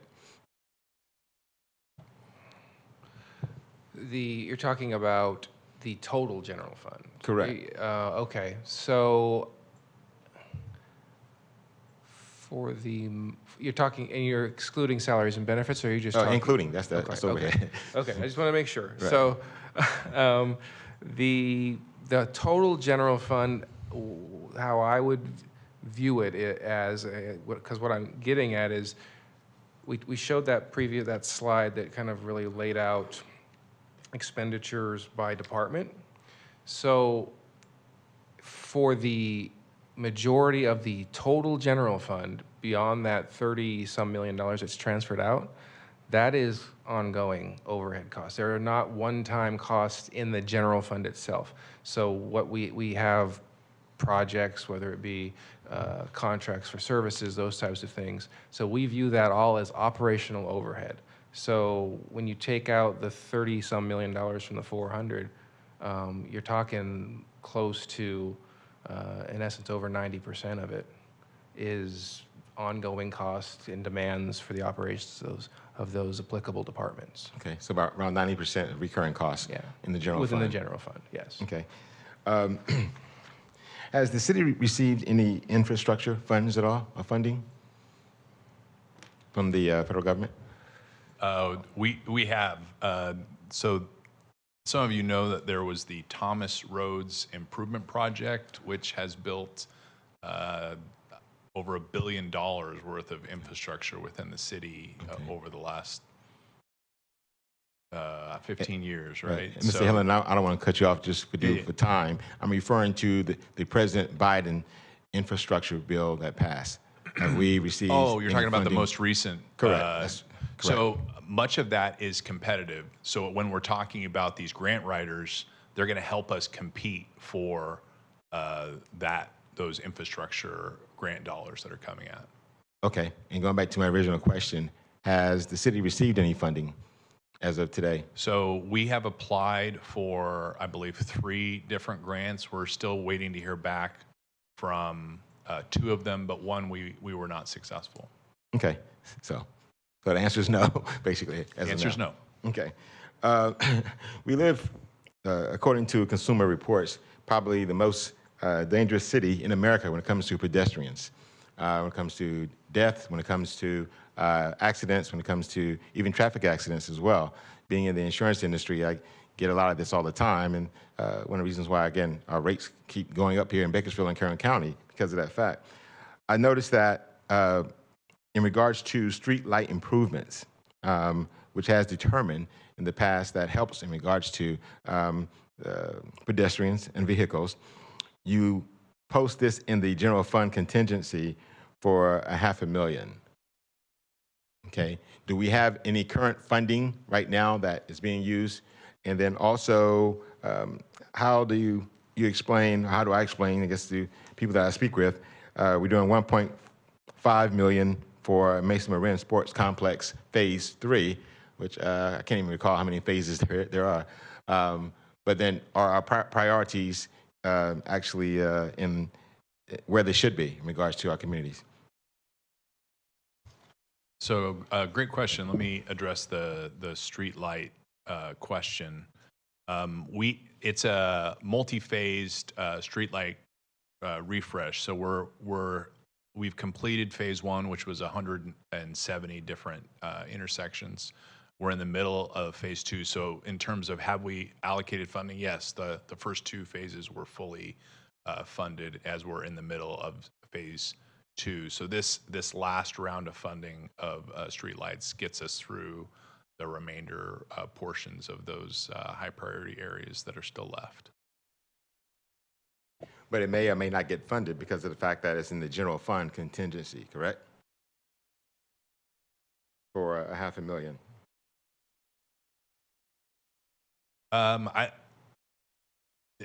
You're talking about the total general fund? Correct. Okay, so you're talking, and you're excluding salaries and benefits, or are you just talking? Including, that's Okay. overhead. Okay, I just want to make sure. Right. So, the total general fund, how I would view it as, because what I'm getting at is, we showed that slide that kind of really laid out expenditures by department. So, for the majority of the total general fund, beyond that 30-some million dollars that's transferred out, that is ongoing overhead costs. There are not one-time costs in the general fund itself. So what we have projects, whether it be contracts for services, those types of things. So we view that all as operational overhead. So when you take out the 30-some million dollars from the 400, you're talking close to, in essence, over 90% of it is ongoing costs and demands for the operations of those applicable departments. Okay, so about around 90% of recurring costs in the general Within fund. the general fund, yes. Okay. Has the city received any infrastructure funds at all, or funding from the federal government? We have. So some of you know that there was the Thomas Roads Improvement Project, which has built over $1 billion worth of infrastructure within the city over the last 15 years, right? And Mr. Hillen, I don't want to cut you off just for time. I'm referring to the President Biden infrastructure bill that passed. Have we received? Oh, you're any talking about the funding? most recent. Correct. That's correct. So much of that is competitive. So when we're talking about these grant writers, they're going to help us compete for those infrastructure grant dollars that are coming out. Okay, and going back to my original question, has the city received any funding as of today? So we have applied for, I believe, 3 different grants. We're still waiting to hear back from 2 of them, but one we were not successful. Okay, so the answer is no, basically. The answer is no. Okay. We live, according to Consumer Reports, probably the most dangerous city in America when it comes to pedestrians, when it comes to death, when it comes to accidents, when it comes to even traffic accidents as well. Being in the insurance industry, I get a lot of this all the time, and one of the reasons why, again, our rates keep going up here in Bakersfield and Caron County because of that fact. I noticed that in regards to street light improvements, which has determined in the past that helps in regards to pedestrians and vehicles, you post this in the general fund contingency for $500,000. Okay. Do we have any current funding right now that is being used? And then also, how do you explain, how do I explain, I guess, to people that I speak with, we're doing $1.5 million for Mason Marin Sports Complex Phase 3, which I can't even recall how many phases there are. But then are our priorities actually in where they should be in regards to our communities? So great question. Let me address the street light question. It's a multi-phased street light refresh. So we've completed phase 1, which was 170 different intersections. We're in the middle of phase 2. So in terms of have we allocated funding? Yes, the first 2 phases were fully funded as we're in the middle of phase 2. So this last round of funding of streetlights gets us through the remainder portions of those high priority areas that are still left. But it may or may not get funded because of the fact that it's in the general fund contingency, correct? For $500,000.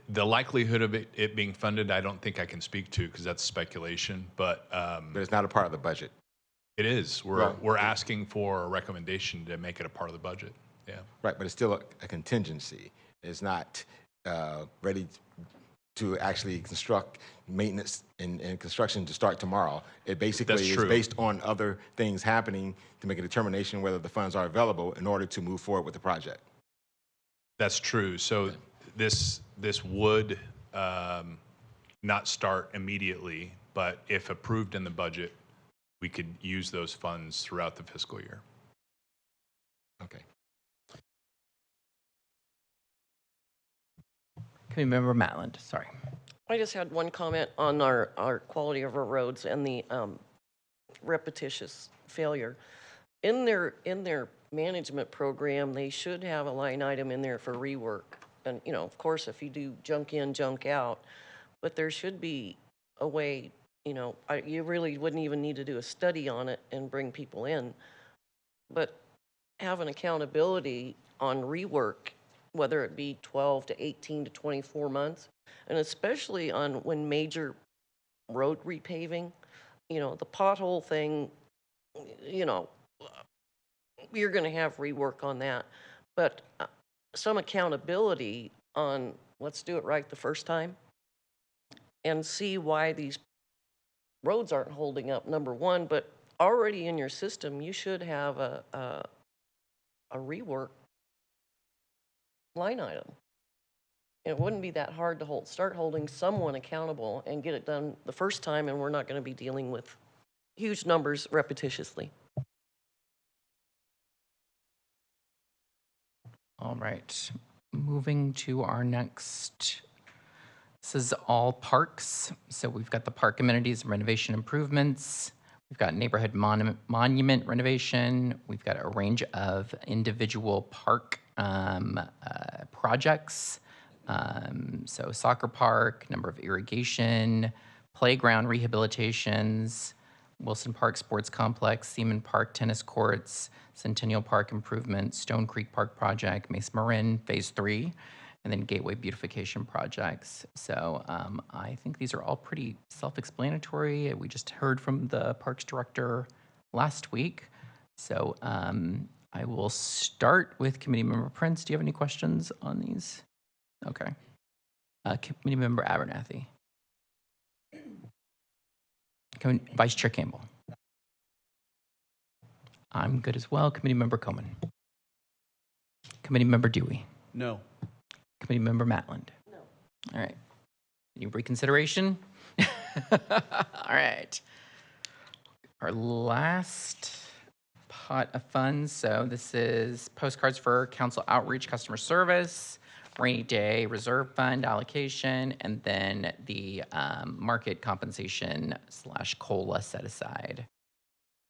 The likelihood of it being funded, I don't think I can speak to because that's speculation. But it's not a part of the budget. It is. We're asking for a recommendation to make it a part of the budget. Yeah. Right, but it's still a contingency. It's not ready to actually construct maintenance and construction to start tomorrow. It basically That's is true. based on other things happening to make a determination whether the funds are available in order to move forward with the project. That's true. So this would not start immediately, but if approved in the budget, we could use those funds throughout the fiscal year. Okay. Committeemember Matland, sorry. I just had one comment on our quality of our roads and the repetitious failure. In their management program, they should have a line item in there for rework. And, you know, of course, if you do junk in, junk out, but there should be a way, you know, you really wouldn't even need to do a study on it and bring people in. But have an accountability on rework, whether it be 12 to 18 to 24 months, and especially on when major road repaving, you know, the pothole thing, you know, you're going to have rework on that. But some accountability on let's do it right the first time and see why these roads aren't holding up, number one. But already in your system, you should have a rework line item. It wouldn't be that hard to start holding someone accountable and get it done the first time, and we're not going to be dealing with huge numbers repetitiously. All right, moving to our next, this is all parks. So we've got the park amenities and renovation improvements. We've got neighborhood monument renovation. We've got a range of individual park projects. So soccer park, number of irrigation, playground rehabilitations, Wilson Park Sports Complex, Seaman Park Tennis Courts, Centennial Park Improvement, Stone Creek Park Project, Mesa Marin Phase 3, and then Gateway Beautification Projects. So I think these are all pretty self-explanatory. We just heard from the Parks Director last week. So I will start with Committeemember Prince. Do you have any questions on these? Okay. Committeemember Abernathy. Vice Chair Campbell. I'm good as well. Committeemember Coman. Committeemember Dewey. No. Committeemember Matland. No. All right. Any reconsideration? All right. Our last pot of funds. So this is postcards for council outreach, customer service, rainy day reserve fund allocation, and then the market compensation / COLA set aside.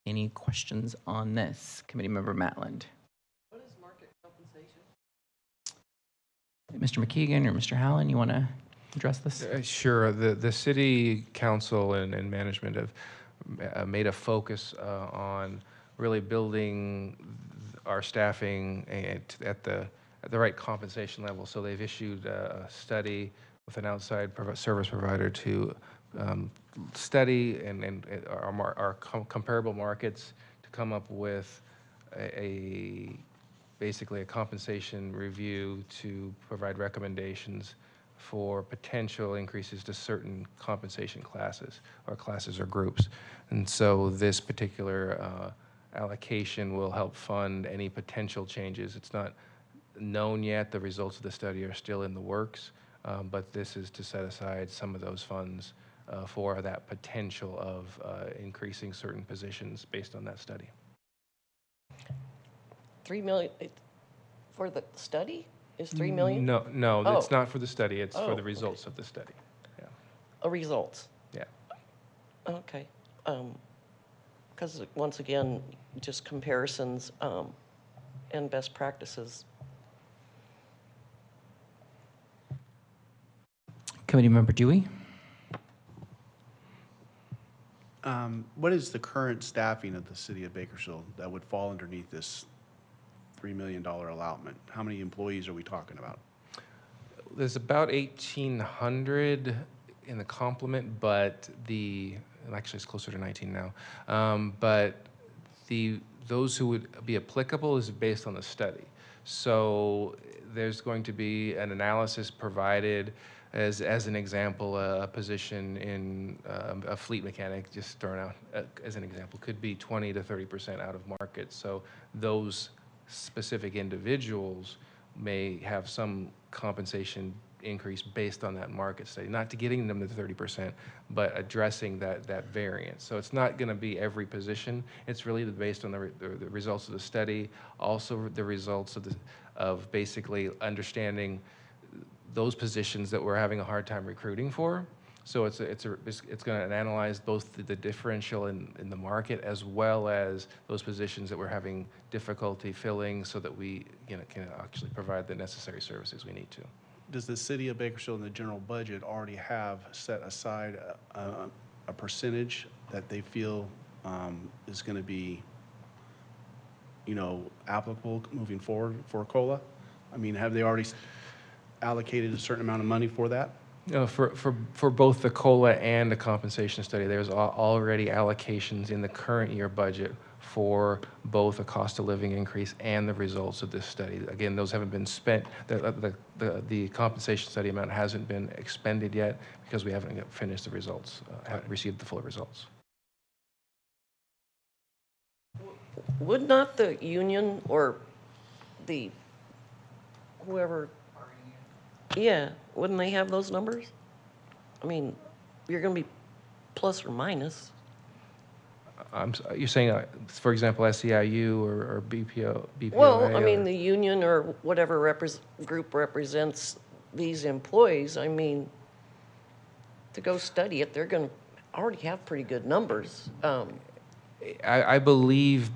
Any questions on this? Committeemember Matland. What is market compensation? Mr. McKeegan or Mr. Hallen, you want to address this? Sure. The city council and management have made a focus on really building our staffing at the right compensation level. So they've issued a study with an outside service provider to study and our comparable markets to come up with basically a compensation review to provide recommendations for potential increases to certain compensation classes or groups. And so this particular allocation will help fund any potential changes. It's not known yet. The results of the study are still in the works, but this is to set aside some of those funds for that potential of increasing certain positions based on that study. $3 million for the study is $3 million? No, Oh. it's not for the study. It's for Oh, the results of the study. Yeah. Results. Yeah. Okay. Because once again, just comparisons and best practices. Committeemember Dewey. What is the current staffing of the city of Bakersfield that would fall underneath this $3 million allotment? How many employees are we talking about? There's about 1,800 in the complement, but actually it's closer to 19 now. But those who would be applicable is based on the study. So there's going to be an analysis provided as an example, a position in a fleet mechanic, just throwing out as an example, could be 20 to 30% out of market. So those specific individuals may have some compensation increase based on that market study, not to getting them to 30%, but addressing that variance. So it's not going to be every position. It's really based on the results of the study, also the results of basically understanding those positions that we're having a hard time recruiting for. So it's going to analyze both the differential in the market as well as those positions that we're having difficulty filling, so that we can actually provide the necessary services we need to. Does the city of Bakersfield in the general budget already have set aside a percentage that they feel is going to be, applicable moving forward for COLA? I mean, have they already allocated a certain amount of money for that? For both the COLA and the compensation study, there's already allocations in the current year budget for both a cost of living increase and the results of this study. Again, those haven't been spent. The compensation study amount hasn't been expended yet because we haven't finished the results, haven't received the full results. Would not the union or the whoever, yeah, wouldn't they have those numbers? I mean, you're going to be plus or minus. You're saying, for example, SEIU or BPOA? Well, I mean, the union or whatever group represents these employees, I mean, to go study it, they're going to already have pretty good numbers. I believe,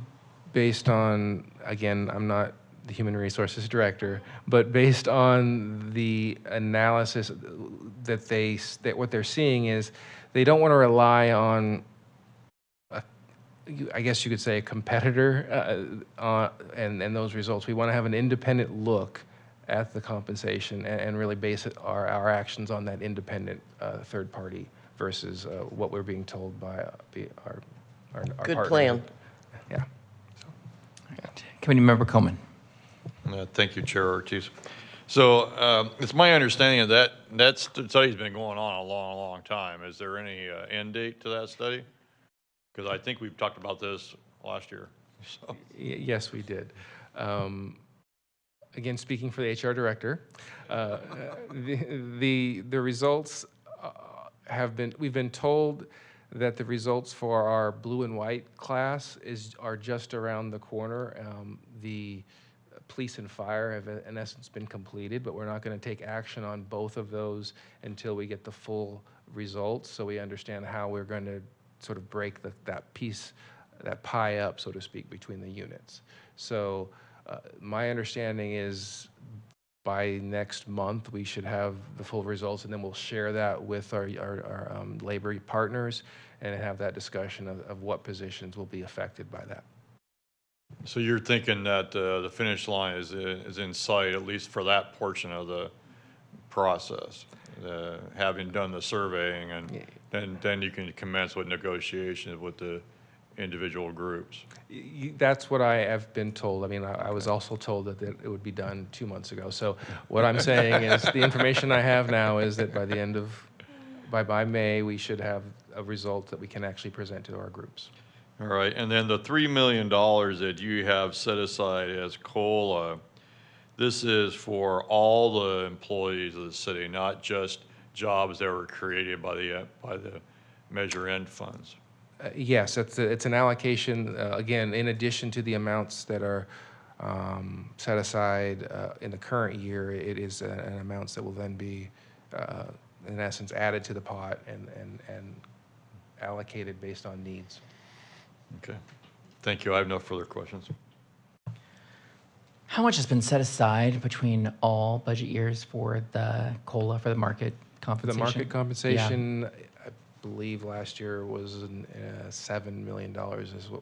based on, again, I'm not the human resources director, but based on the analysis that what they're seeing is they don't want to rely on, I guess you could say, a competitor and those results. We want to have an independent look at the compensation and really base our actions on that independent third party versus what we're being told by our Good partner. plan. Yeah. Committee Member Coleman. Thank you, Chair Ortiz. So it's my understanding that study's been going on a long, long time. Is there any end date to that study? Because I think we've talked about this last year. So. Yes, we did. Again, speaking for the HR director, the results we've been told that the results for our blue and white class are just around the corner. The police and fire have in essence been completed, but we're not going to take action on both of those until we get the full results, so we understand how we're going to sort of break that pie up, so to speak, between the units. So my understanding is by next month we should have the full results, and then we'll share that with our labor partners and have that discussion of what positions will be affected by that. So you're thinking that the finish line is in sight, at least for that portion of the process, having done the surveying, and then you can commence with negotiations with the individual groups. That's what I have been told. I mean, I was also told that it would be done 2 months ago. So what I'm saying is the information I have now is that by May, we should have a result that we can actually present to our groups. All right, and then the $3 million that you have set aside as COLA, this is for all the employees of the city, not just jobs that were created by the Measure N funds. Yes, it's an allocation, again, in addition to the amounts that are set aside in the current year. It is an amounts that will then be, in essence, added to the pot and allocated based on needs. Okay, thank you. I have no further questions. How much has been set aside between all budget years for the COLA, for the market compensation? For the market compensation, I believe last year was $7 million is what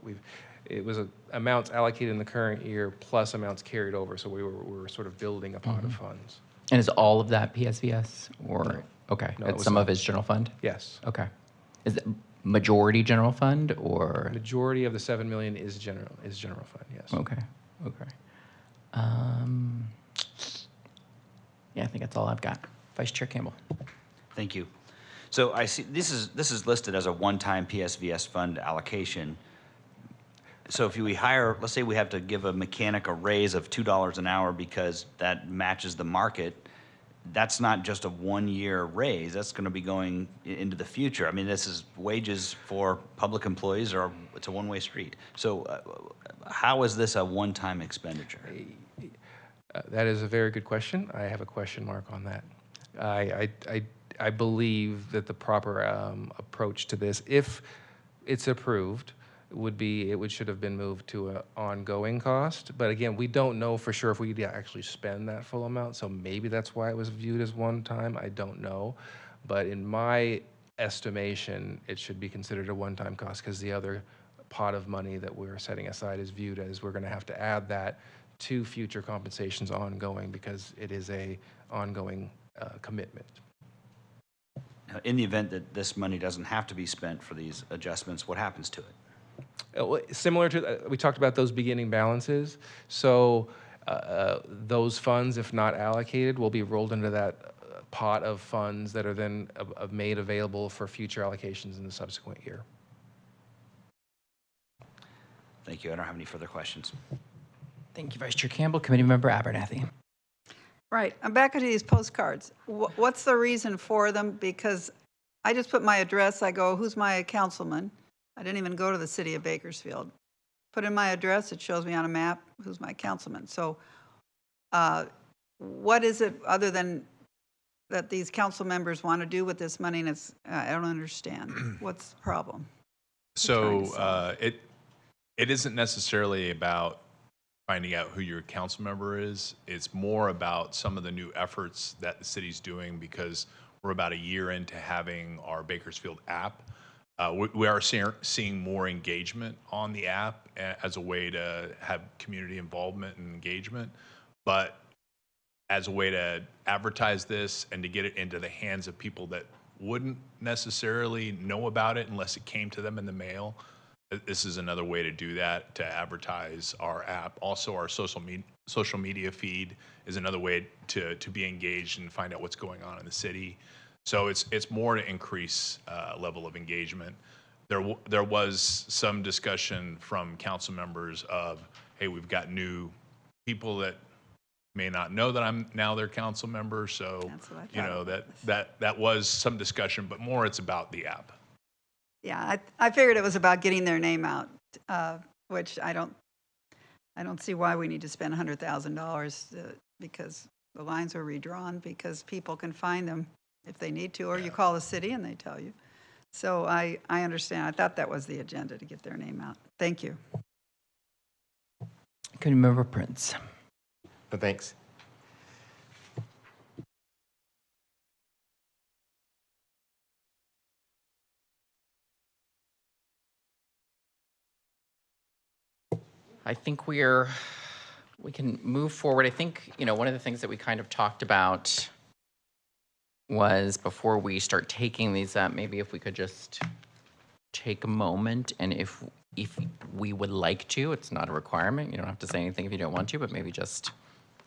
it was amounts allocated in the current year plus amounts carried over. So we were sort of building a pot of funds. And is all of that PSVS or? No. Okay, No, it was some not. of it's general fund? Yes. Okay. Is it majority general fund or? Majority of the $7 million is general fund, yes. Okay, okay. Yeah, I think that's all I've got. Vice Chair Campbell. Thank you. So I see, this is listed as a one-time PSVS fund allocation. So if we hire, let's say we have to give a mechanic a raise of $2 an hour because that matches the market, that's not just a one-year raise, that's going to be going into the future. I mean, this is wages for public employees, or it's a one-way street. So how is this a one-time expenditure? That is a very good question. I have a question mark on that. I believe that the proper approach to this, if it's approved, would be it should have been moved to an ongoing cost. But again, we don't know for sure if we actually spend that full amount. So maybe that's why it was viewed as one time. I don't know. But in my estimation, it should be considered a one-time cost because the other pot of money that we're setting aside is viewed as we're going to have to add that to future compensations ongoing because it is a ongoing commitment. In the event that this money doesn't have to be spent for these adjustments, what happens to it? Similar to, we talked about those beginning balances. So those funds, if not allocated, will be rolled into that pot of funds that are then made available for future allocations in the subsequent year. Thank you. I don't have any further questions. Thank you, Vice Chair Campbell. Committee Member Abernathy. Right, I'm back to these postcards. What's the reason for them? Because I just put my address, I go, who's my councilman? I didn't even go to the city of Bakersfield. Put in my address, it shows me on a map who's my councilman. So what is it other than that these council members want to do with this money? And it's, I don't understand. What's the problem? So it isn't necessarily about finding out who your council member is. It's more about some of the new efforts that the city's doing because we're about a year into having our Bakersfield app. We are seeing more engagement on the app as a way to have community involvement and engagement, but as a way to advertise this and to get it into the hands of people that wouldn't necessarily know about it unless it came to them in the mail. This is another way to do that, to advertise our app. Also, our social media feed is another way to be engaged and find out what's going on in the city. So it's more to increase level of engagement. There was some discussion from council members of, hey, we've got new people that may not know that I'm now their council member. So you know that was some discussion, but more it's about the app. Yeah, I figured it was about getting their name out, which I don't see why we need to spend $100,000 because the lines are redrawn because people can find them if they need to, or you call the city and they tell you. So I understand. I thought that was the agenda, to get their name out. Thank you. Committee Member Prince. No, thanks. I think we can move forward. I think, one of the things that we kind of talked about was before we start taking these up, maybe if we could just take a moment and if we would like to, it's not a requirement. You don't have to say anything if you don't want to, but maybe just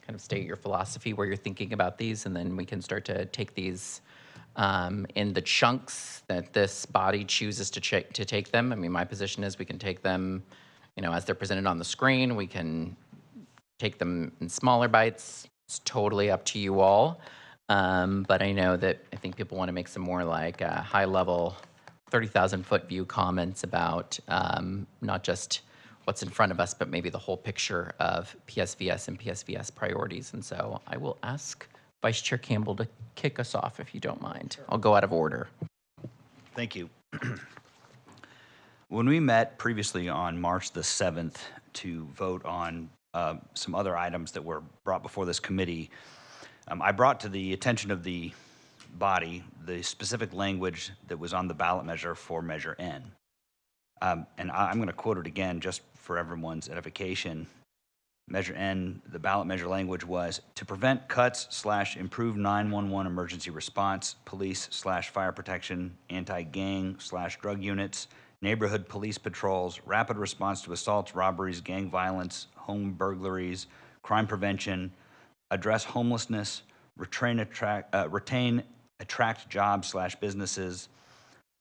kind of state your philosophy where you're thinking about these, and then we can start to take these in the chunks that this body chooses to take them. I mean, my position is we can take them as they're presented on the screen. We can take them in smaller bites. It's totally up to you all. But I think people want to make some more like high-level 30,000-foot view comments about not just what's in front of us, but maybe the whole picture of PSVS and PSVS priorities. And so I will ask Vice Chair Campbell to kick us off, if you don't mind. I'll go out of order. Thank you. When we met previously on March the 7th to vote on some other items that were brought before this committee, I brought to the attention of the body the specific language that was on the ballot measure for Measure N. And I'm going to quote it again just for everyone's edification. Measure N, the ballot measure language was, to prevent cuts/improve 911 emergency response, police/fire protection, anti-gang/drug units, neighborhood police patrols, rapid response to assaults, robberies, gang violence, home burglaries, crime prevention, address homelessness, attract jobs/businesses,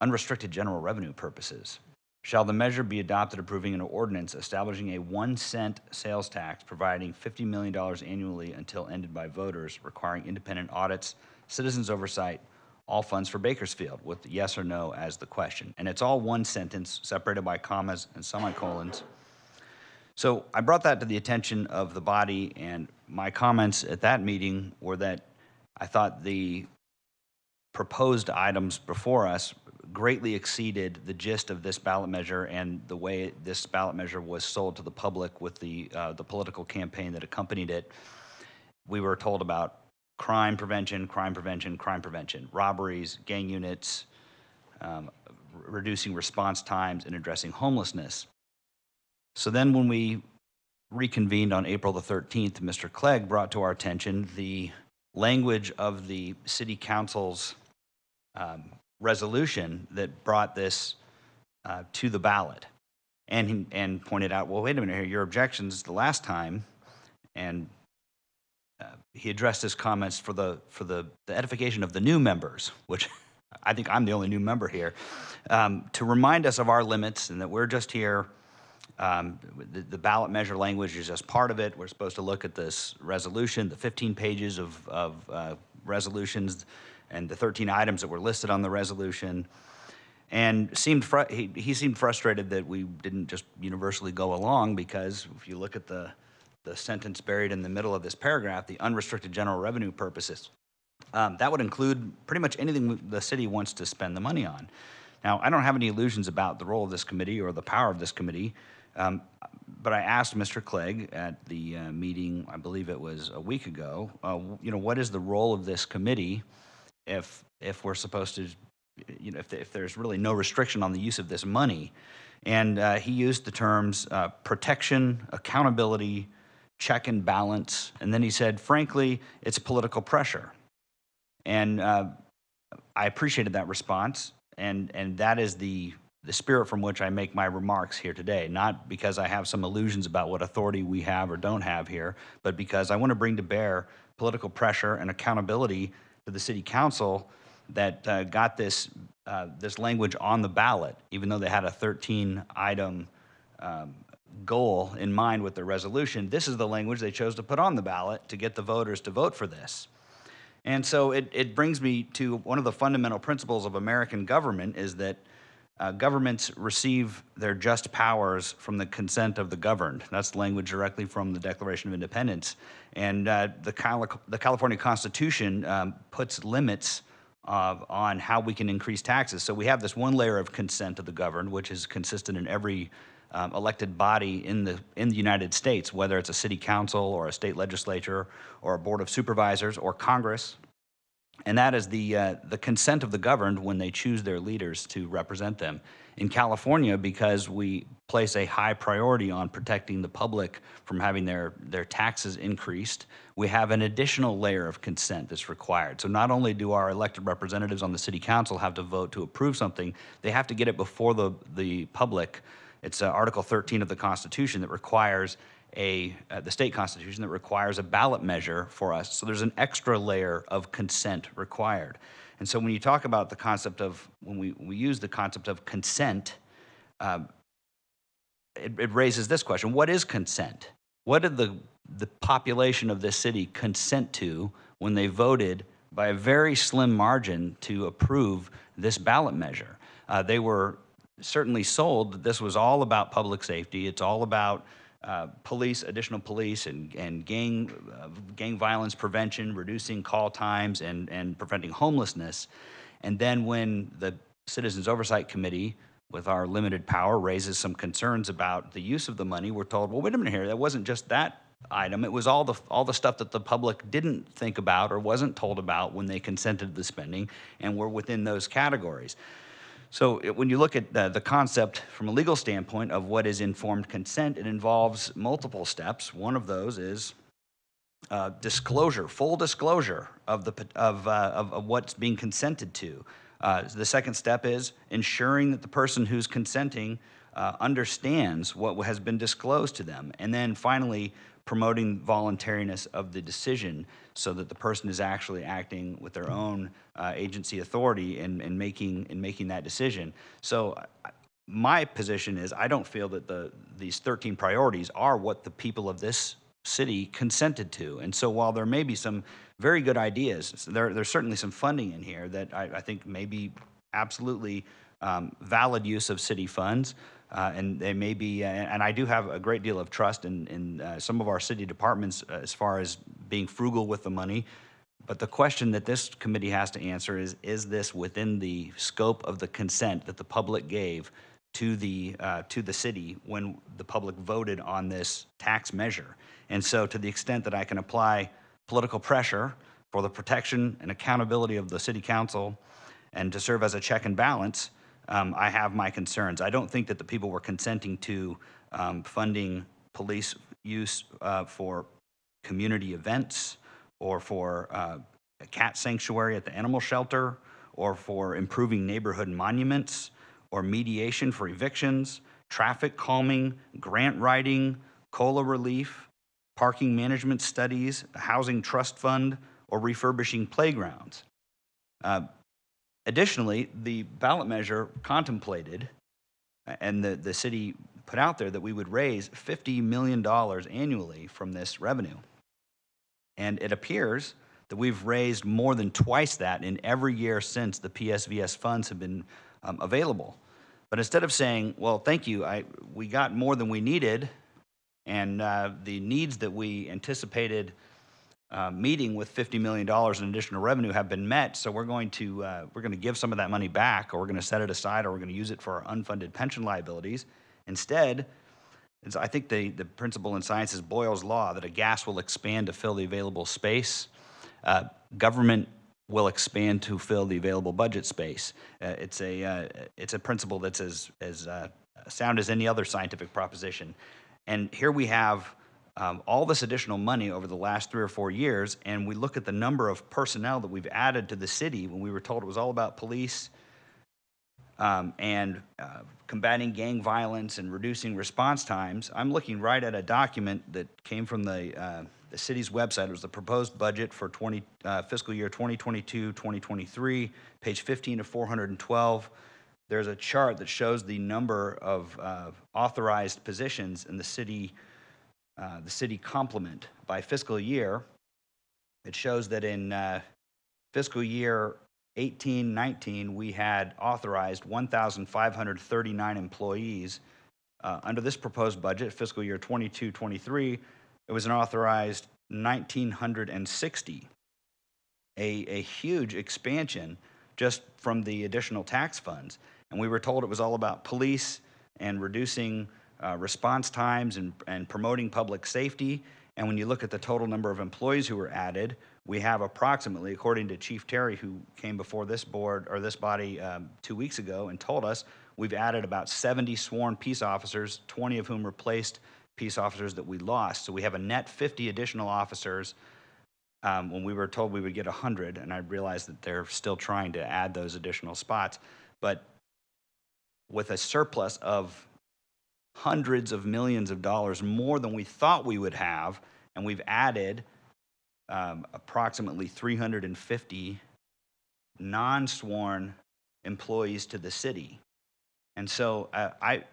unrestricted general revenue purposes. Shall the measure be adopted approving an ordinance establishing a 1 cent sales tax, providing $50 million annually until ended by voters, requiring independent audits, citizens oversight, all funds for Bakersfield, with yes or no as the question. And it's all one sentence separated by commas and semicolons. So I brought that to the attention of the body, and my comments at that meeting were that I thought the proposed items before us greatly exceeded the gist of this ballot measure and the way this ballot measure was sold to the public with the political campaign that accompanied it. We were told about crime prevention, robberies, gang units, reducing response times, and addressing homelessness. So then when we reconvened on April the 13th, Mr. Clegg brought to our attention the language of the city council's resolution that brought this to the ballot, and pointed out, well, wait a minute here, your objections the last time, and he addressed his comments for the edification of the new members, which I think I'm the only new member here, to remind us of our limits and that we're just here. The ballot measure language is just part of it. We're supposed to look at this resolution, the 15 pages of resolutions, and the 13 items that were listed on the resolution, and he seemed frustrated that we didn't just universally go along, because if you look at the sentence buried in the middle of this paragraph, the unrestricted general revenue purposes, that would include pretty much anything the city wants to spend the money on. Now, I don't have any illusions about the role of this committee or the power of this committee, but I asked Mr. Clegg at the meeting, I believe it was a week ago, what is the role of this committee if we're supposed to, if there's really no restriction on the use of this money? And he used the terms protection, accountability, check and balance, and then he said, frankly, it's political pressure. And I appreciated that response, and that is the spirit from which I make my remarks here today, not because I have some illusions about what authority we have or don't have here, but because I want to bring to bear political pressure and accountability to the city council that got this language on the ballot, even though they had a 13-item goal in mind with their resolution. This is the language they chose to put on the ballot to get the voters to vote for this. And so it brings me to one of the fundamental principles of American government, is that governments receive their just powers from the consent of the governed. That's the language directly from the Declaration of Independence. And the California Constitution puts limits on how we can increase taxes. So we have this one layer of consent of the governed, which is consistent in every elected body in the United States, whether it's a city council or a state legislature or a board of supervisors or Congress. And that is the consent of the governed when they choose their leaders to represent them. In California, because we place a high priority on protecting the public from having their taxes increased, we have an additional layer of consent that's required. So not only do our elected representatives on the city council have to vote to approve something, they have to get it before the public. It's Article 13 of the Constitution that requires the state constitution that requires a ballot measure for us. So there's an extra layer of consent required. And so when you talk about the concept of, when we use the concept of consent, it raises this question: what is consent? What did the population of this city consent to when they voted by a very slim margin to approve this ballot measure? They were certainly sold that this was all about public safety. It's all about additional police and gang violence prevention, reducing call times, and preventing homelessness. And then when the Citizens Oversight Committee, with our limited power, raises some concerns about the use of the money, we're told, well, wait a minute here, that wasn't just that item. It was all the stuff that the public didn't think about or wasn't told about when they consented to the spending, and we're within those categories. So when you look at the concept from a legal standpoint of what is informed consent, it involves multiple steps. One of those is disclosure, full disclosure of what's being consented to. The second step is ensuring that the person who's consenting understands what has been disclosed to them. And then finally, promoting voluntariness of the decision so that the person is actually acting with their own agency authority in making that decision. So my position is I don't feel that these 13 priorities are what the people of this city consented to. And so while there may be some very good ideas, there's certainly some funding in here that I think may be absolutely valid use of city funds. And they may be, and I do have a great deal of trust in some of our city departments as far as being frugal with the money. But the question that this committee has to answer is this within the scope of the consent that the public gave to the city when the public voted on this tax measure? And so to the extent that I can apply political pressure for the protection and accountability of the city council and to serve as a check and balance, I have my concerns. I don't think that the people were consenting to funding police use for community events or for a cat sanctuary at the animal shelter or for improving neighborhood monuments or mediation for evictions, traffic calming, grant writing, COLA relief, parking management studies, a housing trust fund, or refurbishing playgrounds. Additionally, the ballot measure contemplated, and the city put out there, that we would raise $50 million annually from this revenue. And it appears that we've raised more than twice that in every year since the PSVS funds have been available. But instead of saying, well, thank you, we got more than we needed, and the needs that we anticipated meeting with $50 million in additional revenue have been met, so we're going to give some of that money back, or we're going to set it aside, or we're going to use it for our unfunded pension liabilities. Instead, I think the principle in science is Boyle's law, that a gas will expand to fill the available space. Government will expand to fill the available budget space. It's a principle that's as sound as any other scientific proposition. And here we have all this additional money over the last 3 or 4 years, and we look at the number of personnel that we've added to the city when we were told it was all about police and combating gang violence and reducing response times. I'm looking right at a document that came from the city's website. It was the proposed budget for fiscal year 2022-2023, page 15 to 412. There's a chart that shows the number of authorized positions in the city complement by fiscal year. It shows that in fiscal year 18-19, we had authorized 1,539 employees. Under this proposed budget, fiscal year 22-23, it was an authorized 1,960, a huge expansion just from the additional tax funds. And we were told it was all about police and reducing response times and promoting public safety. And when you look at the total number of employees who were added, we have approximately, according to Chief Terry, who came before this board or this body 2 weeks ago and told us, we've added about 70 sworn peace officers, 20 of whom replaced peace officers that we lost. So we have a net 50 additional officers when we were told we would get 100, and I realized that they're still trying to add those additional spots. But with a surplus of hundreds of millions of dollars more than we thought we would have, and we've added approximately 350 non-sworn employees to the city. And so I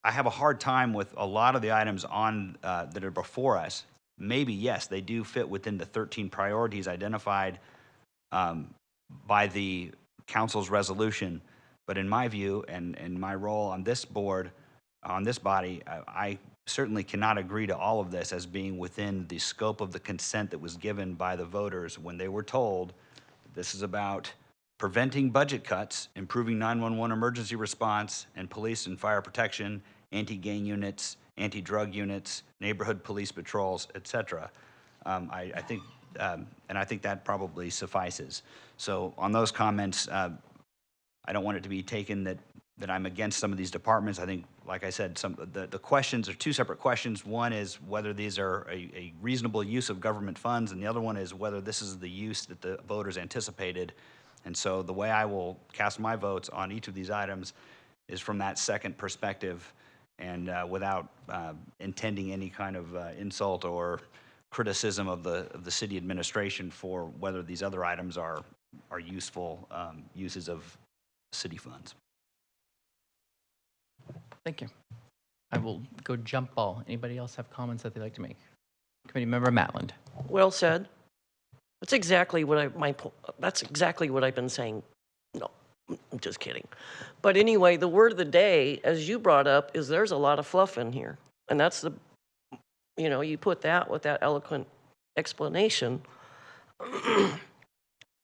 have a hard time with a lot of the items on that are before us. Maybe, yes, they do fit within the 13 priorities identified by the council's resolution. But in my view and in my role on this board, on this body, I certainly cannot agree to all of this as being within the scope of the consent that was given by the voters when they were told this is about preventing budget cuts, improving 911 emergency response and police and fire protection, anti-gang units, anti-drug units, neighborhood police patrols, et cetera. I think that probably suffices. So on those comments, I don't want it to be taken that I'm against some of these departments. I think, like I said, the questions are two separate questions. One is whether these are a reasonable use of government funds, and the other one is whether this is the use that the voters anticipated. And so the way I will cast my votes on each of these items is from that second perspective. And without intending any kind of insult or criticism of the city administration for whether these other items are useful uses of city funds. Thank you. I will go jump ball. Anybody else have comments that they'd like to make? Committee Member Matland. Well said. That's exactly what that's exactly what I've been saying. No, I'm just kidding. But anyway, the word of the day, as you brought up, is there's a lot of fluff in here. And that's you put that with that eloquent explanation.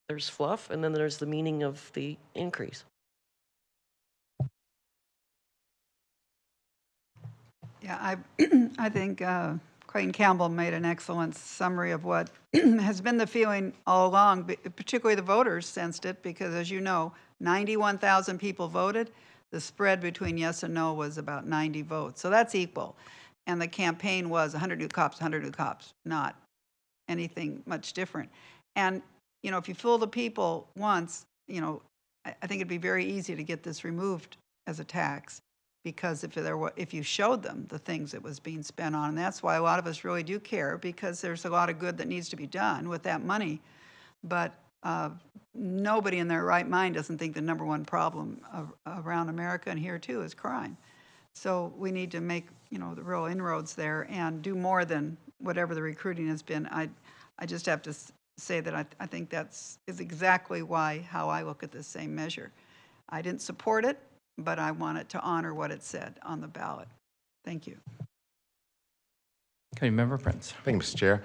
There's fluff, and then there's the meaning of the increase. Yeah, I think Clayton Campbell made an excellent summary of what has been the feeling all along, particularly the voters sensed it, because as you know, 91,000 people voted. The spread between yes and no was about 90 votes. So that's equal. And the campaign was 100 new cops, 100 new cops, not anything much different. And, if you fool the people once, I think it'd be very easy to get this removed as a tax. Because if you showed them the things it was being spent on, and that's why a lot of us really do care, because there's a lot of good that needs to be done with that money. But nobody in their right mind doesn't think the number one problem around America and here too is crime. So we need to make the real inroads there and do more than whatever the recruiting has been. I just have to say that I think is exactly how I look at this same measure. I didn't support it, but I want it to honor what it said on the ballot. Thank you. Committee Member Prince. Thank you, Mr. Chair.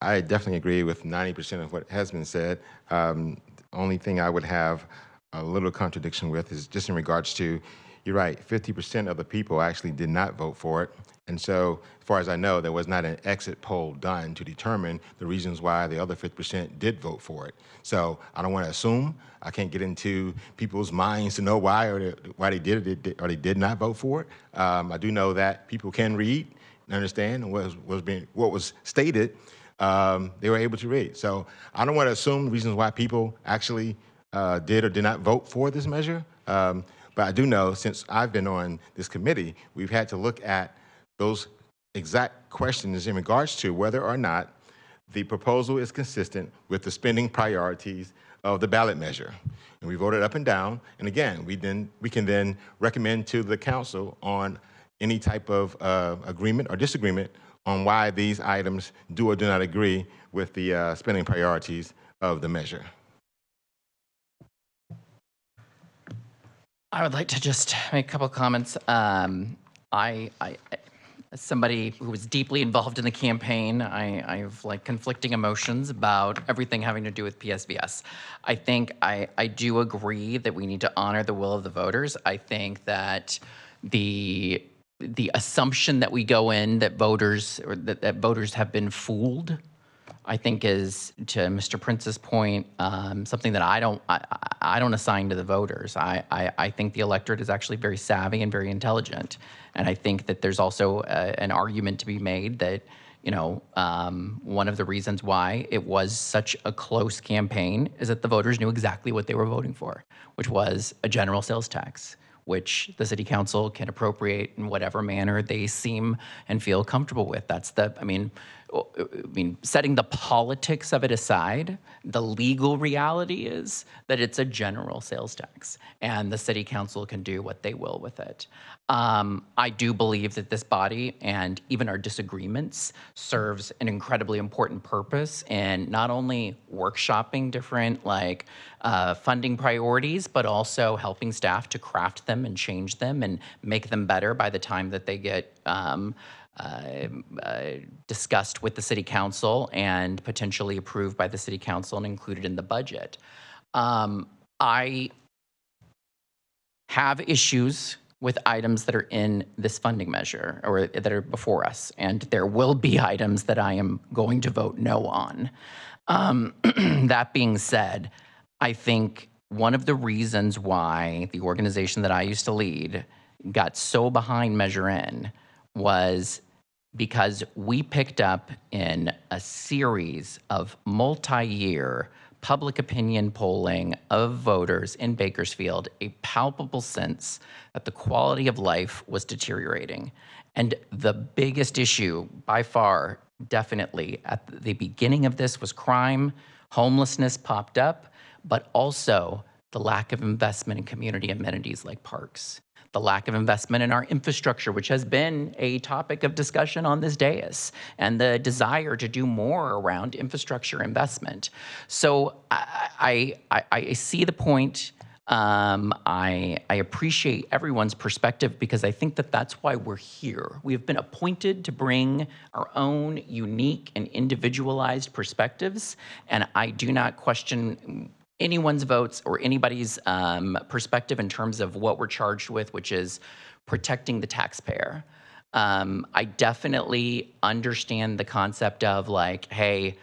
I definitely agree with 90% of what has been said. The only thing I would have a little contradiction with is just in regards to, you're right, 50% of the people actually did not vote for it. And so, as far as I know, there was not an exit poll done to determine the reasons why the other 50% did vote for it. So I don't want to assume. I can't get into people's minds to know why they did or they did not vote for it. I do know that people can read and understand what was stated. They were able to read. So I don't want to assume reasons why people actually did or did not vote for this measure. But I do know, since I've been on this committee, we've had to look at those exact questions in regards to whether or not the proposal is consistent with the spending priorities of the ballot measure. And we voted up and down. And again, we can then recommend to the council on any type of agreement or disagreement on why these items do or do not agree with the spending priorities of the measure. I would like to just make a couple of comments. As somebody who was deeply involved in the campaign, I have conflicting emotions about everything having to do with PSVS. I think I do agree that we need to honor the will of the voters. I think that the assumption that we go in that voters have been fooled, I think is, to Mr. Prince's point, something that I don't assign to the voters. I think the electorate is actually very savvy and very intelligent. And I think that there's also an argument to be made that, one of the reasons why it was such a close campaign is that the voters knew exactly what they were voting for, which was a general sales tax, which the city council can appropriate in whatever manner they seem and feel comfortable with. That's setting the politics of it aside, the legal reality is that it's a general sales tax, and the city council can do what they will with it. I do believe that this body, and even our disagreements, serves an incredibly important purpose in not only workshopping different funding priorities, but also helping staff to craft them and change them and make them better by the time that they get discussed with the city council and potentially approved by the city council and included in the budget. I have issues with items that are in this funding measure or that are before us, and there will be items that I am going to vote no on. That being said, I think one of the reasons why the organization that I used to lead got so behind Measure N was because we picked up in a series of multi-year public opinion polling of voters in Bakersfield a palpable sense that the quality of life was deteriorating. And the biggest issue by far, definitely at the beginning of this, was crime, homelessness popped up, but also the lack of investment in community amenities like parks, the lack of investment in our infrastructure, which has been a topic of discussion on this dais, and the desire to do more around infrastructure investment. So I see the point. I appreciate everyone's perspective because I think that that's why we're here. We have been appointed to bring our own unique and individualized perspectives, and I do not question anyone's votes or anybody's perspective in terms of what we're charged with, which is protecting the taxpayer. I definitely understand the concept of like, hey,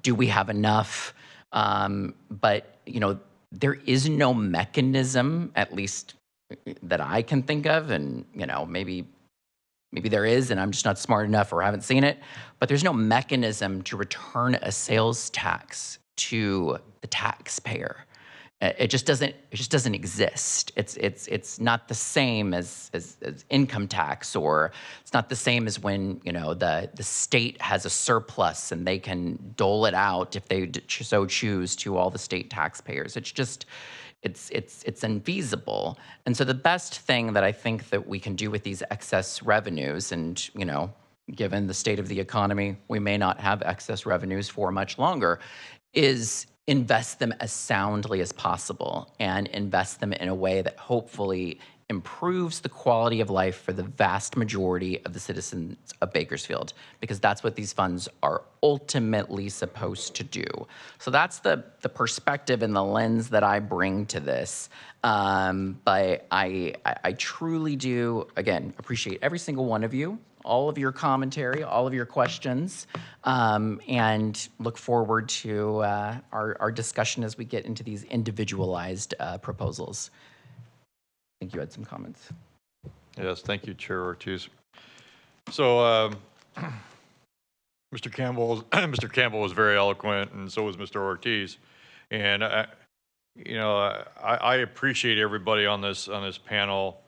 do we have enough? But you know, there is no mechanism, at least that I can think of, and you know, maybe there is, and I'm just not smart enough or haven't seen it. But there's no mechanism to return a sales tax to the taxpayer. It just doesn't exist. It's not the same as income tax, or it's not the same as when, you know, the state has a surplus and they can dole it out if they so choose to all the state taxpayers. It's just it's infeasible. And so the best thing that I think that we can do with these excess revenues, and you know, given the state of the economy, we may not have excess revenues for much longer, is invest them as soundly as possible and invest them in a way that hopefully improves the quality of life for the vast majority of the citizens of Bakersfield, because that's what these funds are ultimately supposed to do. So that's the perspective and the lens that I bring to this. But I truly do, again, appreciate every single one of you, all of your commentary, all of your questions, and look forward to our discussion as we get into these individualized proposals. I think you had some comments. Yes, thank you, Chair Ortiz. So, Mr. Campbell was very eloquent, and so was Mr. Ortiz. And I appreciate everybody on this panel.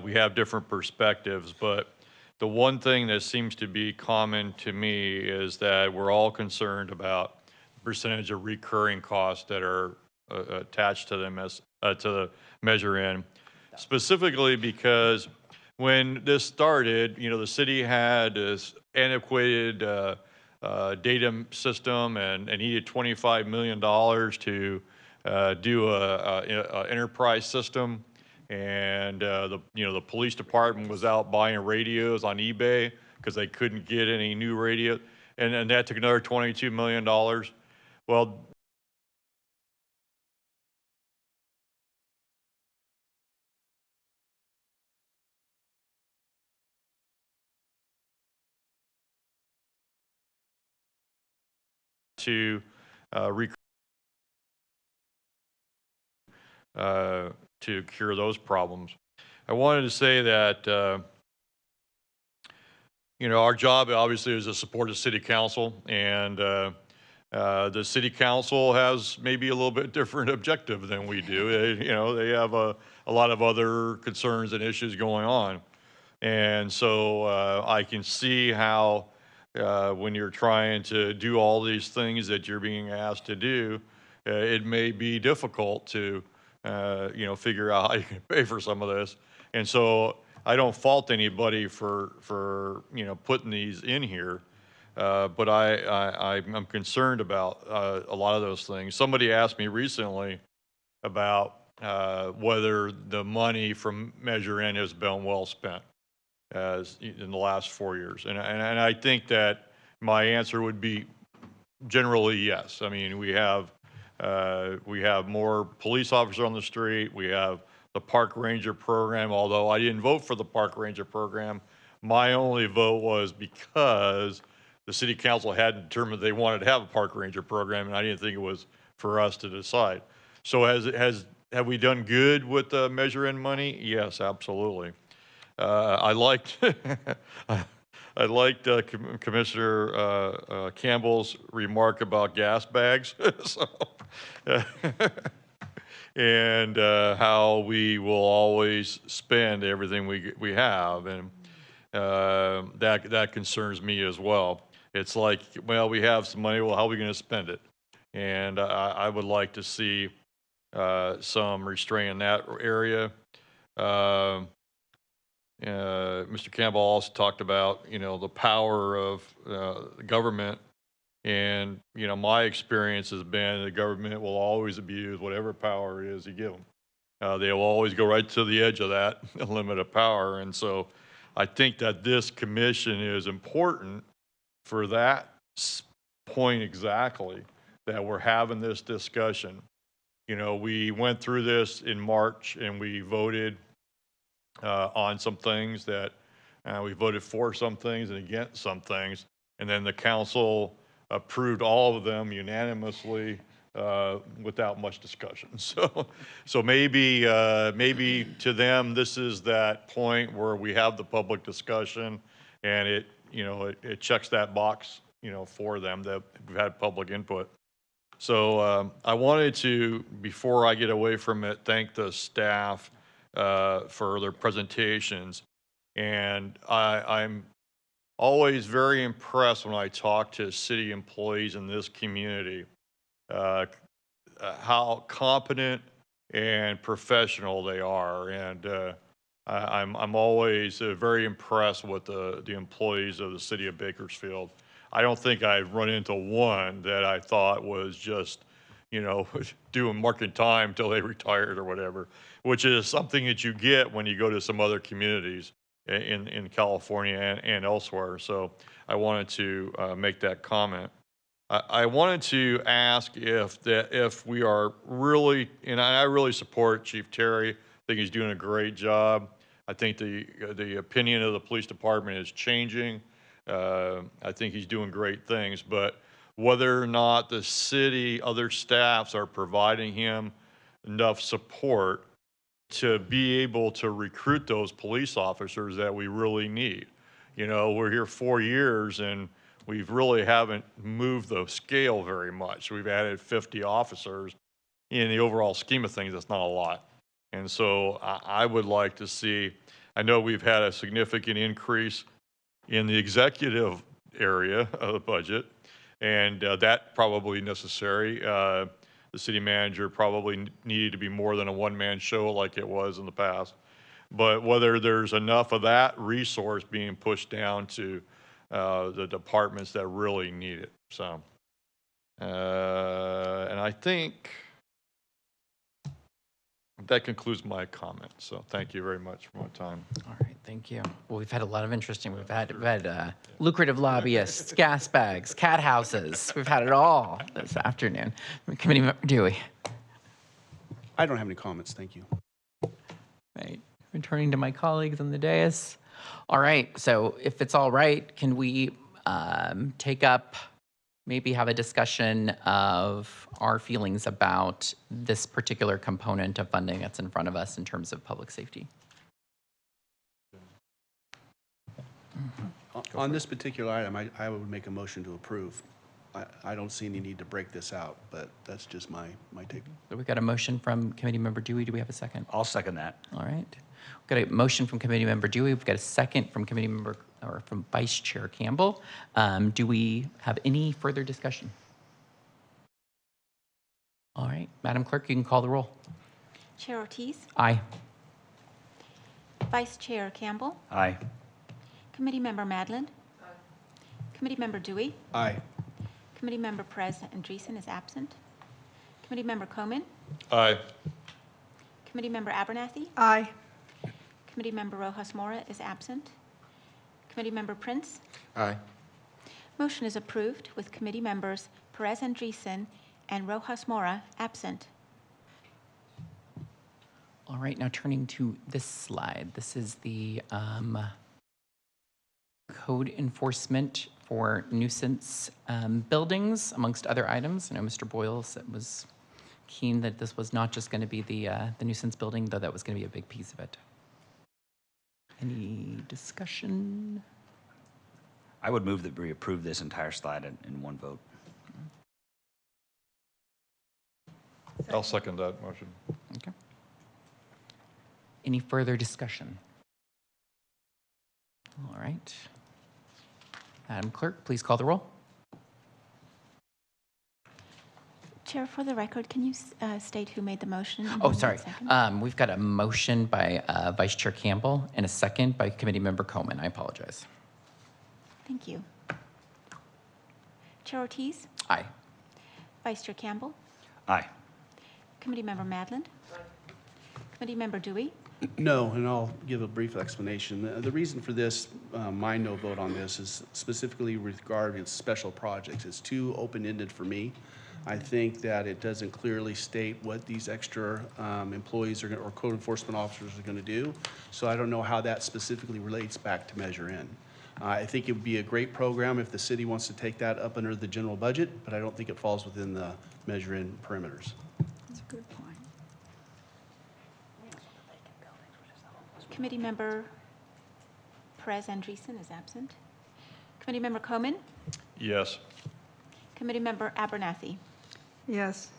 We have different perspectives, but the one thing that seems to be common to me is that we're all concerned about the percentage of recurring costs that are attached to them as to the Measure In. Specifically because when this started, you know, the city had this antiquated data system and needed $25 million to do a enterprise system. And the police department was out buying radios on eBay because they couldn't get any new radio, and that took another $22 million. Well, to cure those problems. I wanted to say that our job obviously is to support the city council, and the city council has maybe a little bit different objective than we do. They have a lot of other concerns and issues going on, and so I can see how when you're trying to do all these things that you're being asked to do, it may be difficult to figure out how you can pay for some of this. And so I don't fault anybody for putting these in here, but I'm concerned about a lot of those things. Somebody asked me recently about whether the money from Measure In has been well spent as in the last 4 years, and I think that my answer would be generally yes. I mean, we have more police officers on the street. We have the park ranger program, although I didn't vote for the park ranger program. My only vote was because the city council hadn't determined they wanted to have a park ranger program, and I didn't think it was for us to decide. So have we done good with the Measure In money? Yes, absolutely. I liked I liked Commissioner Campbell's remark about gas bags. So, and how we will always spend everything we have, and that concerns me as well. It's like, well, we have some money. Well, how are we going to spend it? And I would like to see some restraint in that area. Mr. Campbell also talked about, the power of government. And, my experience has been the government will always abuse whatever power it is you give them. They will always go right to the edge of that limit of power. And so I think that this commission is important for that point exactly, that we're having this discussion. We went through this in March and we voted on some things that we voted for some things and against some things. And then the council approved all of them unanimously without much discussion. So maybe to them, this is that point where we have the public discussion and it checks that box, for them that we've had public input. So I wanted to, before I get away from it, thank the staff for their presentations. And I'm always very impressed when I talk to city employees in this community, how competent and professional they are. And I'm always very impressed with the employees of the city of Bakersfield. I don't think I've run into one that I thought was just, doing marking time till they retired or whatever, which is something that you get when you go to some other communities in California and elsewhere. So I wanted to make that comment. I wanted to ask if we are really, and I really support Chief Terry. I think he's doing a great job. I think the opinion of the police department is changing. I think he's doing great things, but whether or not the city, other staffs are providing him enough support to be able to recruit those police officers that we really need. We're here 4 years and we really haven't moved the scale very much. We've added 50 officers. In the overall scheme of things, that's not a lot. And so I would like to see, I know we've had a significant increase in the executive area of the budget, and that probably necessary. The city manager probably needed to be more than a one-man show like it was in the past. But whether there's enough of that resource being pushed down to the departments that really need it. So, and I think that concludes my comment. So thank you very much for my time. All right, thank you. Well, we've had a lot of interesting, we've had lucrative lobbyists, gas bags, cat houses. We've had it all this afternoon. Committee Member Dewey. I don't have any comments, thank you. Right, returning to my colleagues on the dais. All right, so if it's all right, can we take up, maybe have a discussion of our feelings about this particular component of funding that's in front of us in terms of public safety? On this particular item, I would make a motion to approve. I don't see any need to break this out, but that's just my take. So we got a motion from Committee Member Dewey. Do we have a second? I'll second that. All right. We've got a motion from Committee Member Dewey. We've got a second from Committee Member, or from Vice Chair Campbell. Do we have any further discussion? All right, Madam Clerk, you can call the roll. Chair Ortiz, Aye. Vice Chair Campbell, Aye. Committee Member Madland, Committee Member Dewey, Aye. Committee Member Perez Andreessen is absent, Committee Member Coman, Aye. Committee Member Abernathy, Aye. Committee Member Rojas Mora is absent, Committee Member Prince. Aye. Motion is approved with committee members Perez Andreessen and Rojas Mora absent. All right, now turning to this slide. This is the code enforcement for nuisance buildings, amongst other items. I know Mr. Boyle was keen that this was not just going to be the nuisance building, though that was going to be a big piece of it. Any discussion? I would move that we approve this entire slide in one vote. I'll second that motion. Okay. Any further discussion? All right. Madam Clerk, please call the roll. Chair, for the record, can you state who made the motion? and Oh, who made sorry. the second? We've got a motion by Vice Chair Campbell and a second by Committee Member Coleman. I apologize. Thank you. Chair Ortiz, Aye. Vice Chair Campbell, Aye. Committee Member Madland, Committee Member Dewey, No, and I'll give a brief explanation. The reason for this, my no vote on this, is specifically regarding special projects. It's too open-ended for me. I think that it doesn't clearly state what these extra employees or code enforcement officers are going to do. So I don't know how that specifically relates back to Measure N. I think it would be a great program if the city wants to take that up under the general budget, but I don't think it falls within the Measure N parameters. That's a good point. Committee Member Perez Andreessen is absent. Committee Member Coman, Yes. Committee Member Abernathy, Yes.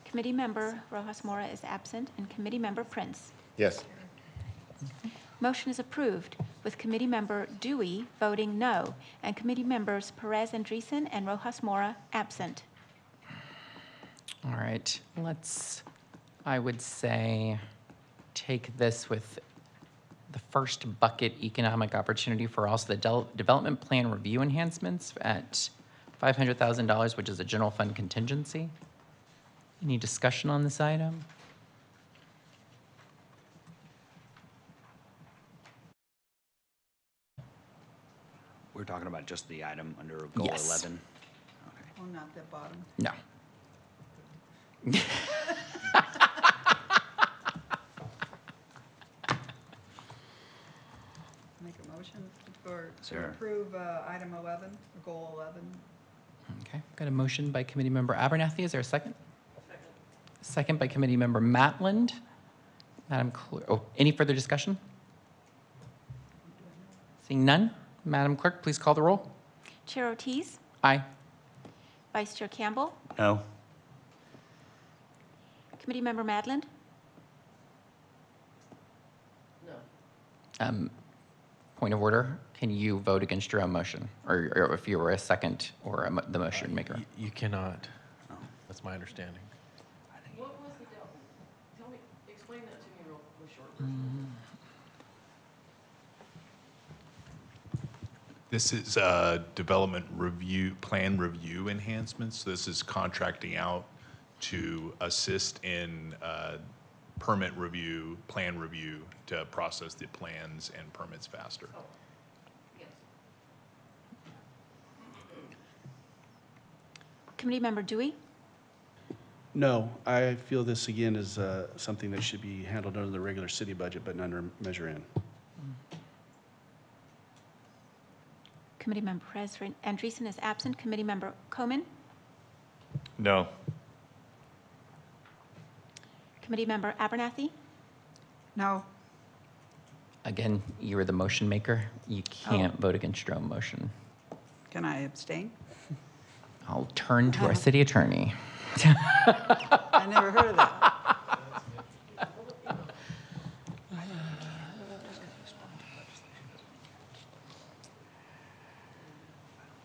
Committee Member Rojas Mora is absent, and Committee Member Prince. Yes. Motion is approved, with Committee Member Dewey voting no, and Committee Members Perez Andreessen and Rojas Mora absent. All right. Let's, I would say, take this with the first bucket, economic opportunity for also the development plan review enhancements at $500,000, which is a general fund contingency. Any discussion on this item? We're talking about just the item under goal Yes. 11. Oh, not the bottom. No. Make a motion for, to Sure. approve item 11, or goal 11. Okay, got a motion by Committee Member Abernathy. Is there a second? Second by Committee Member Matland. Madam Clerk, oh, any further discussion? Seeing none, Madam Clerk, please call the roll. Chair Ortiz, Aye. Vice Chair Campbell, No? Committee Member Madland, Point of order, can you vote against your own motion? Or if you were a second or the motion maker? You cannot. That's my understanding. What was the deal? Tell me, explain that to me real short. This is development review, plan review enhancements. This is contracting out to assist in permit review, plan review, to process the plans and permits faster. Committee Member Dewey, No, I feel this again is something that should be handled under the regular city budget, but under Measure N. Committee Member Perez Andreessen is absent. Committee Member Coman, No. Committee Member Abernathy, No. Again, you were the motion maker. You can't vote against your own motion. Can I abstain? I'll turn to our city attorney. I never heard of that.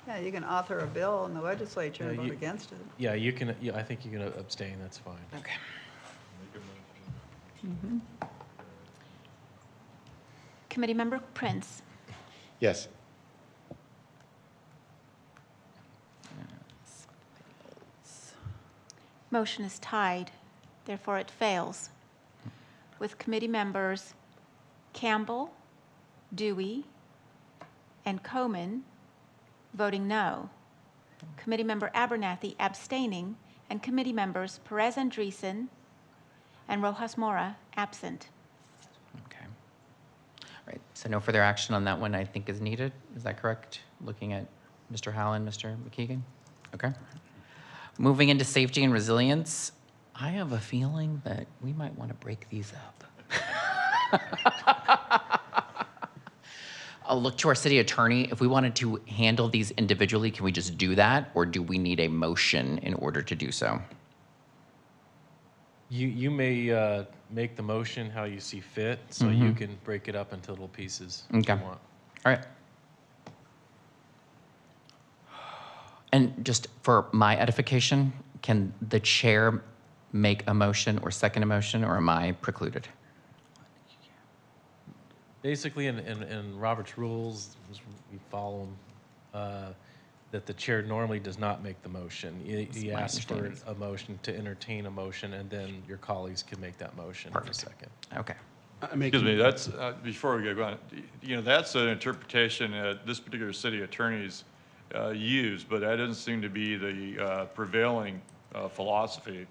Yeah, you can author a bill in the legislature and Yeah, vote you- against it. Yeah, you can, yeah, I think you can abstain, that's fine. Okay. Committee Member Prince, Yes. motion is tied, therefore it fails, with committee members Campbell, Dewey, and Coman voting no, Committee Member Abernathy abstaining, and Committee Members Perez Andreessen and Rojas Mora absent. Okay. All right, so no further action on that one, I think, is needed. Is that correct? Looking at Mr. Howland, Mr. McKeegan? Okay. Moving into safety and resilience, I have a feeling that we might want to break these up. I'll look to our city attorney. If we wanted to handle these individually, can we just do that? Or do we need a motion in order to do so? You may make the motion how you see fit, so you can break it up into little pieces if Okay. you want. All right. And just for my edification, can the chair make a motion or second a motion, or am I precluded? Basically, in Robert's rules, we follow them, that the chair normally does not make the motion. He my asks for understanding. a motion to entertain a motion, and then your colleagues can make that motion in a Perfect. second. Okay. Excuse me, that's, before we go on, that's an interpretation that this particular city attorney's used, but that doesn't seem to be the prevailing philosophy.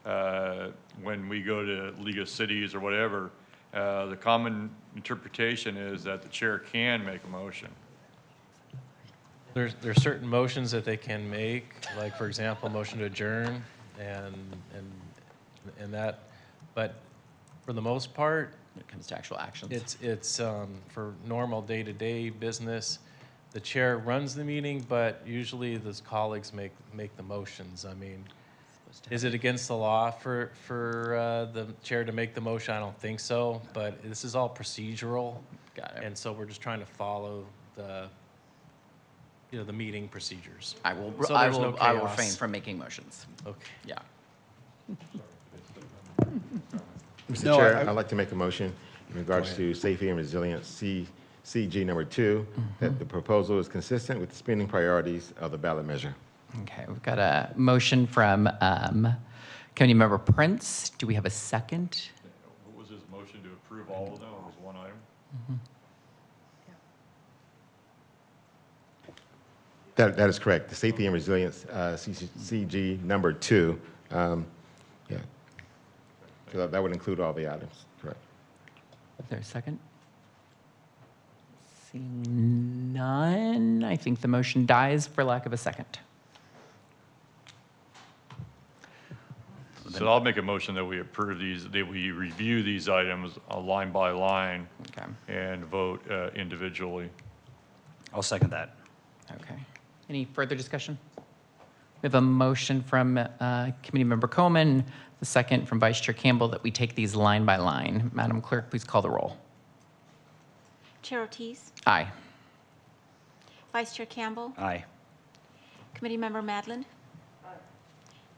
When we go to League of Cities or whatever, the common interpretation is that the chair can make a motion. There's certain motions that they can make, like, for example, motion to adjourn and that, but for the most part, When it comes to actual actions. it's for normal day-to-day business, the chair runs the meeting, but usually those colleagues make the motions. I mean, is it against the law for the chair to make the motion? I don't think so, but this is all procedural. Got it. And so we're just trying to follow the meeting procedures. I will, So I there's no will, I will chaos. refrain from making motions. Okay. Yeah. Mr. No, Chair, I- I'd like to make a motion in regards to safety and resilience, CG number 2, that the proposal is consistent with the spending priorities of the ballot measure. Okay, we've got a motion from Committee Member Prince. Do we have a second? What was his motion, to approve all of them, or was one item? That is correct. The safety and resilience, CG number 2, yeah. So that would include all the items, correct? Is there a second? Seeing none, I think the motion dies for lack of a second. So I'll make a motion that we approve these, that we review these items line by line Okay, and vote individually. I'll second that. okay. Any further discussion? We have a motion from Committee Member Coleman, the second from Vice Chair Campbell, that we take these line by line. Madam Clerk, please call the roll. Chair Ortiz, Aye. Vice Chair Campbell, Aye. Committee Member Madland,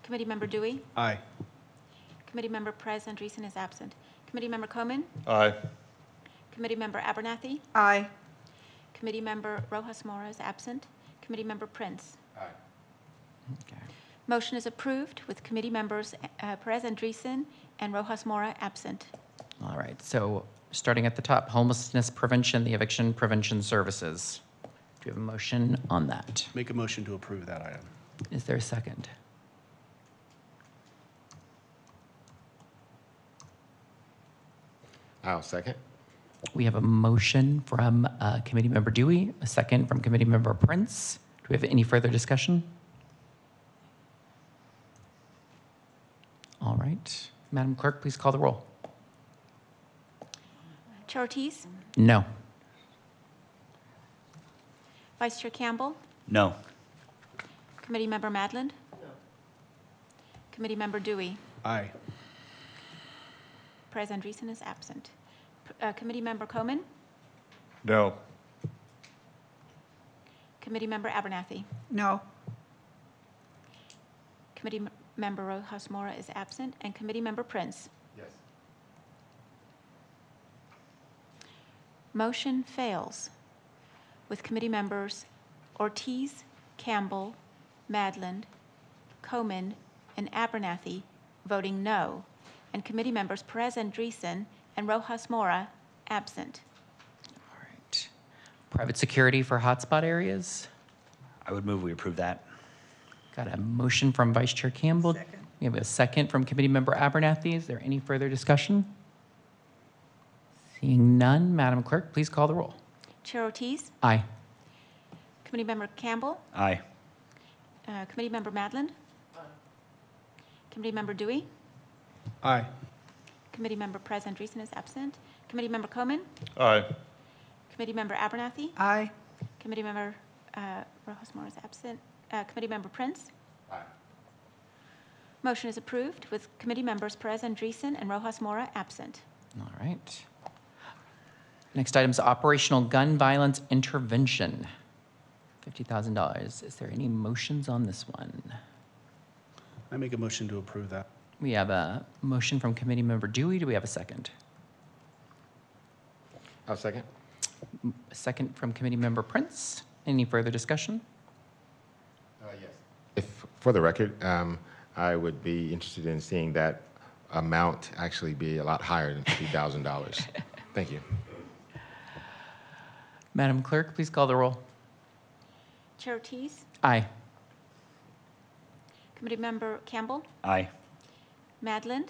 Committee Member Dewey, Aye. Committee Member Perez Andreessen is absent. Committee Member Coleman, Aye. Committee Member Abernathy, Aye. Committee Member Rojas Mora is absent. Committee Member Prince. Okay. Motion is approved with committee members Perez Andreessen and Rojas Mora absent. All right, so starting at the top, homelessness prevention, the eviction prevention services. Do you have a motion on that? Make a motion to approve that item. Is there a second? I'll second. We have a motion from Committee Member Dewey, a second from Committee Member Prince. Do we have any further discussion? All right, Madam Clerk, please call the roll. Chair Ortiz, No. Vice Chair Campbell, No. Committee Member Madland, Committee Member Dewey, Aye. Perez Andreessen is absent. Committee Member Coleman, No. Committee Member Abernathy, No. Committee Member Rojas Mora is absent, and Committee Member Prince. Yes. Motion fails with committee members Ortiz, Campbell, Madland, Coleman, and Abernathy voting no, and committee members Perez Andreessen and Rojas Mora absent. All right. Private security for hotspot areas. I would move we approve that. Got a motion from Vice Chair Campbell. Second. We have a second from Committee Member Abernathy. Is there any further discussion? Seeing none, Madam Clerk, please call the roll. Chair Ortiz, Aye. Committee Member Campbell, Aye. Committee Member Madland, Committee Member Dewey, Aye. Committee Member Perez Andreessen is absent, Committee Member Coleman, Aye. Committee Member Abernathy? Aye. Committee Member Rojas Mora is absent. Committee Member Prince? Aye. Motion is approved with committee members Perez Andreessen and Rojas Mora absent. All right. Next item is operational gun violence intervention, $50,000. Is there any motions on this one? I make a motion to approve that. We have a motion from Committee Member Dewey. Do we have a second? I'll second. A second from Committee Member Prince. Any further discussion? Yes. If, for the record, I would be interested in seeing that amount actually be a lot higher than $50,000. Thank you. Madam Clerk, please call the roll. Chair Ortiz? Aye. Committee Member Campbell? Aye. Madland?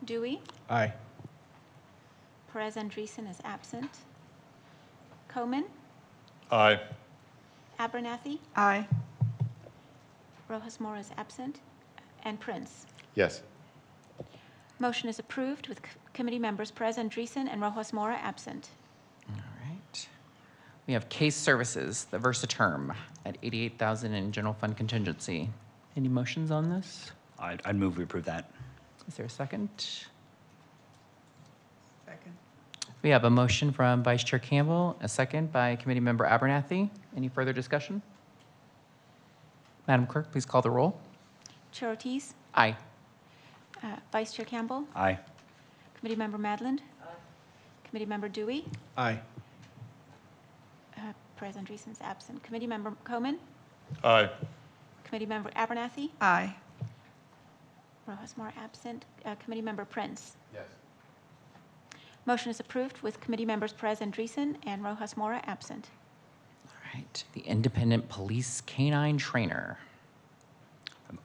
Dewey? Aye. Perez Andreessen is absent. Coman? Aye. Abernathy? Aye. Rojas Mora is absent. And Prince? Yes. Motion is approved with committee members Perez Andreessen and Rojas Mora absent. All right. We have case services, the Versaterm at $88,000 in general fund contingency. Any motions on this? I'd move we approve that. Is there a second? Second. We have a motion from Vice Chair Campbell, a second by Committee Member Abernathy. Any further discussion? Madam Clerk, please call the roll. Chair Ortiz? Aye. Vice Chair Campbell? Aye. Committee Member Madland? Committee Member Dewey? Aye. Perez Andreessen is absent. Committee Member Coman? Aye. Committee Member Abernathy? Aye. Rojas Mora absent. Committee Member Prince? Yes. Motion is approved with committee members Perez Andreessen and Rojas Mora absent. All right. The Independent Police Canine Trainer.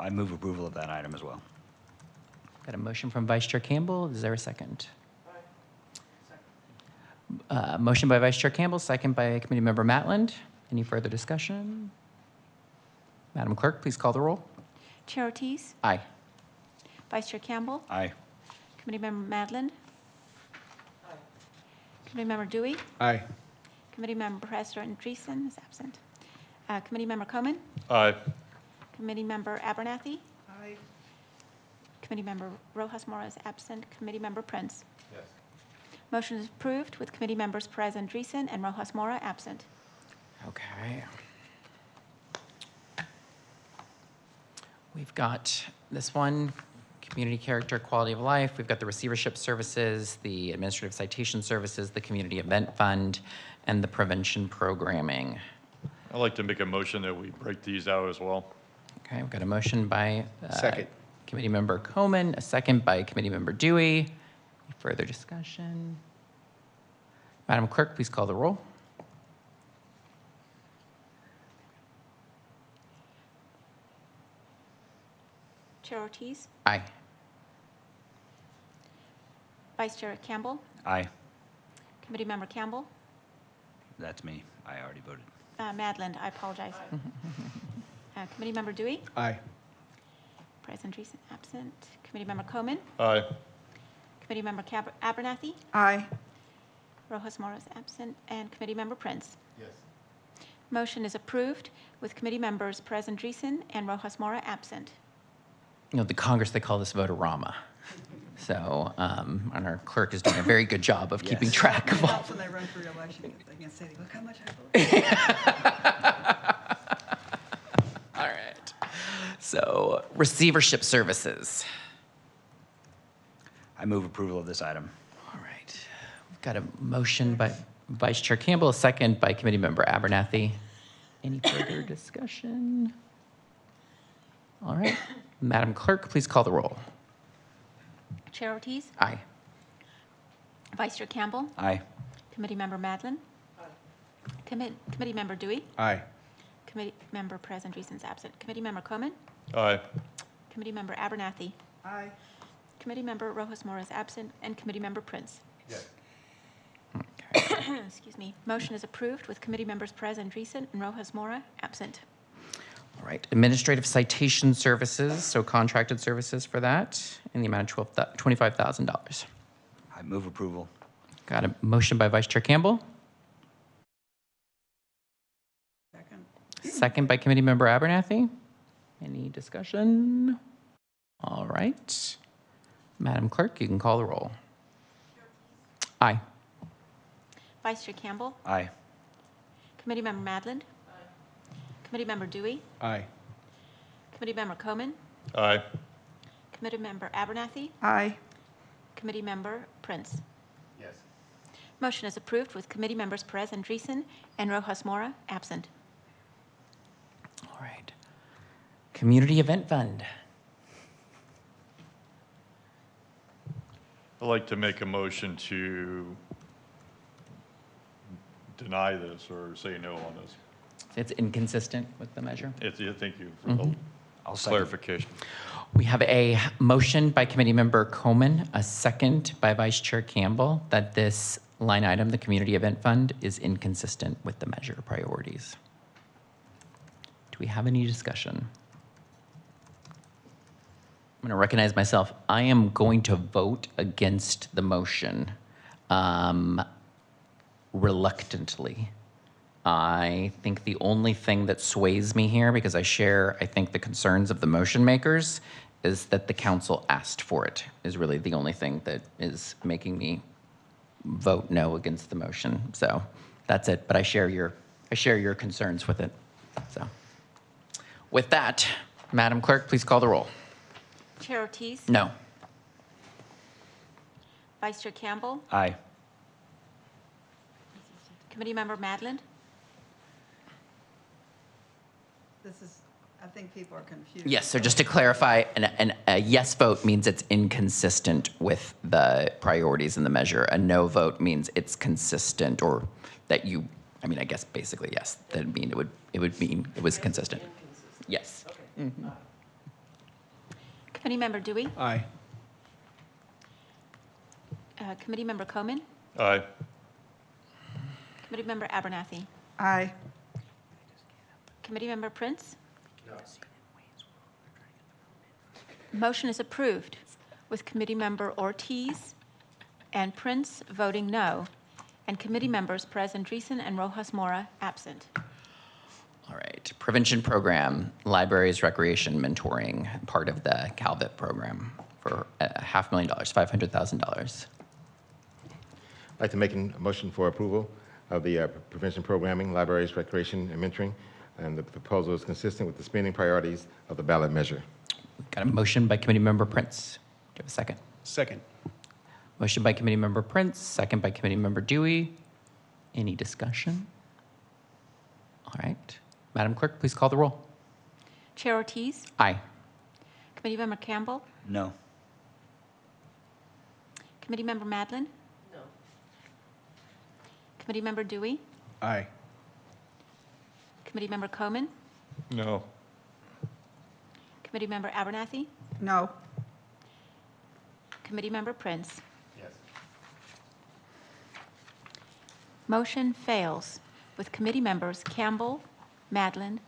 I move approval of that item as well. Got a motion from Vice Chair Campbell. Is there a second? Motion by Vice Chair Campbell, second by Committee Member Matland. Any further discussion? Madam Clerk, please call the roll. Chair Ortiz? Aye. Vice Chair Campbell? Aye. Committee Member Madland? Committee Member Dewey? Aye. Committee Member Perez Andreessen is absent. Committee Member Coman? Aye. Committee Member Abernathy? Aye. Committee Member Rojas Mora is absent. Committee Member Prince? Yes. Motion is approved with committee members Perez Andreessen and Rojas Mora absent. Okay. We've got this one, community character, quality of life. We've got the receivership services, the administrative citation services, the community event fund, and the prevention programming. I'd like to make a motion that we break these out as well. Okay, we've got a motion by Second. Committee Member Coman, a second by Committee Member Dewey. Any further discussion? Madam Clerk, please call the roll. Chair Ortiz? Aye. Vice Chair Campbell? Aye. Committee Member Campbell? That's me. I already voted. Madland, I apologize. Committee Member Dewey? Aye. Perez Andreessen absent. Committee Member Coman? Aye. Committee Member Abernathy? Aye. Rojas Mora is absent. And Committee Member Prince? Yes. Motion is approved with committee members Perez Andreessen and Rojas Mora absent. You know, the Congress, they call this vote-a-rama. So, and our clerk is doing a very good job of keeping Yes. track of all. Helps when they run for reelection, because they can say, look how much I voted. All right. So, receivership services. I move approval of this item. All right. We've got a motion by Vice Chair Campbell, a second by Committee Member Abernathy. Any further discussion? All right. Madam Clerk, please call the roll. Chair Ortiz? Aye. Vice Chair Campbell? Aye. Committee Member Madland? Committee Member Dewey? Aye. Committee Member Perez Andreessen is absent. Committee Member Coman? Aye. Committee Member Abernathy? Aye. Committee Member Rojas Mora is absent. And Committee Member Prince? Yes. Okay. Excuse me. Motion is approved with committee members Perez Andreessen and Rojas Mora absent. All right. Administrative citation services, so contracted services for that, in the amount of $25,000. I move approval. Got a motion by Vice Chair Campbell, second by Committee Member Abernathy. Any discussion? All right. Madam Clerk, you can call the roll. Aye. Vice Chair Campbell, Aye. Committee Member Madland, Committee Member Dewey, Aye. Committee Member Coman, Aye. Committee Member Abernathy, Aye. Committee Member Prince. Yes. Motion is approved with committee members Perez Andreessen and Rojas Mora absent. All right. Community Event Fund. I'd like to make a motion to deny this or say no on this. It's inconsistent with the measure. Thank you for the I'll second. clarification. We have a motion by Committee Member Coman, a second by Vice Chair Campbell, that this line item, the Community Event Fund, is inconsistent with the measure priorities. Do we have any discussion? I'm going to recognize myself. I am going to vote against the motion reluctantly. I think the only thing that sways me here, because I share, I think, the concerns of the motion makers, is that the council asked for it, is really the only thing that is making me vote no against the motion. So that's it, but I share your concerns with it. So with that, Madam Clerk, please call the roll. Chair Ortiz, No. Vice Chair Campbell, Aye. Committee Member Madland, This is, I think people are confused. Yes, so just to clarify, a yes vote means it's inconsistent with the priorities in the measure. A no vote means it's consistent, or that you, I mean, I guess basically yes, that mean it would mean it was consistent. Yes. Committee Member Dewey, Aye. Committee Member Coman, Aye. Committee Member Abernathy, Aye. Committee Member Prince. Motion is approved with Committee Member Ortiz and Prince voting no, and committee members Perez Andreessen and Rojas Mora absent. All right, prevention program, libraries, recreation, mentoring, part of the CalVIP program for $500,000, $500,000. I'd like to make a motion for approval of the prevention programming, libraries, recreation, and mentoring, and the proposal is consistent with the spending priorities of the ballot measure. Got a motion by Committee Member Prince. Do you have a second? Second. Motion by Committee Member Prince, second by Committee Member Dewey. Any discussion? All right. Madam Clerk, please call the roll. Chair Ortiz, Aye. Committee Member Campbell, No. Committee Member Madland, No. Committee Member Dewey, Aye. Committee Member Coman, No. Committee Member Abernathy, No. Committee Member Prince. Yes. Motion fails with committee members Campbell, Madland,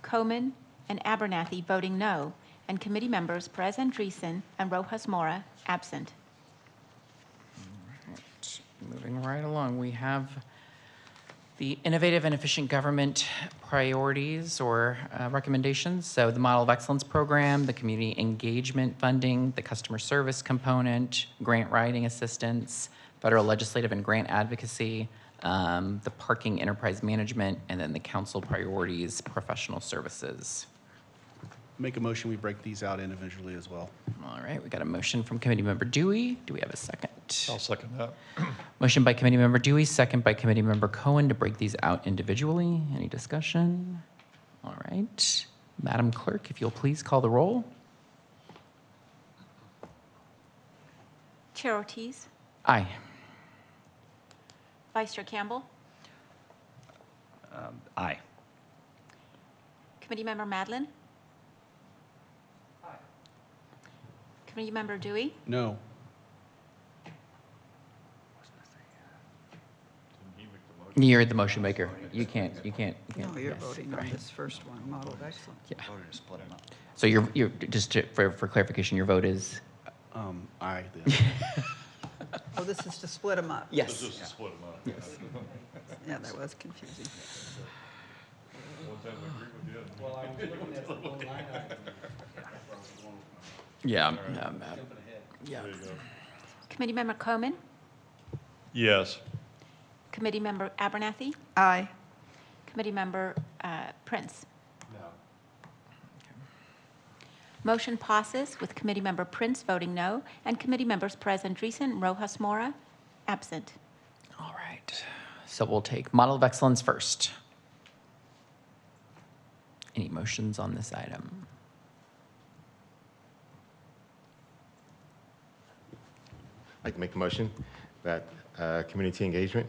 Coman, and Abernathy voting no, and committee members Perez Andreessen and Rojas Mora absent. Moving right along, we have the innovative and efficient government priorities or recommendations. So the Model of Excellence program, the community engagement funding, the customer service component, grant writing assistance, federal legislative and grant advocacy, the parking enterprise management, and then the council priorities, professional services. Make a motion, we break these out individually as well. All right, we got a motion from Committee Member Dewey. Do we have a second? I'll second that. Motion by Committee Member Dewey, second by Committee Member Cohen to break these out individually. Any discussion? All right. Madam Clerk, if you'll please call the roll. Chair Ortiz, Aye. Vice Chair Campbell, Aye. Committee Member Madland, Committee Member Dewey, No. You're the motion maker. You can't. No, you're yes, voting on right. this first one, model of excellence. Yeah. Voted to split them up. So you're just for clarification, your vote is Aye then. Oh, this is to split them up. Yes. Just to split them up. Yeah, that was confusing. One time we agree with you. Well, I was looking at the line item. Yeah. Yeah. There you go. Committee-member Coman, Yes. Committee-member Abernathy, Aye. Committee-member Prince. No. Motion passes with Committee-member Prince voting no and Committee members Perez Andreessen and Rojas Mora absent. All right. So we'll take model of excellence first. Any motions on this item? I'd like to make a motion that community engagement,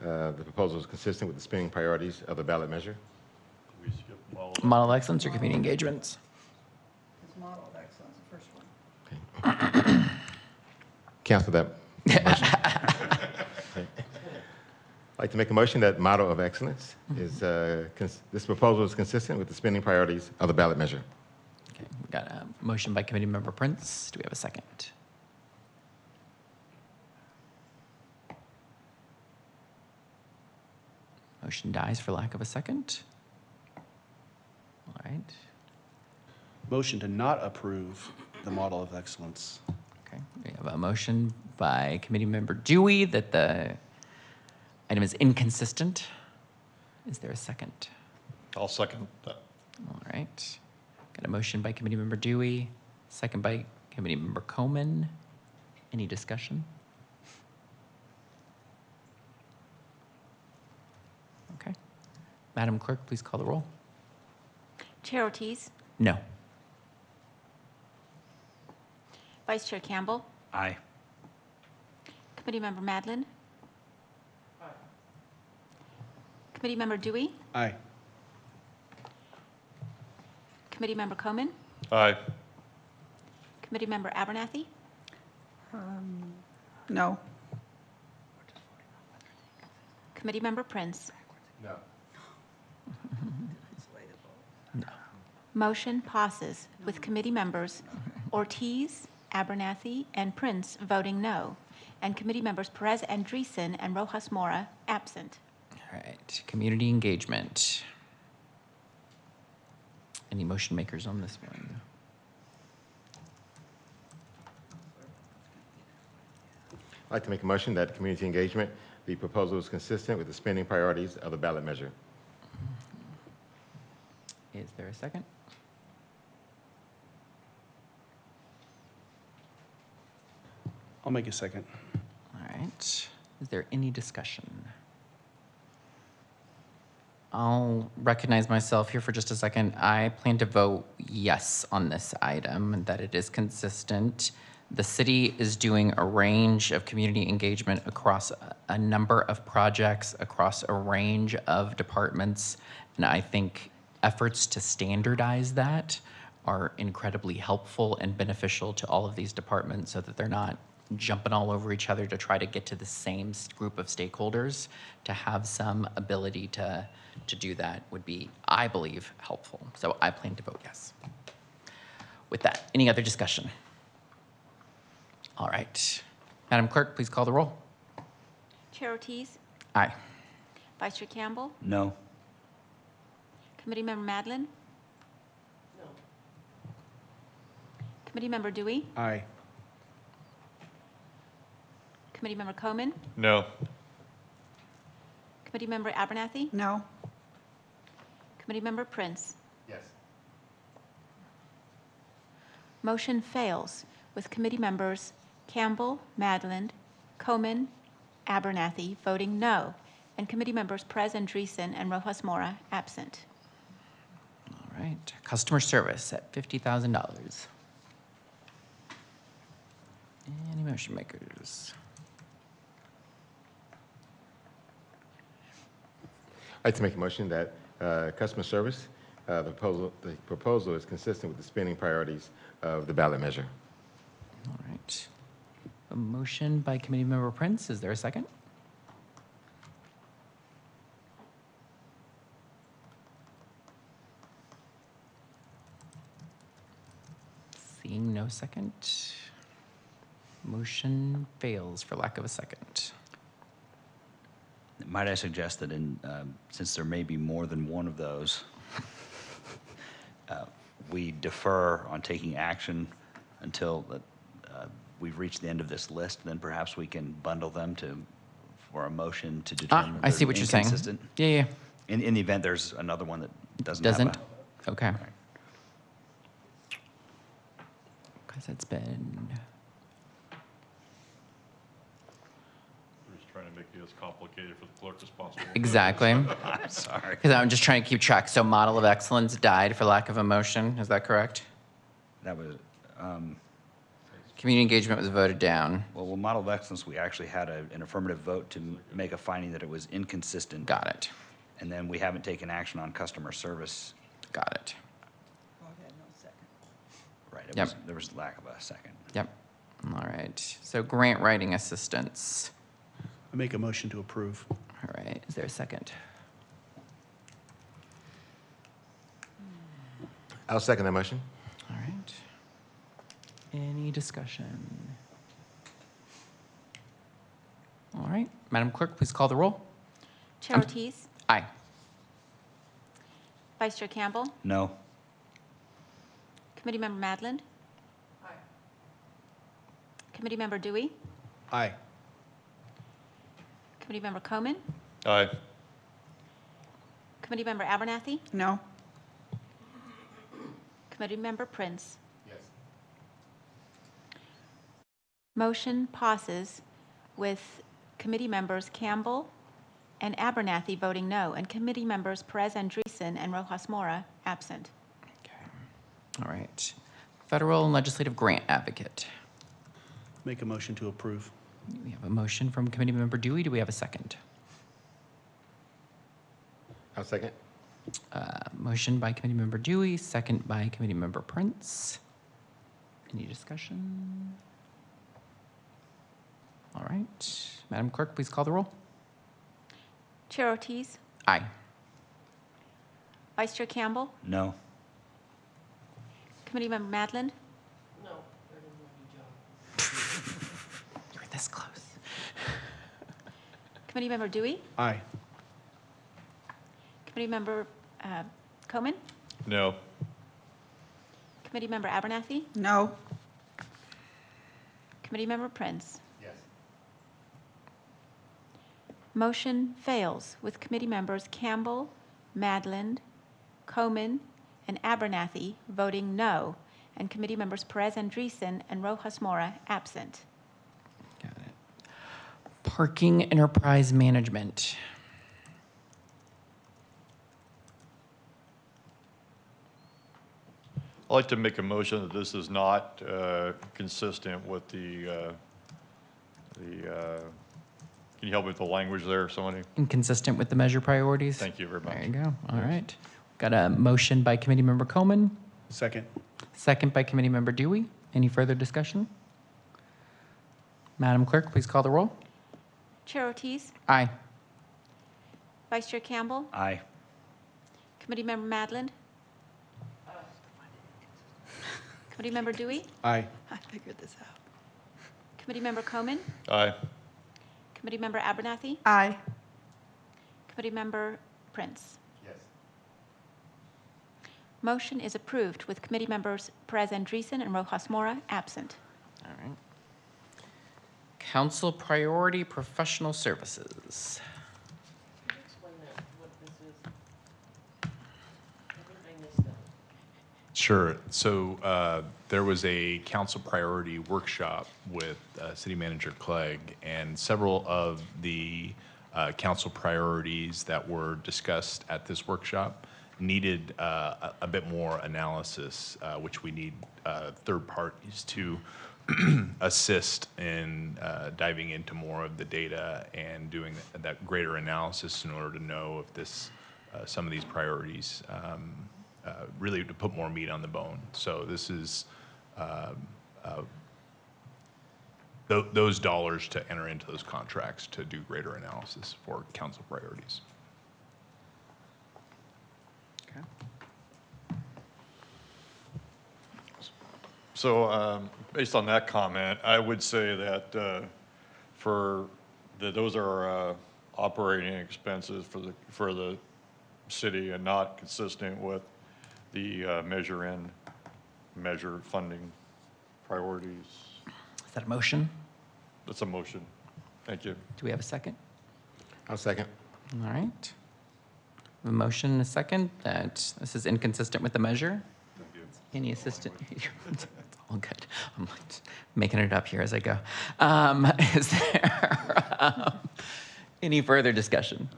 the proposal is consistent with the spending priorities of the ballot measure. We skip all of Model of excellence or community engagements? It's model of excellence, the first one. Cancel that motion. Okay. I'd like to make a motion that model of excellence is, this proposal is consistent with the spending priorities of the ballot measure. Okay, we got a motion by committee member Prince. Do we have a second? Motion dies for lack of a second. All right. Motion to not approve the model of excellence. Okay, we have a motion by committee member Dewey that the item is inconsistent. Is there a second? I'll second that. All right. Got a motion by committee member Dewey, second by committee member Coman. Any discussion? Okay. Madam Clerk, please call the roll. Chair Ortiz, No. Vice Chair Campbell, Aye. Committee-member Madlin. Committee-member Dewey, Aye. Committee-member Coman, Aye. Committee-member Abernathy, No. Committee-member Prince. No. Motion passes with committee members Ortiz, Abernathy, and Prince voting no, and committee members Perez Andreessen and Rojas Mora absent. All right. Community engagement. Any motion makers on this one? I'd like to make a motion that community engagement, the proposal is consistent with the spending priorities of the ballot measure. Is there a second? I'll make a second. All right. Is there any discussion? I'll recognize myself here for just a second. I plan to vote yes on this item, that it is consistent. The city is doing a range of community engagement across a number of projects, across a range of departments, and I think efforts to standardize that are incredibly helpful and beneficial to all of these departments so that they're not jumping all over each other to try to get to the same group of stakeholders. To have some ability to do that would be, I believe, helpful. So I plan to vote yes. With that, any other discussion? All right. Madam Clerk, please call the roll. Chair Ortiz, Aye. Vice Chair Campbell, No. Committee-member Madlin. No. Committee-member Dewey, Aye. Committee-member Coman, No. Committee-member Abernathy, No. Committee-member Prince. Yes. Motion fails with committee members Campbell, Madland, Coman, Abernathy voting no, and committee members Perez Andreessen and Rojas Mora absent. All right. Customer service at $50,000. Any motion makers? I'd like to make a motion that customer service, the proposal is consistent with the spending priorities of the ballot measure. All right. A motion by committee member Prince. Is there a second? Seeing no second. Motion fails for lack of a second. Might I suggest that since there may be more than one of those, we defer on taking action until we've reached the end of this list, then perhaps we can bundle them for a motion to determine if I see they're what you're saying. inconsistent. Yeah. In the event there's another one that doesn't Doesn't? have Okay. Right. Because it's been, We're just trying to make it as complicated for the clerk as possible. exactly. I'm sorry. Because I'm just trying to keep track. So model of excellence died for lack of a motion. Is that correct? That was, Community engagement was voted down. well, model of excellence, we actually had an affirmative vote to make a finding that it was inconsistent. Got it. And then we haven't taken action on customer service. Got it. Right, Yep. there was lack of a second. Yep. All right. So grant writing assistance. I make a motion to approve. All right. Is there a second? I'll second that motion. All right. Any discussion? All right. Madam Clerk, please call the roll. Chair Ortiz, Aye. Vice Chair Campbell, No. Committee Member Madland. Committee Member Dewey, Aye. Committee Member Coman, Aye. Committee Member Abernathy, No? Committee Member Prince. Motion passes with committee members Campbell and Abernathy voting no, and committee members Perez Andreessen and Rojas Mora absent. Okay. All right. Federal and legislative grant advocate. Make a motion to approve. We have a motion from Committee Member Dewey. Do we have a second? I'll second. Motion by Committee Member Dewey, second by Committee Member Prince. Any discussion? All right. Madam Clerk, please call the roll. Chair Ortiz, Aye. Vice Chair Campbell, No. Committee Member Madland, You were this close. Committee Member Dewey, Aye. Committee Member Coman, No. Committee Member Abernathy, No? Committee Member Prince. Yes. Motion fails with committee members Campbell, Madland, Coman, and Abernathy voting no, and committee members Perez Andreessen and Rojas Mora absent. Got it. Parking enterprise management. I'd like to make a motion that this is not consistent with can you help me with the language there, somebody? Inconsistent with the measure priorities? Thank you very much. There you go. All right. Got a motion by Committee Member Coman, Second. second by Committee Member Dewey. Any further discussion? Madam Clerk, please call the roll. Chair Ortiz, Aye. Vice Chair Campbell, Aye. Committee Member Madland, Committee Member Dewey, Aye. I figured this out. Committee Member Coman, Aye. Committee Member Abernathy, Aye. Committee Member Prince. Yes. Motion is approved with committee members Perez Andreessen and Rojas Mora absent. All right. Council priority professional services. Explain that, what this is. I think I missed that. Sure. So there was a council priority workshop with City Manager Clegg, and several of the council priorities that were discussed at this workshop needed a bit more analysis, which we need third parties to assist in diving into more of the data and doing that greater analysis in order to know if this some of these priorities really to put more meat on the bone. So this is those dollars to enter into those contracts to do greater analysis for council priorities. Okay. So based on that comment, I would say that those are operating expenses for the city and not consistent with the measure funding priorities. Is that a motion? That's a motion. Thank you. Do we have a second? I'll second. All right. A motion and a second that this is inconsistent with the measure. Any assistant? It's all good. I'm like making it up here as I go. Is there any further discussion?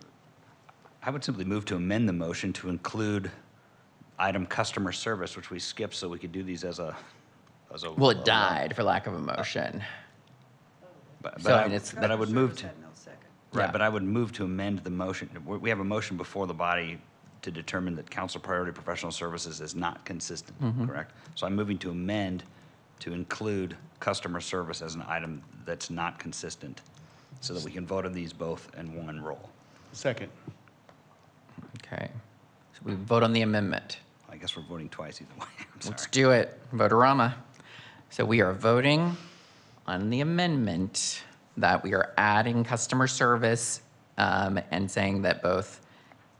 I would simply move to amend the motion to include item customer service, which we skipped so we could do these as a. Well, it died for lack of a motion. But So, I mean, it's- I would move to. Had no second. Right, Yeah. but I would move to amend the motion. We have a motion before the body to determine that council priority professional services is not consistent, correct? So I'm moving to amend to include customer service as an item that's not consistent, so that we can vote on these both in one roll. Second. Okay. So we vote on the amendment. I guess we're voting twice either way. I'm sorry. Let's do it. Votorama. So we are voting on the amendment that we are adding customer service and saying that both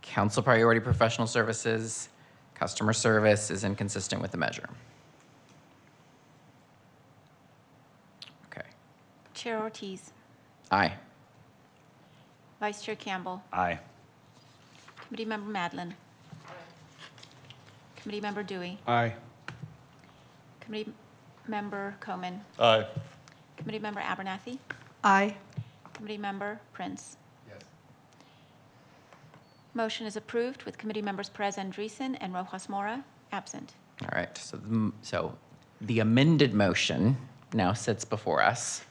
council priority professional services, customer service is inconsistent with the measure. Okay. Chair Ortiz, Aye. Vice Chair Campbell, Aye. Committee Member Madlin, Committee Member Dewey, Aye. Committee Member Coman, Aye. Committee Member Abernathy, Aye. Committee Member Prince. Yes. Motion is approved with committee members Perez Andreessen and Rojas Mora absent. All right. So the amended motion now sits before us.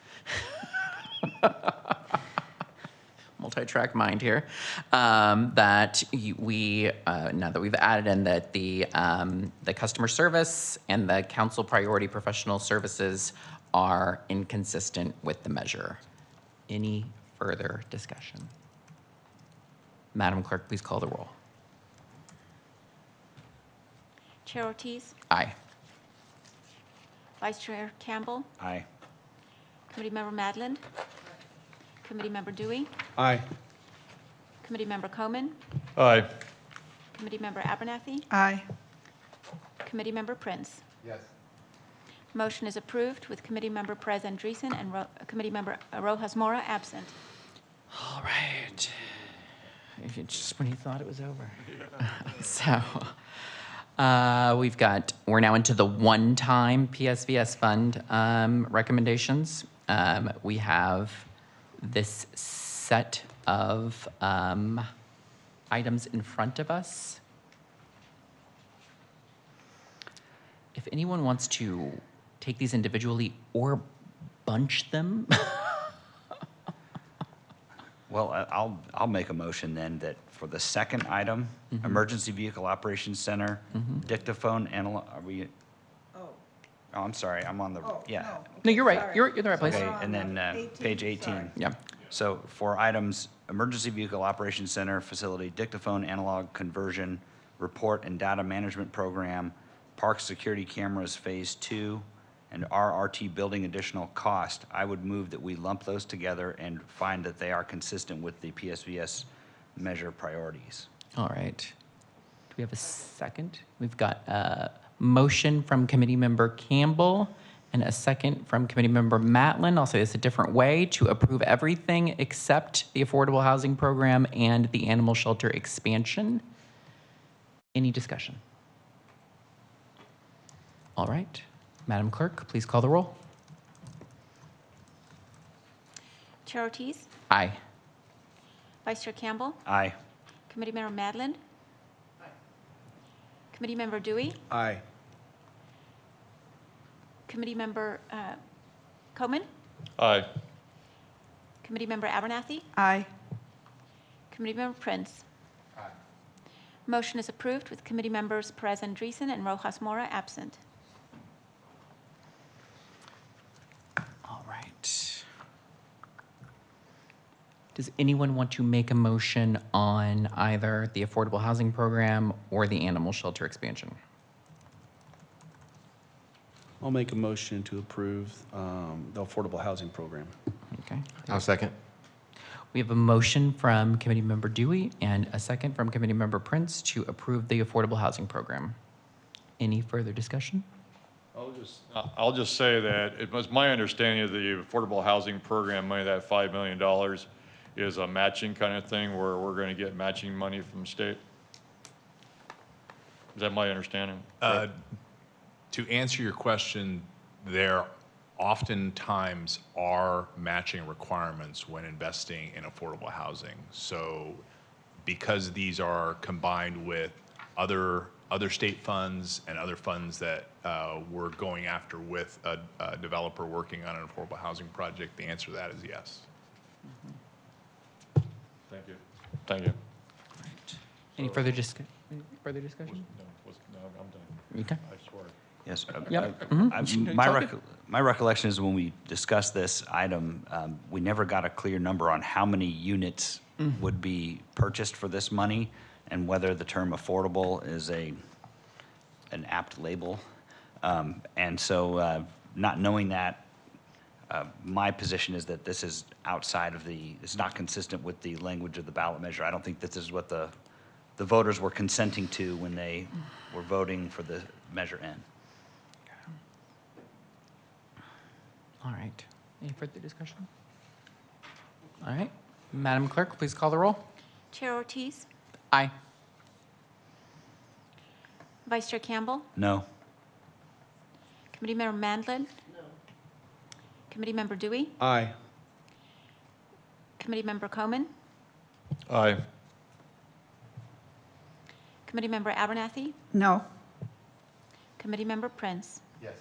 Multi-track mind here. That we now that we've added in that the customer service and the council priority professional services are inconsistent with the measure. Any further discussion? Madam Clerk, please call the roll. Chair Ortiz, Aye. Vice Chair Campbell, Aye. Committee Member Madlin, Committee Member Dewey, Aye. Committee Member Coman, Aye. Committee Member Abernathy, Aye. Committee Member Prince. Yes. Motion is approved with Committee Member Perez Andreessen and Committee Member Rojas Mora absent. All right. Just when you thought it was over. So we're now into the one-time PSVS fund recommendations. We have this set of items in front of us. If anyone wants to take these individually or bunch them. Well, I'll make a motion then that for the second item, Emergency Vehicle Operations Center, dictaphone analog, are we? Oh, I'm sorry, I'm on the, yeah. No, you're right. You're in the right place. Okay, and then page 18. Yeah. So for items, Emergency Vehicle Operations Center Facility, dictaphone analog conversion, report and data management program, Park Security Cameras Phase 2, and RRT building additional cost, I would move that we lump those together and find that they are consistent with the PSVS measure priorities. All right. Do we have a second? We've got a motion from Committee Member Campbell and a second from Committee Member Matlin. I'll say this a different way, to approve everything except the affordable housing program and the animal shelter expansion. Any discussion? All right. Madam Clerk, please call the roll. Chair Ortiz, Aye. Vice Chair Campbell, Aye. Committee Member Madlin, Committee Member Dewey, Aye. Committee Member Coman, Aye. Committee Member Abernathy, Aye. Committee Member Prince. Motion is approved with committee members Perez Andreessen and Rojas Mora absent. All right. Does anyone want to make a motion on either the affordable housing program or the animal shelter expansion? I'll make a motion to approve the affordable housing program. Okay. I'll second. We have a motion from Committee Member Dewey and a second from Committee Member Prince to approve the affordable housing program. Any further discussion? I'll just say that it was my understanding of the affordable housing program money, that $5 million is a matching kind of thing where we're going to get matching money from the state. Is that my understanding? To answer your question, there oftentimes are matching requirements when investing in affordable housing. So because these are combined with other state funds and other funds that we're going after with a developer working on an affordable housing project, the answer to that is yes. Thank you. Thank you. Any further discussion? No, I'm done. Okay. I swear. Yes. Yep. Mhm. My recollection is when we discussed this item, we never got a clear number on how many units would be purchased for this money and whether the term affordable is an apt label. And so not knowing that, my position is that this is outside of it's not consistent with the language of the ballot measure. I don't think this is what the voters were consenting to when they were voting for the Measure N. All right. Any further discussion? All right. Madam Clerk, please call the roll. Chair Ortiz, Aye. Vice Chair Campbell, No. Committee Member Mandlin. No. Committee Member Dewey, Aye. Committee Member Coman, Aye. Committee Member Abernathy, No. Committee Member Prince. Yes.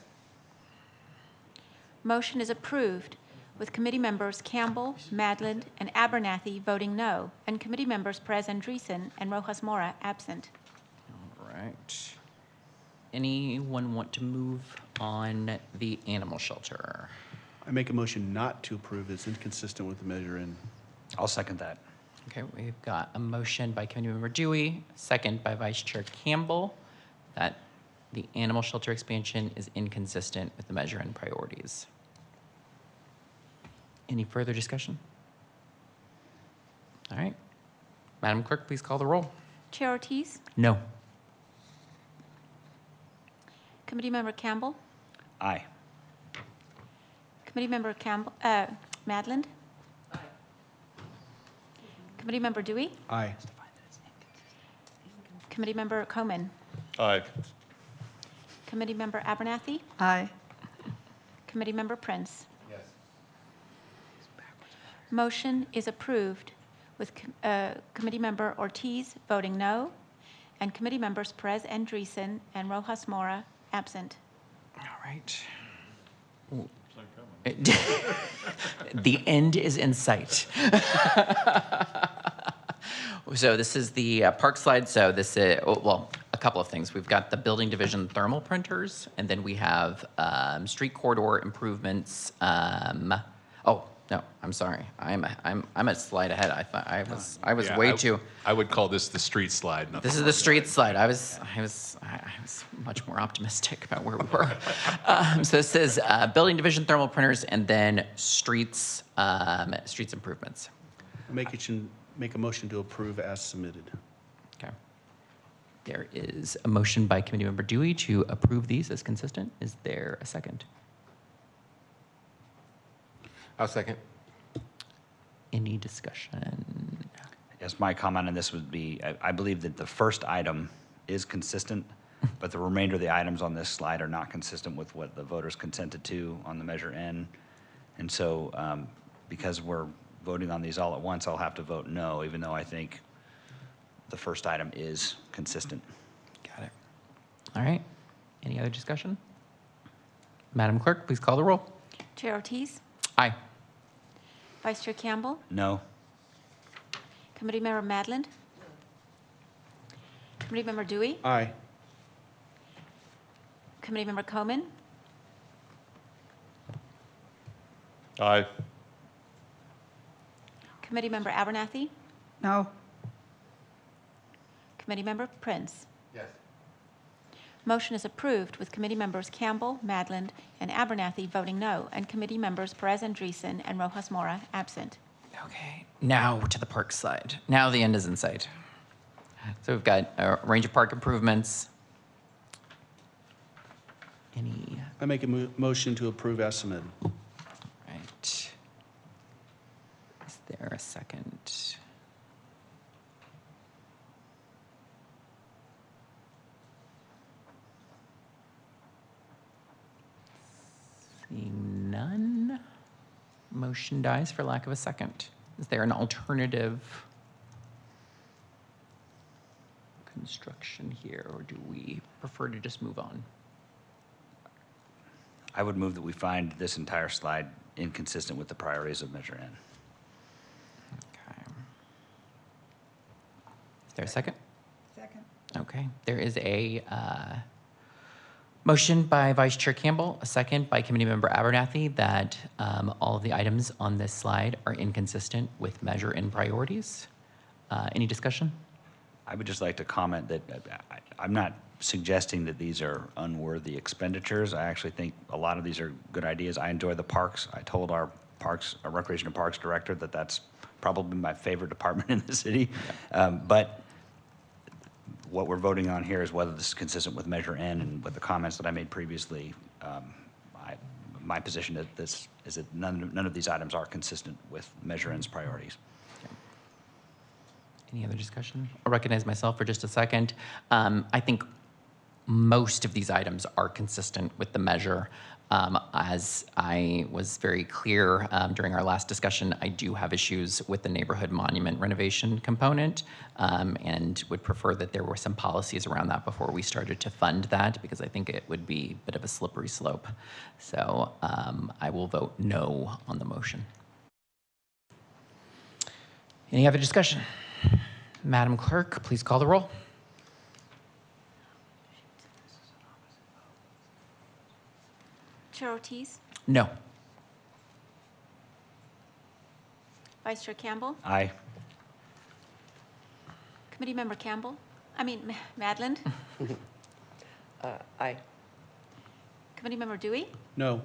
Motion is approved with committee members Campbell, Madland, and Abernathy voting no, and committee members Perez Andreessen and Rojas Mora absent. All right. Anyone want to move on the animal shelter? I make a motion not to approve. It's inconsistent with the Measure N. I'll second that. Okay, we've got a motion by Committee Member Dewey, second by Vice Chair Campbell, that the animal shelter expansion is inconsistent with the Measure N priorities. Any further discussion? All right. Madam Clerk, please call the roll. Chair Ortiz, No. Committee Member Campbell, Aye. Committee Member Madland. Committee Member Dewey, Aye. Committee Member Coman, Aye. Committee Member Abernathy, Aye. Committee Member Prince. Yes. Motion is approved with Committee Member Ortiz voting no, and Committee Members Perez Andreessen and Rojas Mora absent. All right. The end is in sight. So this is the park slide. So this is, well, a couple of things. We've got the building division thermal printers, and then we have street corridor improvements. Oh, no, I'm sorry. I'm a slide ahead. I thought I was Yeah, way too. I would call this the street slide. not This is the street slide. I was much more optimistic about where we were. So this is building division thermal printers and then streets improvements. Make a motion to approve as submitted. Okay. There is a motion by Committee Member Dewey to approve these as consistent. Is there a second? I'll second. Any discussion? Yes, my comment on this would be, I believe that the first item is consistent, but the remainder of the items on this slide are not consistent with what the voters consented to on the Measure N. And so because we're voting on these all at once, I'll have to vote no, even though I think the first item is consistent. Got it. All right. Any other discussion? Madam Clerk, please call the roll. Chair Ortiz, Aye. Vice Chair Campbell, No? Committee Member Madland, Committee Member Dewey, Aye. Committee Member Coman, Aye. Committee Member Abernathy, No. Committee Member Prince. Yes. Motion is approved with committee members Campbell, Madland, and Abernathy voting no, and committee members Perez Andreessen and Rojas Mora absent. Okay, now to the park side. Now the end is in sight. So we've got a range of park improvements. Any, I make a motion to approve as submitted. right. Is there a second? Seeing none, motion dies for lack of a second. Is there an alternative construction here, or do we prefer to just move on? I would move that we find this entire slide inconsistent with the priorities of Measure N. Okay. Is there a second? Second. Okay, there is a motion by Vice Chair Campbell, a second by Committee Member Abernathy that all of the items on this slide are inconsistent with Measure N priorities. Any discussion? I would just like to comment that I'm not suggesting that these are unworthy expenditures. I actually think a lot of these are good ideas. I enjoy the parks. I told our Recreation and Parks Director that that's probably my favorite department in the city. But what we're voting on here is whether this is consistent with Measure N, and with the comments that I made previously, my position is that none of these items are consistent with Measure N's priorities. Any other discussion? I'll recognize myself for just a second. I think most of these items are consistent with the measure. As I was very clear during our last discussion, I do have issues with the neighborhood monument renovation component, and would prefer that there were some policies around that before we started to fund that, because I think it would be a bit of a slippery slope. So I will vote no on the motion. Any other discussion? Madam Clerk, please call the roll. Chair Ortiz, No. Vice Chair Campbell, Aye. Committee Member Madland, Aye. Committee Member Dewey, No.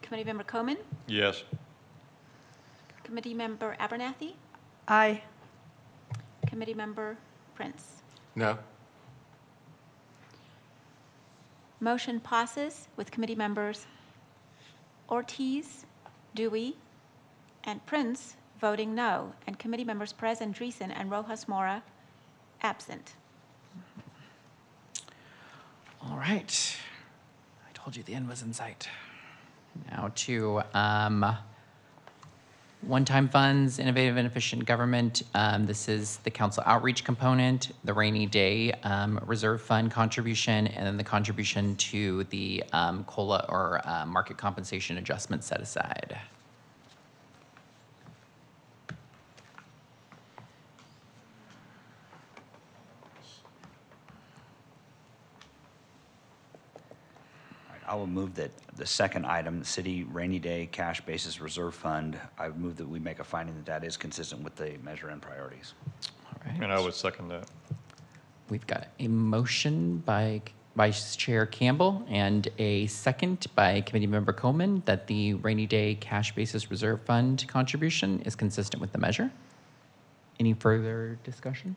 Committee Member Coman, Yes. Committee Member Abernathy, Aye. Committee Member Prince. No? Motion passes with committee members Ortiz, Dewey, and Prince voting no, and committee members Perez Andreessen and Rojas Mora absent. All right. I told you the end was in sight. Now to one-time funds, innovative and efficient government. This is the council outreach component, the rainy day reserve fund contribution, and then the contribution to the COLA or market compensation adjustment set aside. I will move that the second item, the city rainy day cash basis reserve fund, I would move that we make a finding that that is consistent with the Measure N priorities. All right. And I would second that. We've got a motion by Vice Chair Campbell and a second by Committee Member Coleman that the rainy day cash basis reserve fund contribution is consistent with the measure. Any further discussion?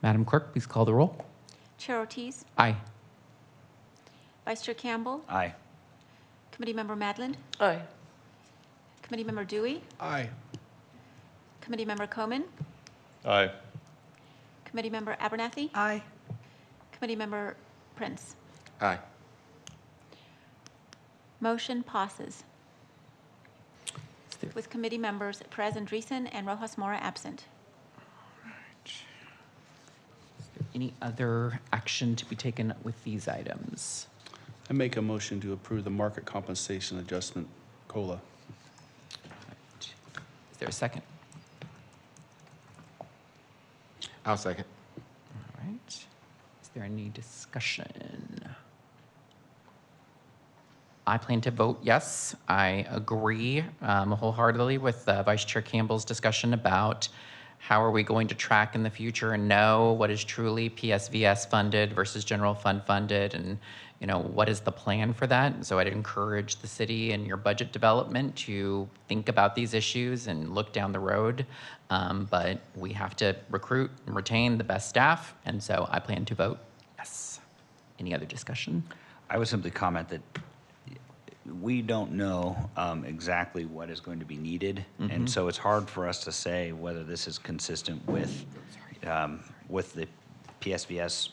Madam Clerk, please call the roll. Chair Ortiz, Aye. Vice Chair Campbell, Aye. Committee Member Madland, Aye. Committee Member Dewey, Aye. Committee Member Coman, Aye. Committee Member Abernathy, Aye. Committee Member Prince. Aye. Motion passes with committee members Perez Andreessen and Rojas Mora absent. Any other action to be taken with these items? I make a motion to approve the market compensation adjustment COLA. Is there a second? I'll second. All right. Is there any discussion? I plan to vote yes. I agree wholeheartedly with Vice Chair Campbell's discussion about How are we going to track in the future and know what is truly PSVS funded versus general fund funded, and what is the plan for that? So I'd encourage the city and your budget development to think about these issues and look down the road. But we have to recruit and retain the best staff, and so I plan to vote yes. Any other discussion? I would simply comment that we don't know exactly what is going to be needed, and so it's hard for us to say whether this is consistent with the PSVS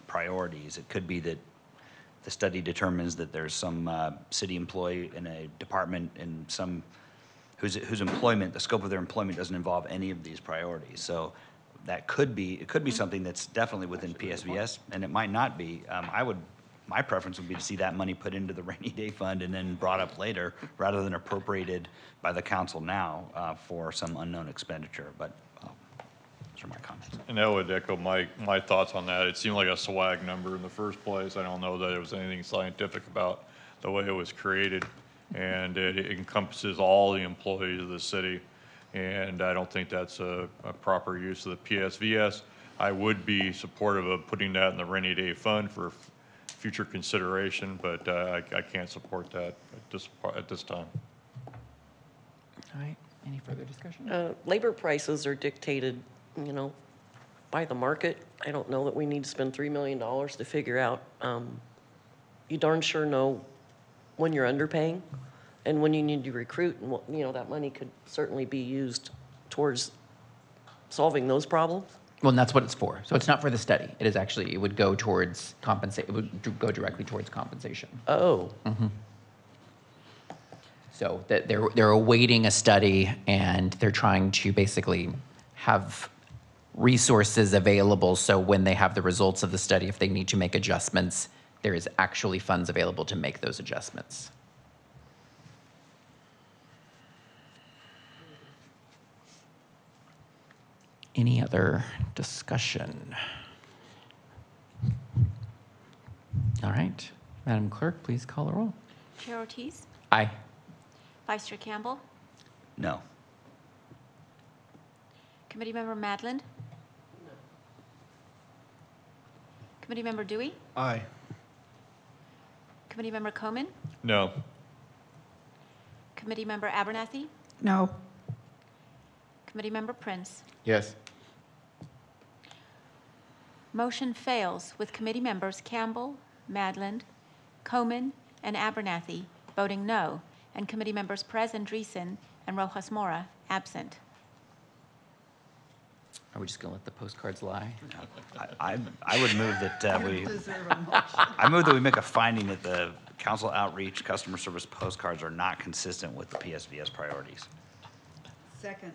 priorities. It could be that the study determines that there's some city employee in a department and some whose employment, the scope of their employment doesn't involve any of these priorities. So that could be something that's definitely within PSVS, and it might not be. My preference would be to see that money put into the rainy day fund and then brought up later, rather than appropriated by the council now for some unknown expenditure. But those are my comments. And that would echo my thoughts on that. It seemed like a swag number in the first place. I don't know that it was anything scientific about the way it was created. And it encompasses all the employees of the city. And I don't think that's a proper use of the PSVS. I would be supportive of putting that in the rainy day fund for future consideration, but I can't support that at this time. All right, any further discussion? Labor prices are dictated, by the market. I don't know that we need to spend $3 million to figure out. You darn sure know when you're underpaying and when you need to recruit, and that money could certainly be used towards solving those problems. Well, and that's what it's for. So it's not for the study. It is actually, it would go towards compensate. It would go directly towards compensation. Oh. So that they're awaiting a study, and they're trying to basically have resources available. So when they have the results of the study, if they need to make adjustments, there is actually funds available to make those adjustments. Any other discussion? All right, Madam Clerk, please call the roll. Chair Ortiz? Aye. Vice Chair Campbell? No. Committeemember Madland? Committeemember Dewey? Aye. Committeemember Coman? No. Committeemember Abernathy? No. Committeemember Prince? Yes. Motion fails with committee members Campbell, Madland, Coman, and Abernathy voting no, and committee members Perez Andreessen and Rojas Mora absent. Are we just gonna let the postcards lie? I would move that Deserve a motion. I move that we make a finding that the council outreach customer service postcards are not consistent with the PSVS priorities. Second.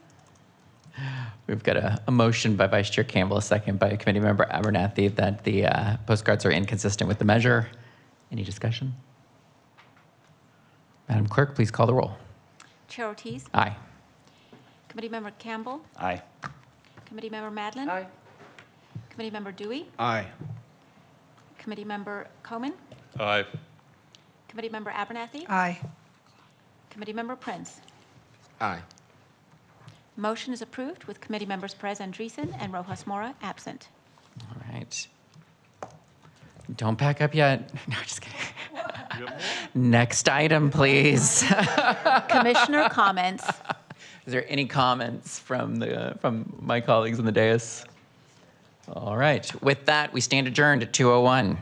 We've got a motion by Vice Chair Campbell, a second by Committee Member Abernathy, that the postcards are inconsistent with the measure. Any discussion? Madam Clerk, please call the roll. Chair Ortiz? Aye. Committeemember Campbell? Aye. Committeemember Madland? Aye. Committeemember Dewey? Aye. Committeemember Coman? Aye. Committeemember Abernathy? Aye. Committeemember Prince? Aye. Motion is approved with committee members Perez Andreessen and Rojas Mora absent. All right. Don't pack up yet. No, just kidding. Next item, please. Commissioner comments. Is there any comments from my colleagues on the dais? All right. With that, we stand adjourned at 2:01.